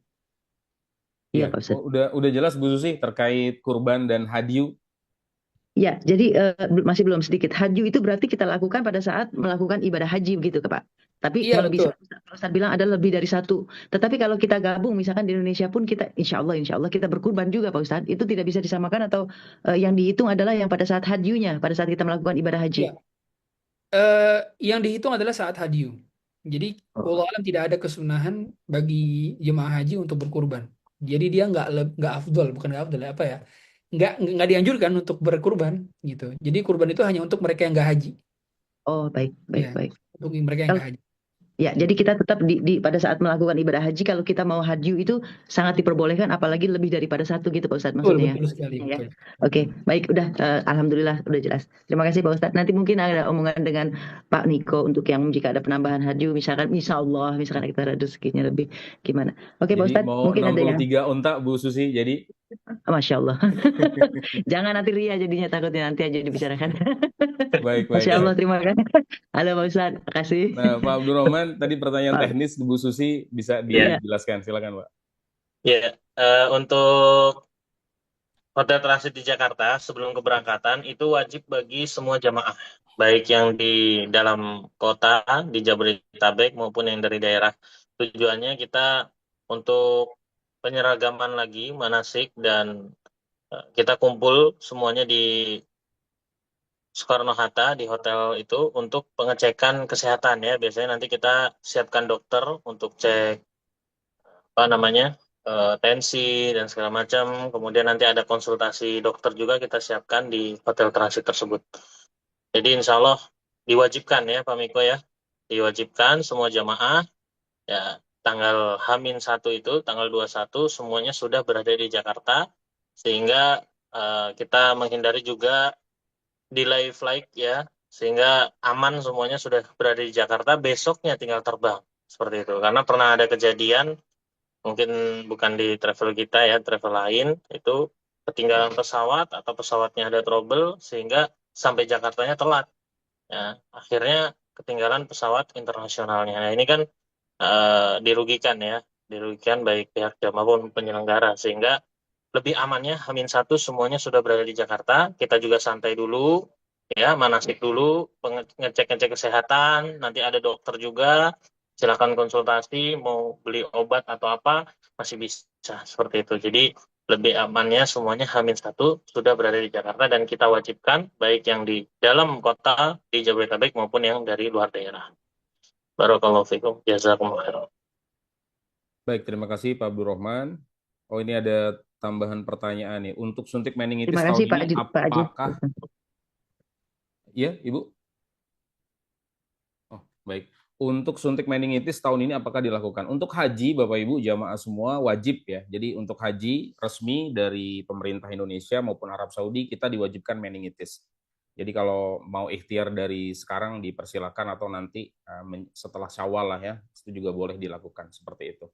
Iya Ya, Pak Ustadz. udah jelas Bu Susi terkait kurban dan hadiyu. Ya, jadi masih belum sedikit. Hadiyu itu berarti kita lakukan pada saat melakukan ibadah haji begitu Pak. Tapi Iya kalau betul. bisa, Pak Ustadz bilang ada lebih dari 1. Tetapi kalau kita gabung, misalkan di Indonesia pun kita, insya Allah kita berkurban juga Pak Ustadz. Itu tidak bisa disamakan atau yang dihitung adalah yang pada saat hadiyunya, pada saat kita melakukan ibadah haji. Iya. Yang dihitung adalah saat hadiyu. Jadi wallahu alam tidak ada kesunahan bagi jemaah haji untuk berkurban. Jadi dia nggak afdol, bukan nggak afdol apa ya? Nggak dianjurkan untuk berkurban gitu. Jadi kurban itu hanya untuk mereka yang nggak haji. Oh, baik. Ya, untuk mereka yang nggak haji. Ya, jadi kita tetap pada saat melakukan ibadah haji, kalau kita mau hadiyu itu sangat diperbolehkan, apalagi lebih daripada 1 gitu Pak Ustadz maksudnya. Betul sekali. Ya. Betul. Oke, baik, udah alhamdulillah udah jelas. Terima kasih Pak Ustadz. Nanti mungkin ada omongan dengan Pak Niko untuk yang jika ada penambahan hadiyu, misalkan kita ada rezekinya lebih gimana. Oke Pak Jadi Ustadz, mau mungkin ada yang 63 unta Bu Susi, jadi Masya Allah. Jangan nanti ria jadinya, takutnya nanti aja dibicarakan. baik. Masya Allah, terima kasih. Halo Pak Ustadz, makasih. Nah, Pak Abdul Rahman, tadi pertanyaan teknis Bu Susi bisa dijelaskan, silakan Pak. Ya, untuk hotel transit di Jakarta sebelum keberangkatan itu wajib bagi semua jamaah, baik yang di dalam kota, di Jabodetabek maupun yang dari daerah Tujuannya kita untuk penyeragaman lagi manasik dan kita kumpul semuanya di Soekarno-Hatta di hotel itu untuk pengecekan kesehatan ya. Biasanya nanti kita siapkan dokter untuk cek apa namanya tensi dan segala macam. Kemudian nanti ada konsultasi dokter juga kita siapkan di hotel transit tersebut. Jadi insya Allah diwajibkan ya Pak Miko ya, diwajibkan semua jamaah ya tanggal H-1 itu, tanggal 21 semuanya sudah berada di Jakarta sehingga kita menghindari juga delay flight ya, sehingga aman semuanya sudah berada di Jakarta, besoknya tinggal terbang seperti itu. Karena pernah ada kejadian mungkin bukan di travel kita ya, travel lain itu ketinggalan pesawat atau pesawatnya ada trouble sehingga sampai Jakartanya telat ya, akhirnya ketinggalan pesawat internasionalnya. Nah, ini kan dirugikan ya, dirugikan baik pihak jamaah maupun penyelenggara sehingga lebih amannya H-1 semuanya sudah berada di Jakarta, kita juga santai dulu ya, manasik dulu, ngecek-ngecek kesehatan, nanti ada dokter juga, silakan konsultasi, mau beli obat atau apa masih bisa seperti itu. Jadi lebih amannya semuanya H-1 sudah berada di Jakarta dan kita wajibkan baik yang di dalam kota di Jabodetabek maupun yang dari luar daerah. Barakallahu fikum, jazakumullah khairan. Baik, terima kasih Pak Abdurrahman. Oh, ini ada tambahan pertanyaan nih. Untuk suntik meningitis Terima tahun kasih Pak ini Ajib. Pak Ajib. apakah ya, Ibu? Oh, baik. Untuk suntik meningitis tahun ini apakah dilakukan? Untuk haji, Bapak Ibu, jamaah semua wajib ya. Jadi untuk haji resmi dari pemerintah Indonesia maupun Arab Saudi, kita diwajibkan meningitis. Jadi kalau mau ikhtiar dari sekarang dipersilakan atau nanti setelah Syawal lah ya, itu juga boleh dilakukan seperti itu.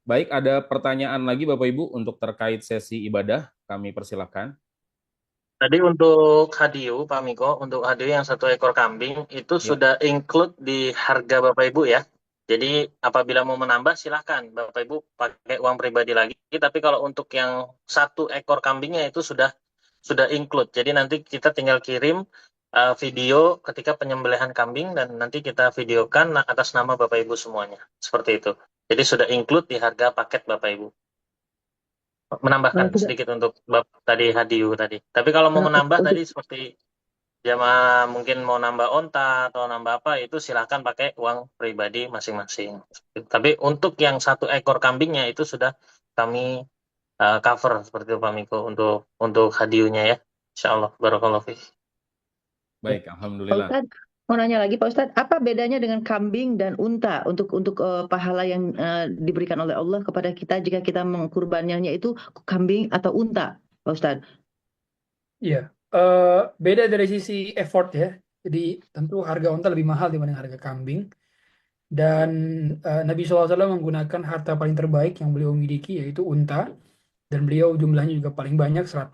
Baik, ada pertanyaan lagi Bapak Ibu untuk terkait sesi ibadah, kami persilakan. Tadi untuk hadiu, Pak Miko, untuk hadiu yang 1 ekor kambing itu Ya. sudah include di harga Bapak Ibu ya. Jadi apabila mau menambah silahkan Bapak Ibu pakai uang pribadi lagi. Tapi kalau untuk yang 1 ekor kambingnya itu sudah include. Jadi nanti kita tinggal kirim video ketika penyembelihan kambing dan nanti kita videokan atas nama Bapak Ibu semuanya. Seperti itu. Jadi sudah include di harga paket Bapak Ibu. Menambahkan sedikit untuk tadi hadiu tadi. Tapi kalau mau menambah tadi seperti jamaah mungkin mau nambah onta atau nambah apa itu silahkan pakai uang pribadi masing-masing. Tapi untuk yang 1 ekor kambingnya itu sudah kami cover seperti itu Pak Miko untuk hadiunya ya. Insyaallah barakallahu fiik. Baik, Pak alhamdulillah. Ustadz, mau nanya lagi Pak Ustadz, apa bedanya dengan kambing dan unta untuk pahala yang diberikan oleh Allah kepada kita jika kita mengkurbankannya itu kambing atau unta, Pak Ustadz? Iya, beda dari sisi effort ya. Jadi tentu harga unta lebih mahal dibanding harga kambing. Dan Nabi SAW menggunakan harta paling terbaik yang beliau miliki yaitu unta. Dan beliau jumlahnya juga paling banyak 100.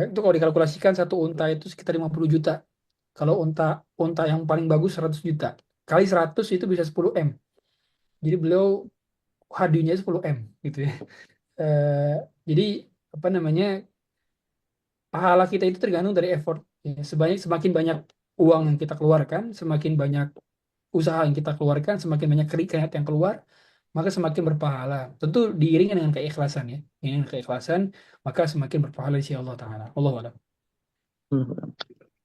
Itu kalau dikalkulasikan satu unta itu sekitar 50 juta. Kalau unta yang paling bagus 100 juta. Kali 100 itu bisa 10 M. Jadi beliau hadiahnya 10 M gitu ya. Jadi apa namanya, pahala kita itu tergantung dari effort. Ya. Semakin banyak uang yang kita keluarkan, semakin banyak usaha yang kita keluarkan, semakin banyak keringat yang keluar, maka semakin berpahala. Tentu diiringi dengan keikhlasan ya. Dengan keikhlasan, maka semakin berpahala di sisi Allah Ta'ala. Allahu a'lam.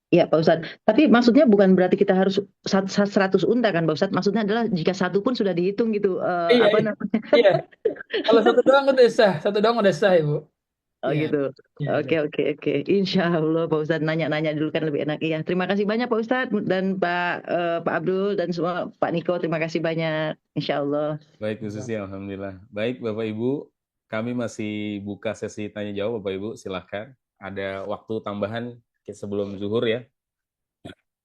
Iya Pak Ustadz, tapi maksudnya bukan berarti kita harus 100 unta kan Pak Ustadz, maksudnya adalah jika 1 pun sudah dihitung gitu, Iya, apa iya. namanya? Iya. Kalau 1 doang udah sah, 1 doang udah sah Ibu. Oh Iya. gitu. Iya, Oke. Insya Allah Pak Ustadz nanya-nanya dulu kan lebih enak. Iya, terima kasih banyak Pak Ustadz dan Pak Abdul dan semua Pak Niko, terima kasih banyak. Insya Allah. Baik, Bu Susi, alhamdulillah. Baik, Bapak Ibu, kami masih buka sesi tanya jawab, Bapak Ibu, silahkan. Ada waktu tambahan sebelum zuhur ya.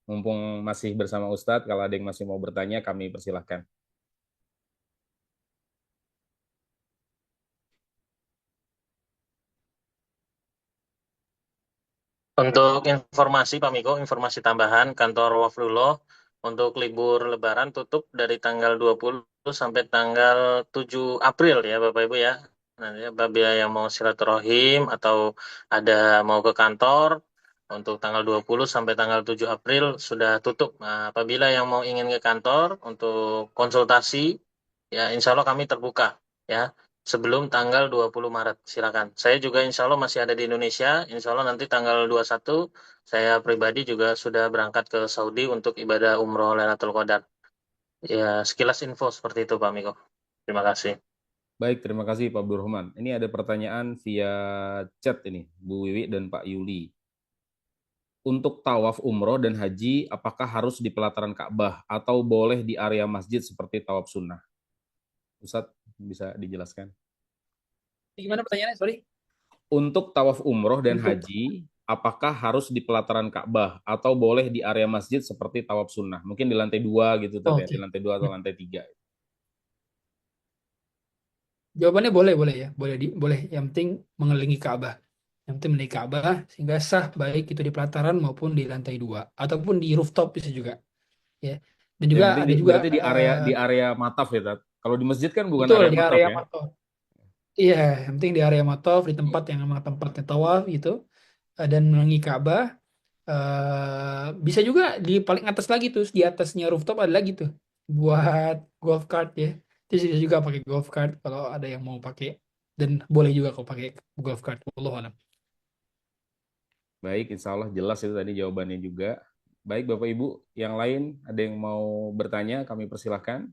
Mumpung masih bersama Ustadz, kalau ada yang masih mau bertanya, kami persilahkan. Untuk informasi Pak Miko, informasi tambahan kantor Waflullah untuk libur lebaran tutup dari tanggal 20 sampai tanggal 7 April ya Bapak Ibu ya. Nanti apabila yang mau silaturahim atau ada mau ke kantor untuk tanggal 20 sampai tanggal 7 April sudah tutup. Nah, apabila yang mau ingin ke kantor untuk konsultasi, ya insya Allah kami terbuka ya sebelum tanggal 20 Maret. Silakan. Saya juga insya Allah masih ada di Indonesia. Insya Allah nanti tanggal 21 saya pribadi juga sudah berangkat ke Saudi untuk ibadah umroh Lailatul Qadar. Ya, sekilas info seperti itu Pak Miko. Terima kasih. Baik, terima kasih Pak Abdurrahman. Ini ada pertanyaan via chat ini, Bu Wiwi dan Pak Yuli. Untuk tawaf umroh dan haji, apakah harus di pelataran Ka'bah atau boleh di area masjid seperti tawaf sunnah? Ustadz, bisa dijelaskan? Gimana pertanyaannya? Sorry. Untuk tawaf umroh dan Untuk haji, apakah harus di pelataran Ka'bah atau boleh di area masjid seperti tawaf sunnah? Mungkin di lantai 2 gitu, Tad, ya, Oke. di lantai 2 atau lantai 3. Jawabannya boleh ya, boleh. Yang penting mengelilingi Ka'bah. Yang penting mengelilingi Ka'bah sehingga sah baik itu di pelataran maupun di lantai 2 ataupun di rooftop bisa juga. Ya. Dan juga Yang penting ada juga berarti di area mataf ya, Tad. Kalau di masjid kan bukan betul area di mataf area ya. mataf. Iya, yang penting di area mataf di tempat yang memang tempatnya tawaf gitu dan mengelilingi Ka'bah. Bisa juga di paling atas lagi tuh di atasnya rooftop ada lagi tuh buat golf cart ya. Terus bisa juga pakai golf cart kalau ada yang mau pakai dan boleh juga kalau pakai golf cart. Wallahu a'lam. Baik, insya Allah jelas itu tadi jawabannya juga. Baik, Bapak Ibu, yang lain ada yang mau bertanya, kami persilahkan.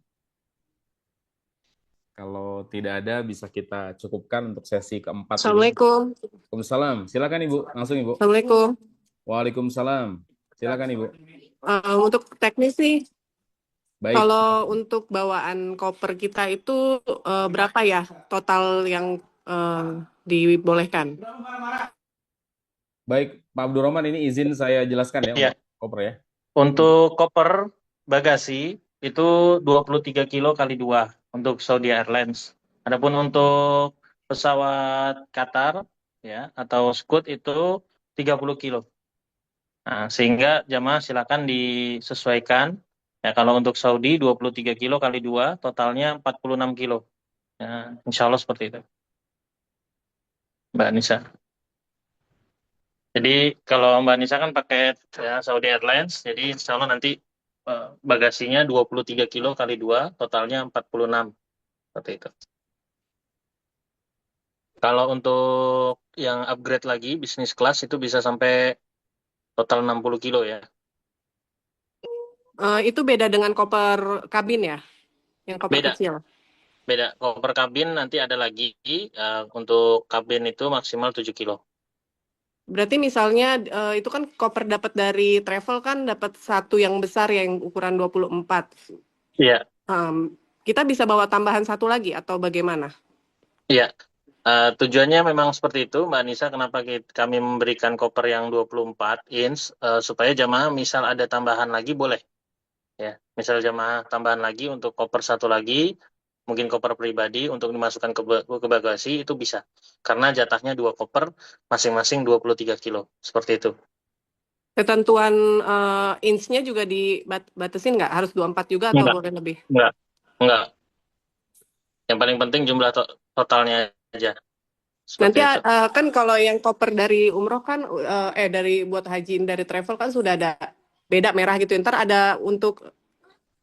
Kalau tidak ada, bisa kita cukupkan untuk sesi keempat ini. Assalamualaikum. Waalaikumsalam. Silakan Ibu, langsung Ibu. Assalamualaikum. Waalaikumsalam. Silakan Ibu. Untuk teknis nih, Baik. kalau untuk bawaan koper kita itu berapa ya total yang dibolehkan? Baik, Pak Abdurrahman, ini izin saya jelaskan ya, Ya. untuk koper ya. Untuk koper bagasi itu 23 kilo kali 2 untuk Saudi Airlines. Adapun untuk pesawat Qatar ya atau Scoot itu 30 kilo. Nah, sehingga jamaah silakan disesuaikan. Ya, kalau untuk Saudi 23 kilo kali 2 totalnya 46 kilo. Ya, insya Allah seperti itu. Mbak Nisa. Jadi kalau Mbak Nisa kan pakai ya, Saudi Airlines, jadi insya Allah nanti bagasinya 23 kilo kali 2, totalnya 46. Seperti itu. Kalau untuk yang upgrade lagi, bisnis kelas itu bisa sampai total 60 kilo ya. Itu beda dengan koper kabin ya? Yang koper Beda. kecil? Beda. Koper kabin nanti ada lagi, untuk kabin itu maksimal 7 kilo. Berarti misalnya itu kan koper dapat dari travel kan dapat satu yang besar yang ukuran 24. Iya. Kita bisa bawa tambahan satu lagi atau bagaimana? Iya. Tujuannya memang seperti itu, Mbak Nisa. Kenapa kami memberikan koper yang 24 inch supaya jamaah misal ada tambahan lagi boleh, ya. Misal jamaah tambahan lagi untuk koper satu lagi, mungkin koper pribadi untuk dimasukkan ke bagasi itu bisa. Karena jatahnya 2 koper, masing-masing 23 kilo, seperti itu. Ketentuan inch-nya juga dibatasin nggak? Harus 24 juga atau Enggak. boleh lebih? Enggak. Yang paling penting jumlah totalnya aja. Nanti Seperti itu. kan kalau yang koper dari umroh kan dari buat haji dari travel kan sudah ada beda merah gitu. Ntar ada untuk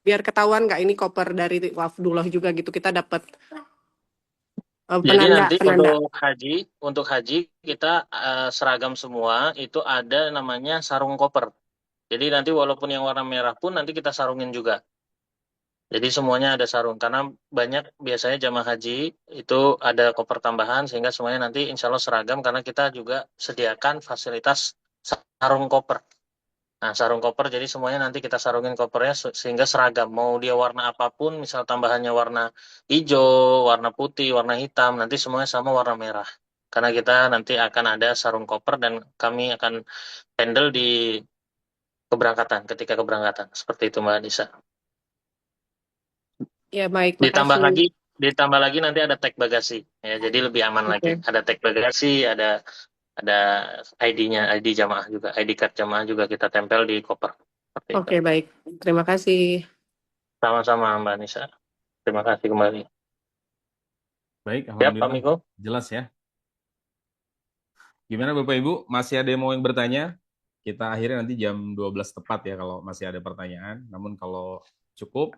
biar ketahuan nggak ini koper dari Wafdullah juga gitu kita dapat Jadi nanti penanda. untuk haji kita seragam semua itu ada namanya sarung koper. Jadi nanti walaupun yang warna merah pun nanti kita sarungin juga. Jadi semuanya ada sarung karena banyak biasanya jamaah haji itu ada koper tambahan sehingga semuanya nanti insya Allah seragam karena kita juga sediakan fasilitas sarung koper. Nah, sarung koper jadi semuanya nanti kita sarungin kopernya sehingga seragam. Mau dia warna apapun, misal tambahannya warna hijau, warna putih, warna hitam, nanti semuanya sama warna merah. Karena kita nanti akan ada sarung koper dan kami akan handle di ketika keberangkatan. Seperti itu Mbak Nisa. Ya baik, Ditambah makasih. lagi nanti ada tag bagasi. Ya, jadi lebih aman lagi. Ada tag bagasi, ada ID-nya, ID jamaah juga, ID card jamaah juga kita tempel di koper. Oke, baik. Terima kasih. Sama-sama Mbak Nisa. Terima kasih kembali. Baik, Ya, Pak alhamdulillah. Miko. Jelas ya. Gimana Bapak Ibu? Masih ada yang mau yang bertanya? kita akhirnya nanti jam 12 tepat ya kalau masih ada pertanyaan. Namun kalau cukup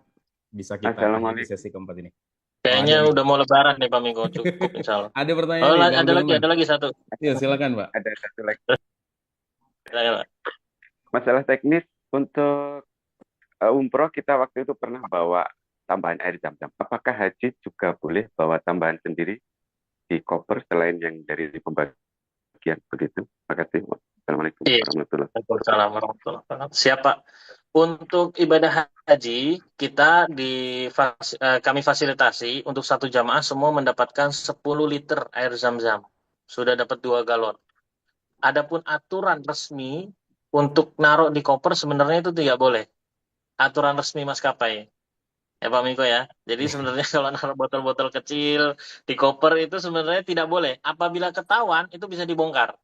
bisa kita akhiri Assalamualaikum. sesi keempat ini. Kayaknya Waalaikumsalam. udah mau lebaran nih Pak Miko, cukup insya Allah. Ada Oh, pertanyaan nih, Bang ada Abdul Rahman. ada lagi satu. Iya, silakan, Pak. Ada satu lagi. Silakan, Pak. Masalah teknis untuk umroh kita waktu itu pernah bawa tambahan air zam-zam. Apakah haji juga boleh bawa tambahan sendiri di koper selain yang dari pembagian begitu? Terima kasih. Assalamualaikum Iya. warahmatullahi wabarakatuh. Waalaikumsalam warahmatullahi wabarakatuh. Siapa? Untuk ibadah haji, kita kami fasilitasi untuk satu jamaah semua mendapatkan 10 liter air zam-zam. Sudah dapat 2 galon. Adapun aturan resmi untuk naruh di koper sebenarnya itu tidak boleh. Aturan resmi maskapai. Ya Pak Miko ya. Jadi sebenarnya kalau naruh botol-botol kecil di koper itu sebenarnya tidak boleh. Apabila ketahuan itu bisa dibongkar.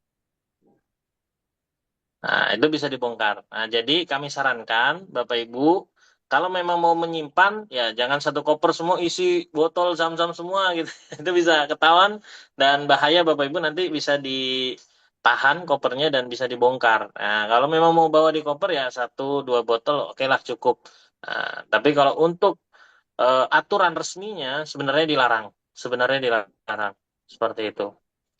Nah, itu bisa dibongkar. Nah, jadi kami sarankan Bapak Ibu, kalau memang mau menyimpan, ya jangan satu koper semua isi botol zam-zam semua gitu. Itu bisa ketahuan dan bahaya Bapak Ibu, nanti bisa ditahan kopernya dan bisa dibongkar. Nah, kalau memang mau bawa di koper ya 1-2 botol, oke lah cukup. Nah, tapi kalau untuk aturan resminya sebenarnya dilarang. Sebenarnya dilarang. Seperti itu.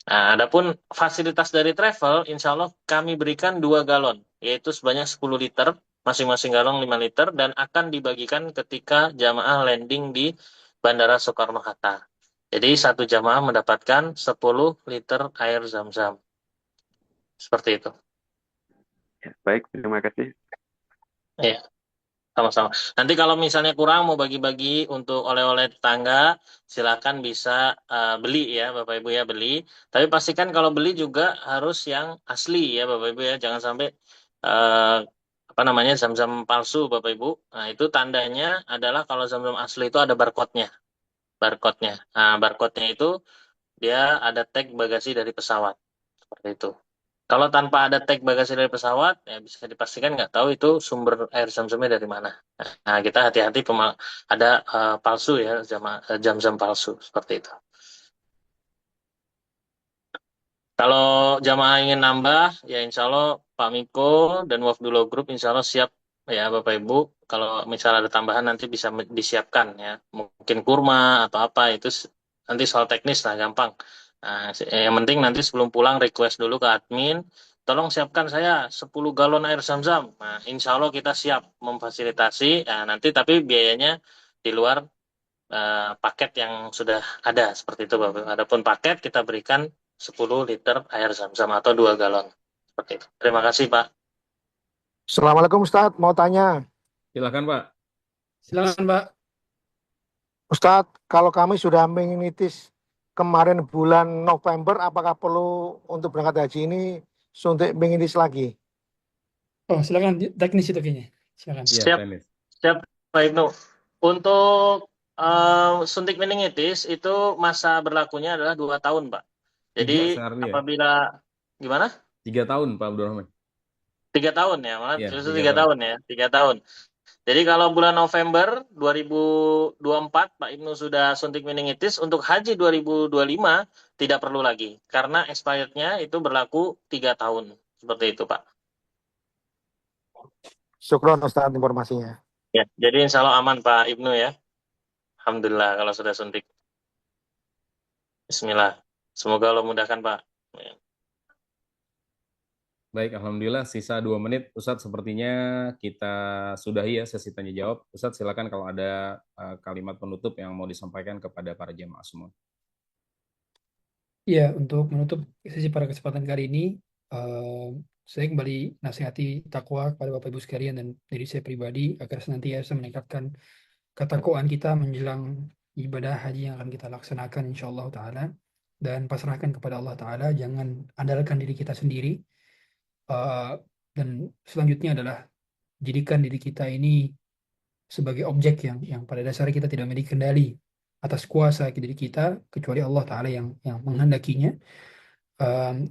Nah, adapun fasilitas dari travel, insya Allah kami berikan 2 galon, yaitu sebanyak 10 liter, masing-masing galon 5 liter, dan akan dibagikan ketika jamaah landing di Bandara Soekarno-Hatta. Jadi satu jamaah mendapatkan 10 liter air zam-zam. Seperti itu. Ya, baik, terima kasih. Iya. Sama-sama. Nanti kalau misalnya kurang mau bagi-bagi untuk oleh-oleh tetangga, silakan bisa beli ya Bapak Ibu ya, beli. Tapi pastikan kalau beli juga harus yang asli ya Bapak Ibu ya, jangan sampai zam-zam palsu Bapak Ibu. Nah, itu tandanya adalah kalau zam-zam asli itu ada barcode-nya. Barcode-nya. Nah, barcode-nya itu dia ada tag bagasi dari pesawat. Seperti itu. Kalau tanpa ada tag bagasi dari pesawat, ya bisa dipastikan nggak tahu itu sumber air zam-zamnya dari mana. Nah, kita hati-hati ada palsu ya, zam-zam palsu seperti itu. Kalau jamaah ingin nambah, ya insya Allah Pak Miko dan Wafdulo Group insya Allah siap ya Bapak Ibu. Kalau misalnya ada tambahan nanti bisa disiapkan ya. Mungkin kurma atau apa itu nanti soal teknis lah gampang. Nah, yang penting nanti sebelum pulang request dulu ke admin, tolong siapkan saya 10 galon air zam-zam. Nah, insya Allah kita siap memfasilitasi. Nah, nanti tapi biayanya di luar paket yang sudah ada seperti itu Bapak. Adapun paket kita berikan 10 liter air zam-zam atau 2 galon. Seperti itu. Terima kasih Pak. Assalamualaikum Ustadz, mau tanya. Silakan, Pak. Silakan Pak. Ustadz, kalau kami sudah menginitis kemarin bulan November, apakah perlu untuk berangkat haji ini suntik menginitis lagi? Oh, silakan teknis itu kayaknya. Silakan. Iya, Siap. teknis. Siap Pak Ibnu. Untuk suntik meningitis itu masa berlakunya adalah 2 tahun Pak. Jadi 3 seharusnya ya? apabila gimana? 3 tahun, Pak Abdul Rahman. 3 tahun ya, malah Iya, justru 3 3 tahun ya, 3 tahun. Jadi kalau bulan November 2024 Pak Ibnu sudah suntik meningitis, untuk haji 2025 tidak perlu lagi karena expirednya itu berlaku 3 tahun. Seperti itu Pak. Syukron Ustadz informasinya. Ya, jadi insya Allah aman Pak Ibnu ya. Alhamdulillah kalau sudah suntik. Bismillah. Semoga Allah mudahkan Pak. Ya. Baik, Alhamdulillah sisa 2 menit. Ustadz, sepertinya kita sudahi ya sesi tanya jawab. Ustadz, silakan kalau ada kalimat penutup yang mau disampaikan kepada para jemaah semua. Ya, untuk menutup sesi pada kesempatan kali ini, saya kembali nasihati takwa kepada Bapak Ibu sekalian dan diri saya pribadi agar senantiasa meningkatkan ketakwaan kita menjelang ibadah haji yang akan kita laksanakan insyaallah ta'ala, dan pasrahkan kepada Allah ta'ala, jangan andalkan diri kita sendiri. Dan selanjutnya adalah jadikan diri kita ini sebagai objek yang pada dasarnya kita tidak memiliki kendali atas kuasa diri kita kecuali Allah Ta'ala yang menghendakinya.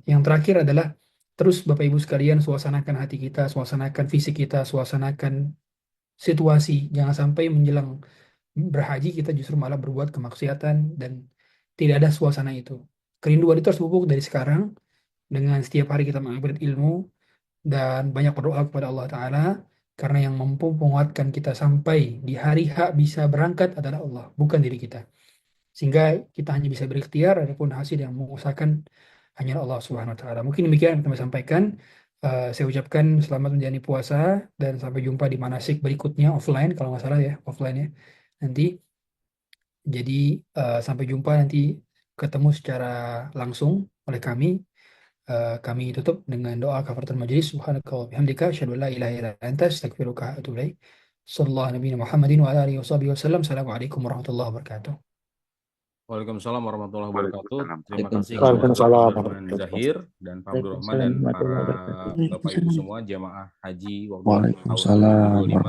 Yang terakhir adalah terus Bapak Ibu sekalian suasanakan hati kita, suasanakan fisik kita, suasanakan situasi. Jangan sampai menjelang berhaji kita justru malah berbuat kemaksiatan dan tidak ada suasana itu. Kerinduan itu harus pupuk dari sekarang dengan setiap hari kita mengupgrade ilmu dan banyak berdoa kepada Allah Ta'ala, karena yang mampu menguatkan kita sampai di hari H bisa berangkat adalah Allah, bukan diri kita. Sehingga kita hanya bisa berikhtiar, adapun hasil yang mengusahakan hanya Allah Subhanahu Wa Ta'ala. Mungkin demikian yang kami sampaikan. Saya ucapkan selamat menjalani puasa dan sampai jumpa di manasik berikutnya offline, kalau nggak salah ya, offline ya. Nanti jadi sampai jumpa nanti, ketemu secara langsung oleh kami. Kami tutup dengan doa kafaratul majelis. Subhanaka wa bihamdika asyhadu an la ilaha illa anta astaghfiruka wa atubu ilaik. Sallallahu nabiyana Muhammadin wa ala alihi washabihi wasallam. Assalamualaikum warahmatullahi wabarakatuh. Waalaikumsalam warahmatullahi wabarakatuh. Terima kasih Waalaikumsalam. kepada Bapak Waalaikumsalam Abdurrahman Zahir dan Pak Abdurrahman dan Waalaikumsalam para warahmatullahi wabarakatuh. Bapak Ibu semua jamaah haji waktu tahun Waalaikumsalam 2025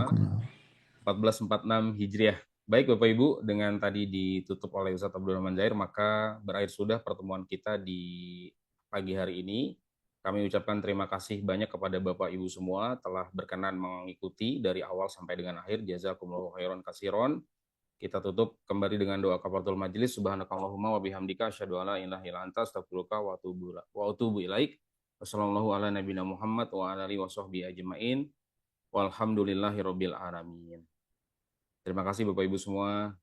warahmatullahi 1446 Hijriah. Baik Bapak Ibu, dengan tadi ditutup oleh Ustadz Abdurrahman Zahir, maka berakhir sudah pertemuan kita di pagi hari ini. Kami ucapkan terima kasih banyak kepada Bapak Ibu semua telah berkenan mengikuti dari awal sampai dengan akhir. Jazakumullahu khairan katsiran. Kita tutup kembali dengan doa kafaratul majelis. Subhanakallahumma wa bihamdika asyhadu an la ilaha illa anta astaghfiruka wa atubu ilaik. Wassallallahu ala nabiyina Muhammad wa ala alihi washabbihi ajmain. Walhamdulillahirabbil alamin. Terima kasih Bapak Ibu semua.